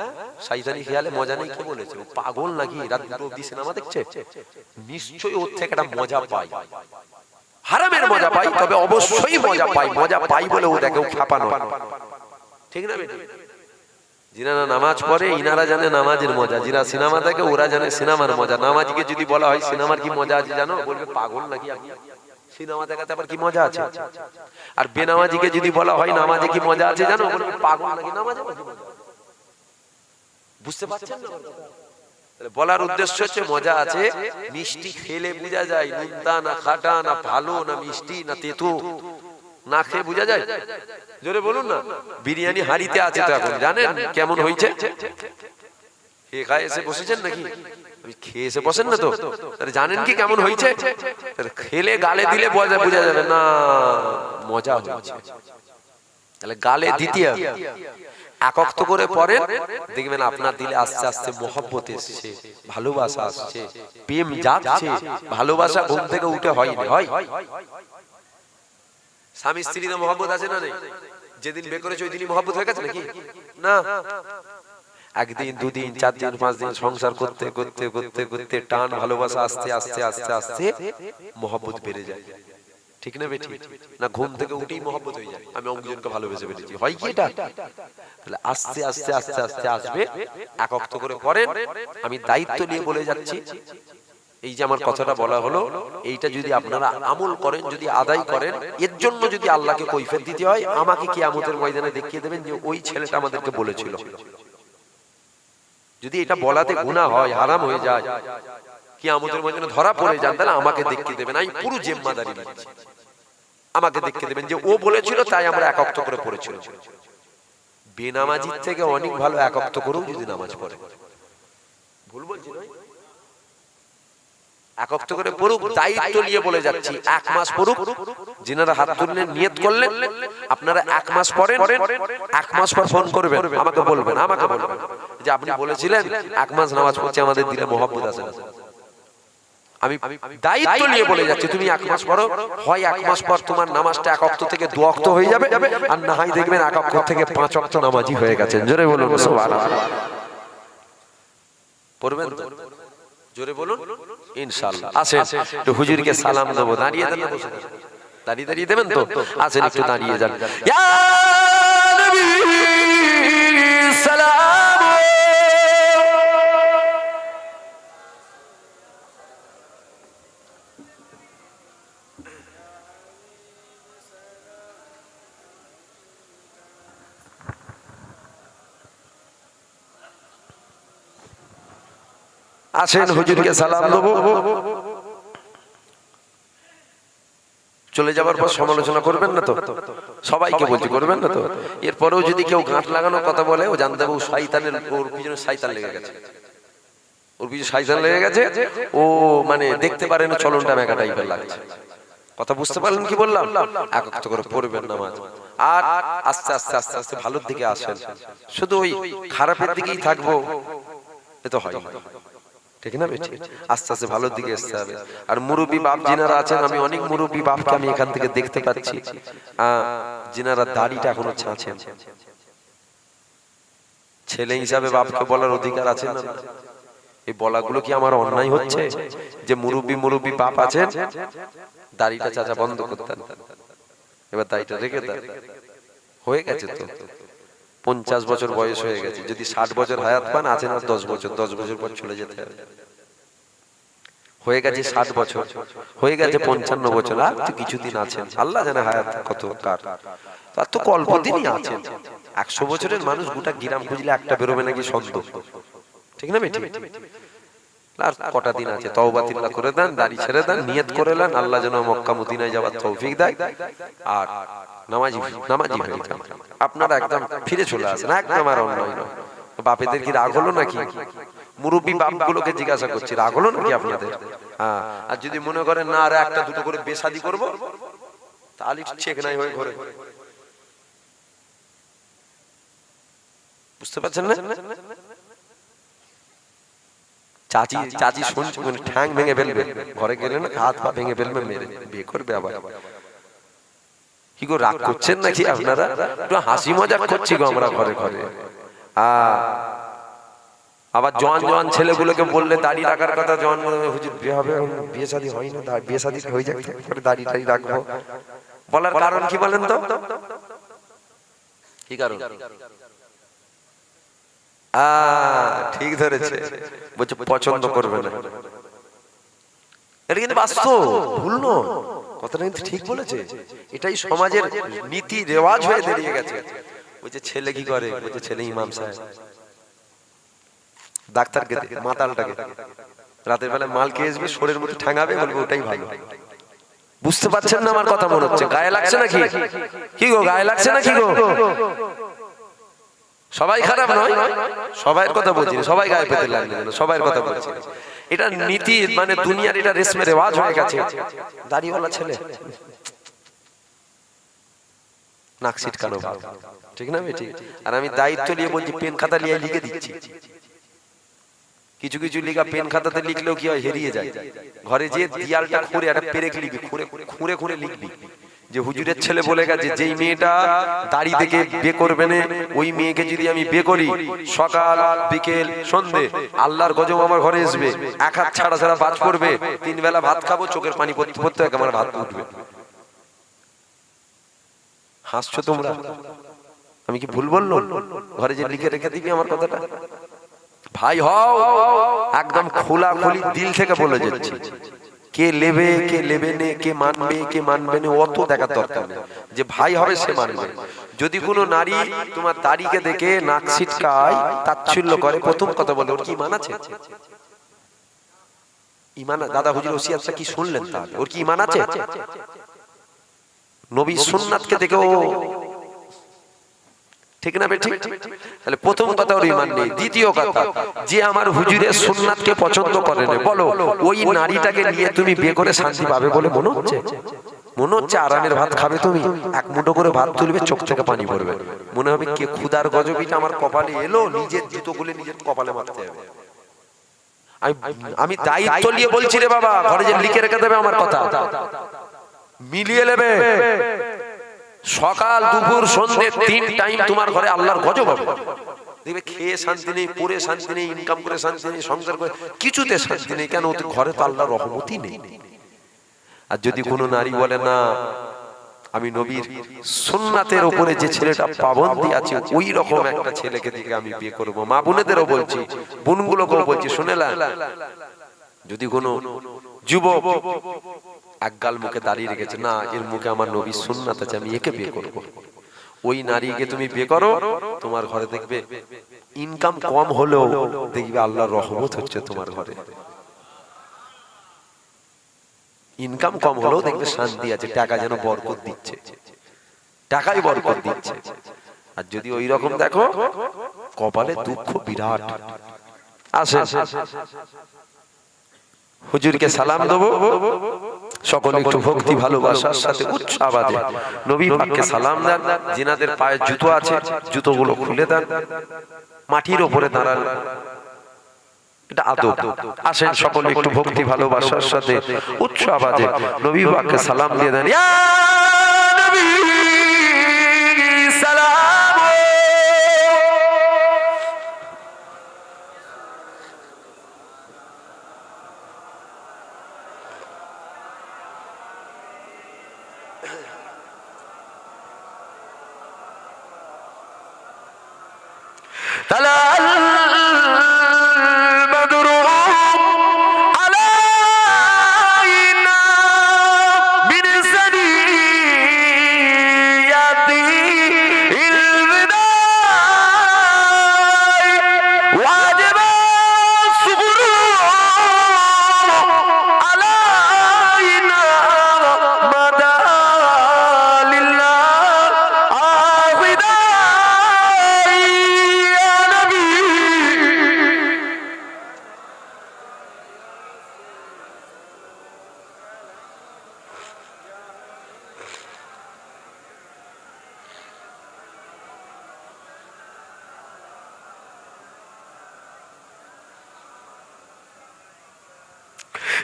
শয়তানি খেয়ালে মজা নেই। কে বলেছে? ও পাগল নাকি? রাত 2 অবধি সিনেমা দেখছে? নিশ্চয়ই ওর থেকে একটা মজা পাই, হারামের মজা পাই, তবে অবশ্যই মজা পাই বলে ও দেখে, ও খ্যাপানো, ঠিক না বেটি? যিনারা নামাজ পড়ে ইনারা জানে নামাজের মজা, যিরা সিনেমা দেখে ওরা জানে সিনেমার মজা। নামাজিকে যদি বলা হয় সিনেমার কি মজা আছে জানো, বলবে পাগল নাকি আপনি, সিনেমা দেখাতে আবার কি মজা আছে? আর বেনামাজিকে যদি বলা হয় নামাজে কি মজা আছে জানো, বলবে পাগল নাকি, নামাজে কি মজা? বুঝতে পারছেন না? বলার উদ্দেশ্য হচ্ছে মজা আছে, মিষ্টি খেলে বোঝা যায় নুনতা না খাটা, না ভালো না মিষ্টি না তেতো, না খেয়ে বোঝা যায়? জোরে বলুন না। বিরিয়ানি হাড়িতে আছে তো এখন, জানেন কেমন হয়েছে? খেয়ে খায় এসে বসেছেন নাকি? খেয়ে এসে বসেন না তো, জানেন কি কেমন হয়েছে? খেলে গালে দিলে বোঝা যাবে না মজা হয়েছে। তাহলে গালে দিতে হবে, একক্ত করে পড়েন, দেখবেন আপনার দিলে আস্তে আস্তে মহব্বত এসছে, ভালোবাসা আসছে, প্রেম যাচ্ছে। ভালোবাসা ঘুম থেকে উঠে হয় না, হয়? স্বামী স্ত্রীতে মহব্বত আছে না নেই? যেদিন বিয়ে করেছে ওই দিনই মহব্বত হয়ে গেছে নাকি? না, একদিন 2 দিন 4 দিন 5 দিন সংসার করতে করতে করতে করতে টান ভালোবাসা আস্তে আস্তে আস্তে আস্তে মহব্বত বেড়ে যায়, ঠিক না বেটি? না ঘুম থেকে উঠেই মহব্বত হয়ে যায়, আমি অমুকজনকে ভালোবেসে ফেলেছি, হয় কি এটা? তাহলে আস্তে আস্তে আস্তে আস্তে আসবে, একক্ত করে পড়েন। আমি দায়িত্ব নিয়ে বলে যাচ্ছি, এই যে আমার কথাটা বলা হলো, এইটা যদি আপনারা আমল করেন, যদি আদায় করেন, এর জন্য যদি আল্লাহকে কৈফিয়ত দিতে হয়, আমাকে কিয়ামতের ময়দানে দেখিয়ে দেবেন যে ওই ছেলেটা আমাদেরকে বলেছিল। যদি এটা বলাতে গুনাহ হয়, হারাম হয়ে যায়, কিয়ামতের ময়দানে ধরা পড়ে যান, তাহলে আমাকে দেখিয়ে দেবেন, আমি পুরো জিম্মাদারি নিচ্ছি। আমাকে দেখিয়ে দেবেন যে ও বলেছিল তাই আমরা একক্ত করে পড়েছিল। বেনামাজির থেকে অনেক ভালো একক্ত করেও যদি নামাজ পড়ে। ভুল বলছি না? একক্ত করে পড়ুক, দায়িত্ব নিয়ে বলে যাচ্ছি, 1 মাস পড়ুক। যিনারা হাত তুললেন নিয়ত করলেন, আপনারা 1 মাস পড়েন, 1 মাস পর ফোন করবেন, আমাকে বলবেন যে আপনি বলেছিলেন 1 মাস নামাজ পড়ছি, আমাদের দিলে মহব্বত আছে না। আমি দায়িত্ব নিয়ে বলে যাচ্ছি, তুমি 1 মাস পড়ো, হয় 1 মাস পর তোমার নামাজটা 1 ওয়াক্ত থেকে 2 ওয়াক্ত হয়ে যাবে, আর না হয় দেখবেন 1 ওয়াক্ত থেকে 5 ওয়াক্ত নামাজি হয়ে গেছেন। জোরে বলুন সুবহানাল্লাহ। পড়বেন তো? জোরে বলুন ইনশাআল্লাহ। আসেন একটু হুজুরকে সালাম দেব, দাঁড়িয়ে দেন না বসে? দাঁড়িয়ে দেবেন তো? আসেন একটু দাঁড়িয়ে যান। ইয়া নবী সালাম। আসেন হুজুরকে সালাম দেব। চলে যাবার পর সমালোচনা করবেন না তো? সবাইকে বলছি করবেন না তো? এরপরেও যদি কেউ গাঁট লাগানো কথা বলে, ও জানতে হবে ও শয়তানের, ওর পিছনে শয়তান লেগে গেছে, ওর পিছনে শয়তান লেগে গেছে। ও মানে দেখতে পারেন চলনটা মেঘা টাইপের লাগছে। কথা বুঝতে পারলেন কি বললাম? একত্র করে পড়বেন নামাজ। আর আস্তে আস্তে আস্তে আস্তে ভালোর দিকে আসেন। শুধু ওই খারাপের দিকেই থাকবো এ তো হয়, ঠিক না বেটি? আস্তে আস্তে ভালোর দিকে আসতে হবে। আর মুরব্বী বাপ যিনারা আছেন, আমি অনেক মুরব্বী বাপকে আমি এখান থেকে দেখতে পাচ্ছি, যিনারা দাড়িটা এখনো ছাঁচেন। ছেলে হিসাবে বাপকে বলার অধিকার আছে না? এই বলাগুলো কি আমার অন্যায় হচ্ছে যে মুরব্বী বাপ আছেন দাড়িটা চাচা বন্ধ করতেন, এবার দাড়িটা রেখে দেন? হয়ে গেছে তো, 50 বছর বয়স হয়ে গেছে। যদি 60 বছর হায়াত পান, আছেন আর 10 বছর, 10 বছর পর চলে যেতে হবে। হয়ে গেছে 60 বছর, হয়ে গেছে 55 বছর, আর তো কিছুদিন আছেন। আল্লাহ জানে হায়াত কত কার, তার তো অল্প দিনই আছেন। 100 বছরের মানুষ গোটা গ্রাম খুঁজলে একটা বেরোবে নাকি সন্দেহ, ঠিক না বেটি? আর কটা দিন আছে, তওবা তিল্লাহ করে দেন, দাড়ি ছেড়ে দেন, নিয়ত করে নেন আল্লাহ যেন মক্কা মদিনায় যাওয়ার তৌফিক দেয়, আর নামাজি হয়ে যান। আপনারা একদম ফিরে চলে আসেন, একদম আর অন্যায় নয়। বাপেদের কি রাগ হলো নাকি? মুরব্বী বাপগুলোকে জিজ্ঞাসা করছি, রাগ হলো নাকি আপনাদের? হ্যাঁ, আর যদি মনে করেন না আর একটা দুটো করে বেশাদি করব, তাহলে চেক নাই হয়ে ঘরে, বুঝতে পারছেন না? চাচি শুনছি ঠ্যাং ভেঙে ফেলবে, ঘরে গেলে না হাত পা ভেঙে ফেলবে, মেরে বিয়ে করবে আবার। কি গো, রাগ করছেন নাকি আপনারা? একটু হাসি মজাক করছি গো আমরা ঘরে ঘরে। আবার জোয়ান ছেলেগুলোকে বললে দাড়ি রাখার কথা, জোয়ান হুজুর বিয়ে হবে, বিয়ে শাদী হয় না, বিয়ে শাদী হয়ে যাক, দাড়ি টাড়ি রাখবো। বলার কারণ কি বলেন তো? কি কারণ? ঠিক ধরেছে, বলছে পছন্দ করবে না। এটা কিন্তু বাস্তব, ভুল নয়, কথাটা কিন্তু ঠিক বলেছে। এটাই সমাজের নীতি রেওয়াজ হয়ে দাঁড়িয়ে গেছে। বলছে ছেলে কি করে? বলছে ছেলে ইমাম সাহেব, ডাক্তারকে মাতালটাকে রাতের বেলা মাল খেয়ে আসবে, শরীরের মধ্যে ঠাঙাবে, বলবে ওটাই ভালো। বুঝতে পারছেন না আমার কথা? মনে হচ্ছে গায়ে লাগছে নাকি? কি গো, গায়ে লাগছে নাকি গো? সবাই খারাপ নয়, সবাইয়ের কথা বলছি, সবাই গায়ে পেতে লাগবে না, সবাইয়ের কথা বলছি। এটা নীতি, মানে দুনিয়ার এটা রেশমে রেওয়াজ হয়ে গেছে। দাড়িওয়ালা ছেলে নাক ছিটকানো, ঠিক না বেটি? আর আমি দায়িত্ব নিয়ে বলছি, পেন খাতা নিয়ে লিখে দিচ্ছি। কিছু কিছু লিখা পেন খাতাতে লিখলেও কি হয়, হেরিয়ে যায়। ঘরে যে দিয়ালটা খুঁড়ে একটা পেরেক লিখবি, খুঁড়ে খুঁড়ে লিখবি যে হুজুরের ছেলে বলে গেছে যেই মেয়েটা দাড়ি থেকে বিয়ে করবে না, ওই মেয়েকে যদি আমি বিয়ে করি, সকাল বিকেল সন্ধে আল্লাহর গজব আমার ঘরে আসবে, এক হাত ছাড়া ছাড়া বাজ পড়বে, 3 বেলা ভাত খাবো, চোখের পানি পড়তে পড়তে আমার ভাত উঠবে। হাসছো তোমরা? আমি কি ভুল বললাম? ঘরে যে লিখে রেখে দিবি আমার কথাটা, ভাই হও, একদম খোলাখুলি দিল থেকে বলে যাচ্ছি। কে লেবে কে লেবে নে, কে মানবে কে মানবে না, অত দেখার দরকার নেই। যে ভাই হবে সে মানবে। যদি কোনো নারী তোমার দাড়িকে দেখে নাক ছিটকায়, তাচ্ছিল্য করে, প্রথম কথা বলে ওর কি ইমান আছে? ইমান, দাদা হুজুর ওসিয়াতটা কি শুনলেন? তাহলে ওর কি ইমান আছে? নবী সুন্নাতকে দেখে ও, ঠিক না বেটি? তাহলে প্রথম কথা ওর ঈমান নেই। দ্বিতীয় কথা, যে আমার হুজুরের সুন্নাতকে পছন্দ করে না, বলো ওই নারীটাকে নিয়ে তুমি বিয়ে করে শান্তি পাবে বলে মনে হচ্ছে? মনে হচ্ছে আরামের ভাত খাবে তুমি, এক মুঠো করে ভাত তুলবে, চোখ থেকে পানি পড়বে, মনে হবে কে ক্ষুধার গজবিটা আমার কপালে এলো, নিজের জুতোগুলো নিজের কপালে মারতে হবে। আমি দায়িত্ব নিয়ে বলছি রে বাবা, ঘরে যে লিখে রেখে দেবে আমার কথা, মিলিয়ে নেবে। সকাল দুপুর সন্ধ্যে 3 টাইম তোমার ঘরে আল্লাহর গজব হবে। দেখবে খেয়ে শান্তি নেই, পরে শান্তি নেই, ইনকাম করে শান্তি নেই, সংসার করে কিছুতে শান্তি নেই। কেন? ঘরে তো আল্লাহর রহমতই নেই। আর যদি কোনো নারী বলে না আমি নবীর সুন্নাতের উপরে যে ছেলেটা পাবন্দি আছে, ওই রকম একটা ছেলেকে দিকে আমি বিয়ে করবো, মা বোনেদেরও বলছি, বোনগুলোকেও বলছি, শুনেলেন? যদি কোনো যুবক একগাল মুখে দাঁড়িয়ে রেখেছে, না এর মুখে আমার নবীর সুন্নাত আছে, আমি একে বিয়ে করব, ওই নারীকে তুমি বিয়ে করো, তোমার ঘরে দেখবে ইনকাম কম হলেও দেখবে আল্লাহর রহমত হচ্ছে তোমার ঘরে। ইনকাম কম হলেও দেখবে শান্তি আছে, টাকা যেন বরকত দিচ্ছে, টাকাই বরকত দিচ্ছে। আর যদি ওই রকম দেখো, কপালে দুঃখ বিরাট। আসে হুজুরকে সালাম দেবো, সকলে একটু ভক্তি ভালোবাসার সাথে উচ্চ আওয়াজে নবী পাককে সালাম দেন। জিনাদের পায়ে জুতো আছে, জুতোগুলো খুলে দেন, মাটির উপরে দাঁড়ান, এটা আদব। আসেন সকলে একটু ভক্তি ভালোবাসার সাথে উচ্চ আওয়াজে নবী পাককে সালাম দিয়ে দেন। ইয়া নবী সালাম।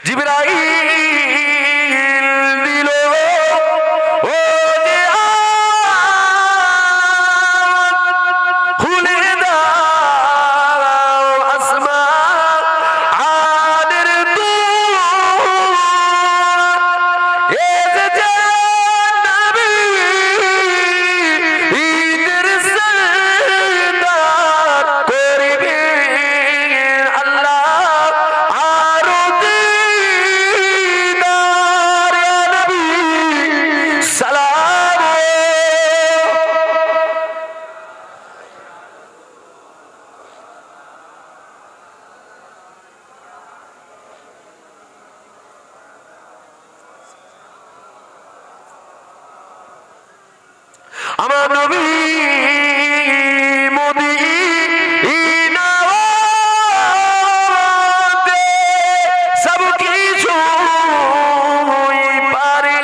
জিবরাইল দিল ও খুলে দাও আসমানের দুয়ার, এ যে নবী ঈদের সরদার করিবে আল্লাহ আরো দিদার। ইয়া নবী সালাম। আমার নবী মদিনাতে সব কিছু পারে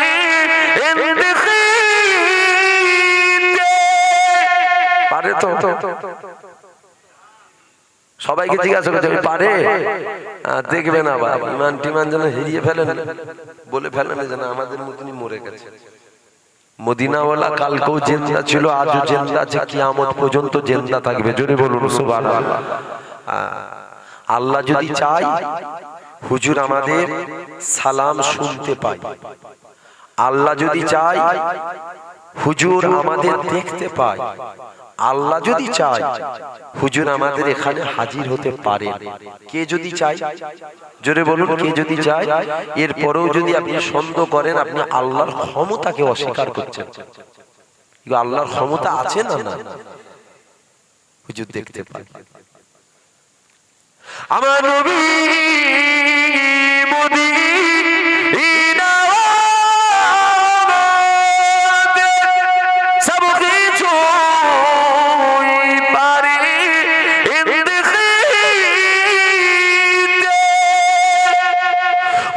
পারে তো সবাইকে জিজ্ঞাসা করছে পারে, দেখবেন আবার ইমান টিমান যেন হারিয়ে ফেলেন, বলে ফেলেন যেন আমাদের মতনই মরে গেছে। মদিনাওয়ালা কালকেও জিন্দা ছিল, আজও জিন্দা আছে, কিয়ামত পর্যন্ত জিন্দা থাকবে। জোরে বলুন সুবহানাল্লাহ। আল্লাহ যদি চায় হুজুর আমাদের সালাম শুনতে পায়, আল্লাহ যদি চায় হুজুর আমাদের দেখতে পায়, আল্লাহ যদি চায় হুজুর আমাদের এখানে হাজির হতে পারে। কে যদি চায়? জোরে বলুন, কে যদি চায়? এরপরেও যদি আপনি সন্দেহ করেন, আপনি আল্লাহর ক্ষমতাকে অস্বীকার করছেন। আল্লাহর ক্ষমতা আছে না? না, হুজুর দেখতে পায়। আমার নবী মদিনাতে সব কিছু পারে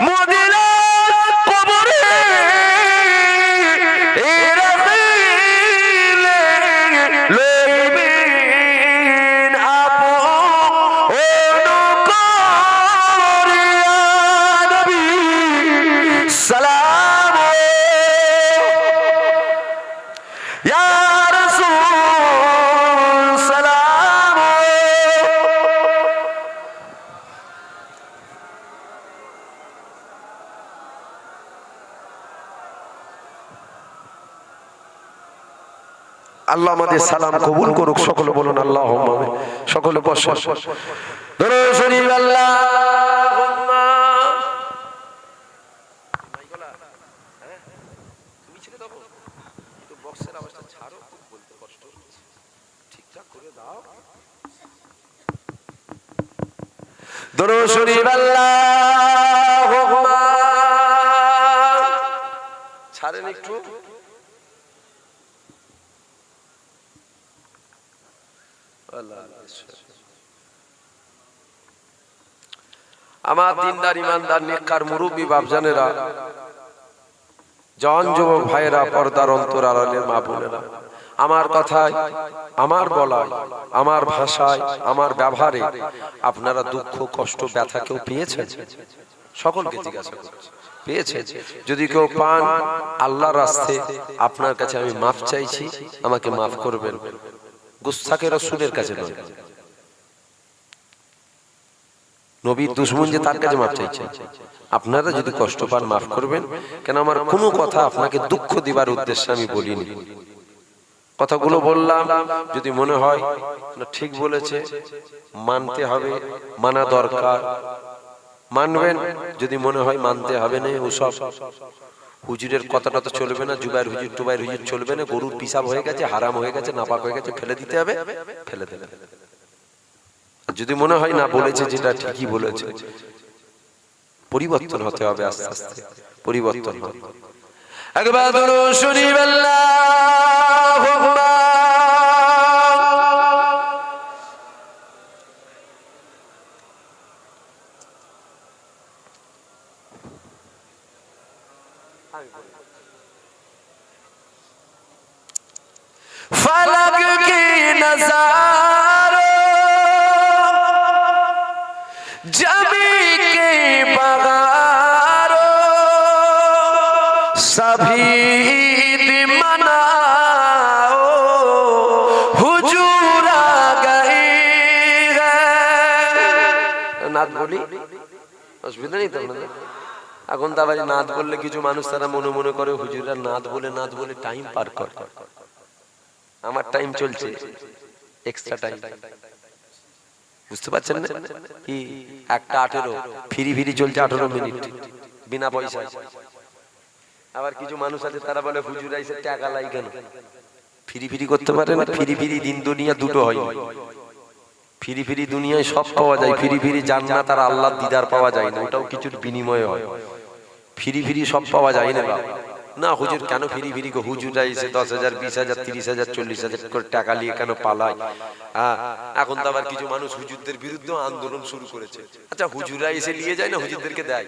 মদিনার কবরে লইবেন আপন করিয়া নবী সালাম। ইয়া রাসূল সালাম। আল্লাহ আমাদের সালাম কবুল করুক। সকলে বলুন আল্লাহুম্মা আমিন। সকলে বসুন। দরুদ শরীফ আল্লাহুম্মা। তুমি ছেড়ে দাও, একটু বক্সের আওয়াজটা ছাড়ো, খুব বলতে কষ্ট হচ্ছে, ঠিকঠাক করে দাও। দরুদ শরীফ আল্লাহুম্মা। ছাড়েন একটু। আমার দিনদার ইমানদার নেককার মুরব্বী বাপজানেরা, জন যুবক ভাইরা, পর্দার অন্তর আড়ালের মা বোনেরা, আমার কথায়, আমার বলায়, আমার ভাষায়, আমার ব্যবহারে আপনারা দুঃখ, কষ্ট, ব্যথা কেউ পেয়েছেন? সকলকে জিজ্ঞাসা করছি, পেয়েছেন? যদি কেউ পান, আল্লাহর রাস্তায় আপনার কাছে আমি মাফ চাইছি, আমাকে মাফ করবেন। গুস্তাখে রাসূলের কাছে নয়, নবীর দুশমন যে তার কাছে মাফ চাইছে। আপনারা যদি কষ্ট পান, মাফ করবেন। কেন আমার কোনো কথা আপনাকে দুঃখ দিবার উদ্দেশ্যে আমি বলিনি। কথাগুলো বললাম, যদি মনে হয় না ঠিক বলেছে, মানতে হবে, মানা দরকার, মানবেন। যদি মনে হয় মানতে হবে না, ওসব হুজুরের কথাটা তো চলবে না, জুবাইর হুজুর, টুবাইর হুজুর চলবে না, গরুর পিসাব হয়ে গেছে, হারাম হয়ে গেছে, নাপাক হয়ে গেছে, ফেলে দিতে হবে, ফেলে দেবে। যদি মনে হয় না বলেছে যেটা ঠিকই বলেছে, পরিবর্তন হতে হবে, আস্তে আস্তে পরিবর্তন হবে। একবার দরুদ শরীফ আল্লাহু আকবার। फलक की नज़ारों, जमी के बगारों, सभी मनाओ, हुजूर आ गए हैं। নাত বলি, অসুবিধা নেই তো আপনাদের? এখন তো আবার নাত বললে কিছু মানুষ তারা মনে মনে করে হুজুররা নাত বলে টাইম পার করে। আমার টাইম চলছে, এক্সট্রা টাইম, বুঝতে পারছেন না? কি একটা 18 ফিরি চলছে, 18 মিনিট বিনা পয়সায়। আবার কিছু মানুষ আছে তারা বলে হুজুর আইসে টাকা লাই কেন? ফিরি করতে পারে না। ফিরি দিন দুনিয়া দুটো হয়। ফিরি দুনিয়ায় সব পাওয়া যায়, ফিরি জান্নাত আর আল্লাহর দিদার পাওয়া যায় না, ওটাও কিছুর বিনিময়ে হয়। ফিরি সব পাওয়া যায় না বাবা। না হুজুর কেন ফিরি হুজুরা এসে 10,000, 20,000, 30,000, 40,000 করে টাকা নিয়ে কেন পালায়? এখন তো আবার কিছু মানুষ হুজুরদের বিরুদ্ধে আন্দোলন শুরু করেছে। আচ্ছা হুজুরা এসে নিয়ে যায় না, হুজুরদেরকে দেয়?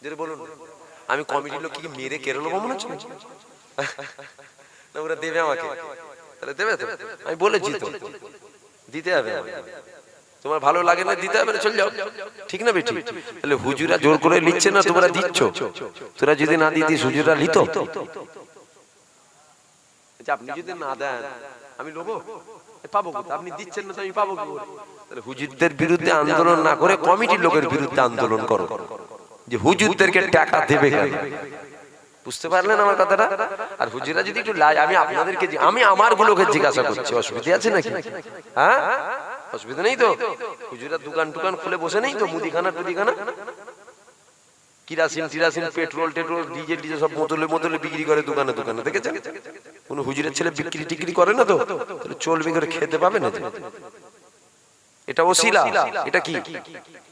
যেটা বলুন, আমি কমিটির লোক কি মেরে কেরল মনে হচ্ছে না? ওরা দেবে আমাকে, তাহলে দেবে তো? আমি বলেছি তো দিতে হবে। তোমার ভালো লাগে না দিতে হবে না, চল যাও, ঠিক না বেটি? তাহলে হুজুরা জোর করে নিচ্ছে না, তোমরা দিচ্ছ। তোরা যদি না দিতিস হুজুরা নিত? আপনি যদি না দেন আমি লোবো, পাবো কোথায়? আপনি দিচ্ছেন না তো আমি পাবো কি? তাহলে হুজুরদের বিরুদ্ধে আন্দোলন না করে কমিটির লোকের বিরুদ্ধে আন্দোলন করো, যে হুজুরদেরকে টাকা দেবে কেন। বুঝতে পারলেন আমার কথাটা? আর হুজুরা যদি একটু আমি আপনাদেরকে, আমি আমার গুলোকে জিজ্ঞাসা করছি, অসুবিধা আছে নাকি? হ্যাঁ, অসুবিধা নেই তো? হুজুরা দোকান খুলে বসে নেই তো? মুদিখানা টুদিখানা, কিরাসিন পেট্রোল ডিজেল সব বোতলে বিক্রি করে দোকানে, দেখেছেন? কোন হুজুরের ছেলে বিক্রি টিক্রি করে না তো? তাহলে চলবে করে, খেতে পাবে না। এটা ওসিলা, এটা কি?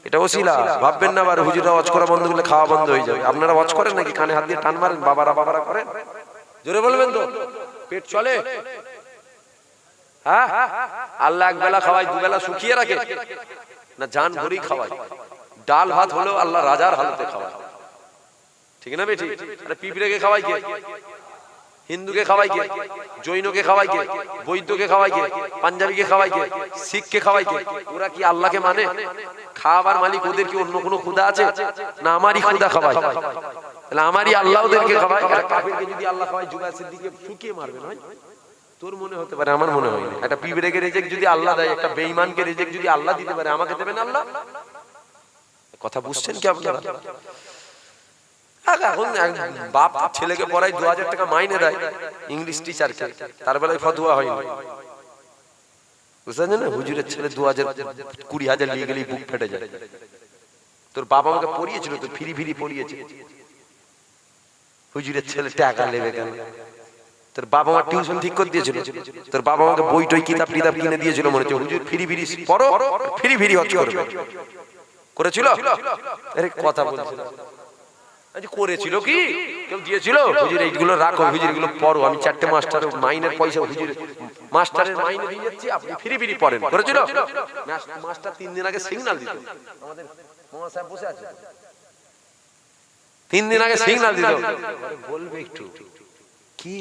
এটা ওসিলা। ভাববেন না আবার হুজুরা ওয়াজ করা বন্ধ করলে খাওয়া বন্ধ হয়ে যাবে। আপনারা ওয়াজ করেন নাকি? কানে হাত দিয়ে টান মারেন, বাবারা করেন? জোরে বলবেন তো? পেট চলে? হ্যাঁ, আল্লাহ একবেলা খাওয়ায়, দুবেলা শুকিয়ে রাখে না? জান ভরি খাওয়ায়। ডাল ভাত হলেও আল্লাহ রাজার হালতে খাওয়ায়, ঠিক না বেটি? আরে পিঁপড়েকে খাওয়াই কে? হিন্দুকে খাওয়াই কে? জৈনকে খাওয়াই কে? বৈদ্যকে খাওয়াই কে? পাঞ্জাবিকে খাওয়াই কে? শিখকে খাওয়াই কে? ওরা কি আল্লাহকে মানে? খাওয়াবার মালিক ওদের কি অন্য কোনো খুদা আছে? না আমারই খুদা খাওয়াই? তাহলে আমারই আল্লাহ ওদেরকে খাওয়ায়। কাফিরকে যদি আল্লাহ খাওয়ায়, জুবাইর সিদ্দিককে শুকিয়ে মারবে না? তোর মনে হতে পারে, আমার মনে হয় না। একটা পিঁপড়েকে রিজিক যদি আল্লাহ দেয়, একটা বেঈমানকে রিজিক যদি আল্লাহ দিতে পারে, আমাকে দেবেন আল্লাহ? কথা বুঝছেন কি আপনারা? এখন বাপ ছেলেকে পড়ায় 2,000 টাকা মাইনে দেয় ইংলিশ টিচারকে, তার বেলায় ফতোয়া হয়নি। বুঝলেন না? হুজুরের ছেলে 2,000, 20,000 নিয়ে গেলেই বুক ফেটে যায়। তোর বাবা আমাকে পড়িয়েছিল তো, ফিরি পড়িয়েছে। হুজুরের ছেলে টাকা নেবে কেন? তোর বাবা মা টিউশন ঠিক করে দিয়েছিল, তোর বাবা আমাকে বই টই কিতাব কিনে দিয়েছিল, মনে হচ্ছে হুজুর ফিরি পড়ো, ফিরি হজ করবে। করেছিল? আরে কথা বলছিল, করেছিল কি? কেউ দিয়েছিল? হুজুর এইগুলো রাখো, হুজুর এগুলো পড়ো, আমি 4টে মাস্টারের মাইনের পয়সা, হুজুর মাস্টারের মাইনে দিয়ে যাচ্ছি, আপনি ফিরি পড়েন। করেছিল? মাস্টার 3 দিন আগে সিগন্যাল দিত, আমাদের মোহাম্মদ সাহেব বসে আছে, 3 দিন আগে সিগন্যাল দিল, বলবে একটু কি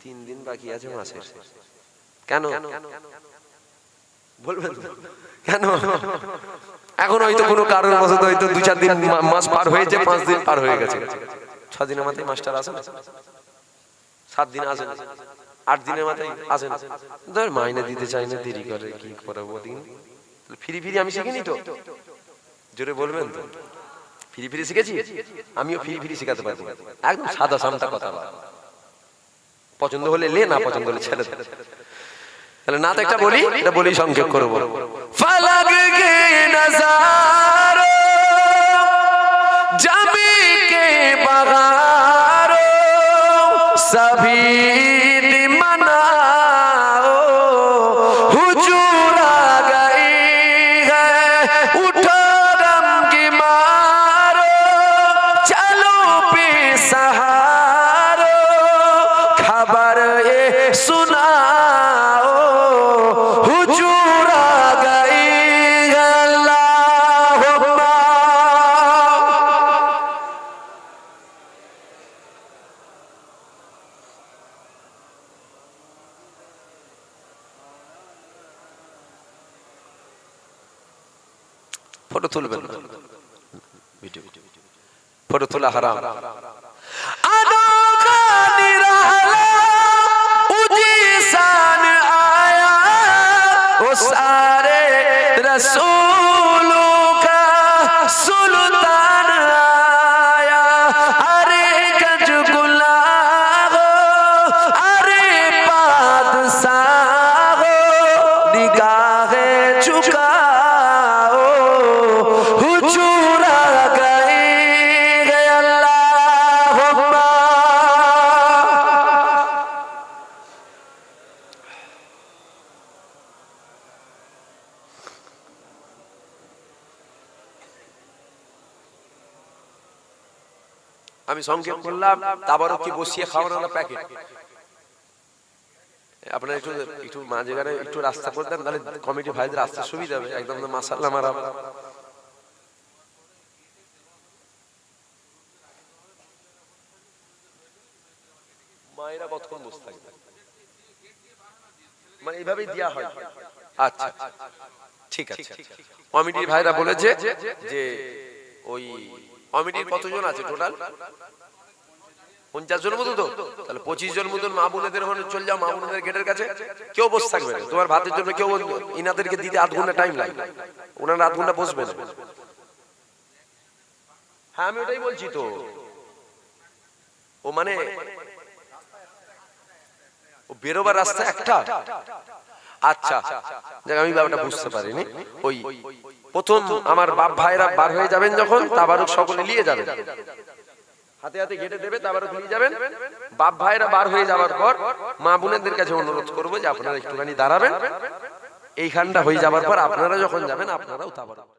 3 দিন বাকি আছে মাসের, কেন বলবেন তো? কেন? এখন হয়তো কোনো কারণ বশত হয়তো 2-4 দিন মাস পার হয়েছে, 5 দিন পার হয়ে গেছে, 6 দিনের মাথায় মাস্টার আসে না, 7 দিন আসে না, 8 দিনের মাথায় আসে না, ধর মাইনে দিতে চাই না, দেরি করে, কি করাবো দিন। ফিরি ফিরি আমি শিখিনি তো, জোরে বলবেন তো? ফিরি ফিরি শিখেছি, আমিও ফিরি ফিরি শিখাতে পারবো, একদম সাদা সামটা কথা বলা, পছন্দ হলে লে, না পছন্দ হলে ছেড়ে দে। তাহলে না তো একটা বলি, এটা বলি সংক্ষেপ করবো। फलक के नजारो जमी के बगारो सभी मनाओ हुजूर आ गई है, उठो गम की मारो चलो बेसहारो खबर ये सुनाओ हुजूर आ गई है, अल्लाहुम्मा। ফটো তুলবেন না, ভিডিও ফটো তোলা হারাম। अनोखा निराला उजीसान आया, वो सारे रसूलों का सुल्तान आया। अरे गज गुलाह हो, अरे बादशाह हो, निगाहें झुकाओ हुजूर आ गए है, अल्लाहुम्मा। আমি সংক্ষেপ করলাম, তাবারক কি বসিয়ে খাওয়ানোর প্যাকেট, আপনারা একটু একটু মাঝে গানে একটু রাস্তা করে দেন, তাহলে কমিটি ভাইদের রাস্তা সুবিধা হবে, একদম মাশাআল্লাহ মারা। মায়েরা কতক্ষণ বসে থাকবে, মানে এইভাবেই দেয়া হয়। আচ্ছা ঠিক আছে, কমিটির ভাইরা বলেছে যে ওই কমিটির কতজন আছে টোটাল? 50 জন মতো তো, তাহলে 25 জন মতন মা বোনেদের ওখানে চলে যাও, মা বোনেদের গেটের কাছে কেউ বসে থাকবে না, তোমার ভাতের জন্য কেউ, ইনাদেরকে দিতে 8 ঘন্টা টাইম লাগবে, ওনারা 8 ঘন্টা বসবে না। হ্যাঁ আমি ওটাই বলছি তো, ও মানে ও বেরোবার রাস্তা একটা। আচ্ছা আমি ব্যাপারটা বুঝতে পারিনি। ওই প্রথম আমার বাপ ভাইরা বার হয়ে যাবেন যখন, তাবারক সকলে নিয়ে যাবেন, হাতে হাতে গেটে দেবে, তাবারক নিয়ে যাবেন। বাপ ভাইরা বার হয়ে যাওয়ার পর মা বোনেদের কাছে অনুরোধ করবো যে আপনারা একটুখানি দাঁড়াবেন, এইখানটা হয়ে যাওয়ার পর আপনারা যখন যাবেন আপনারাও তাবারক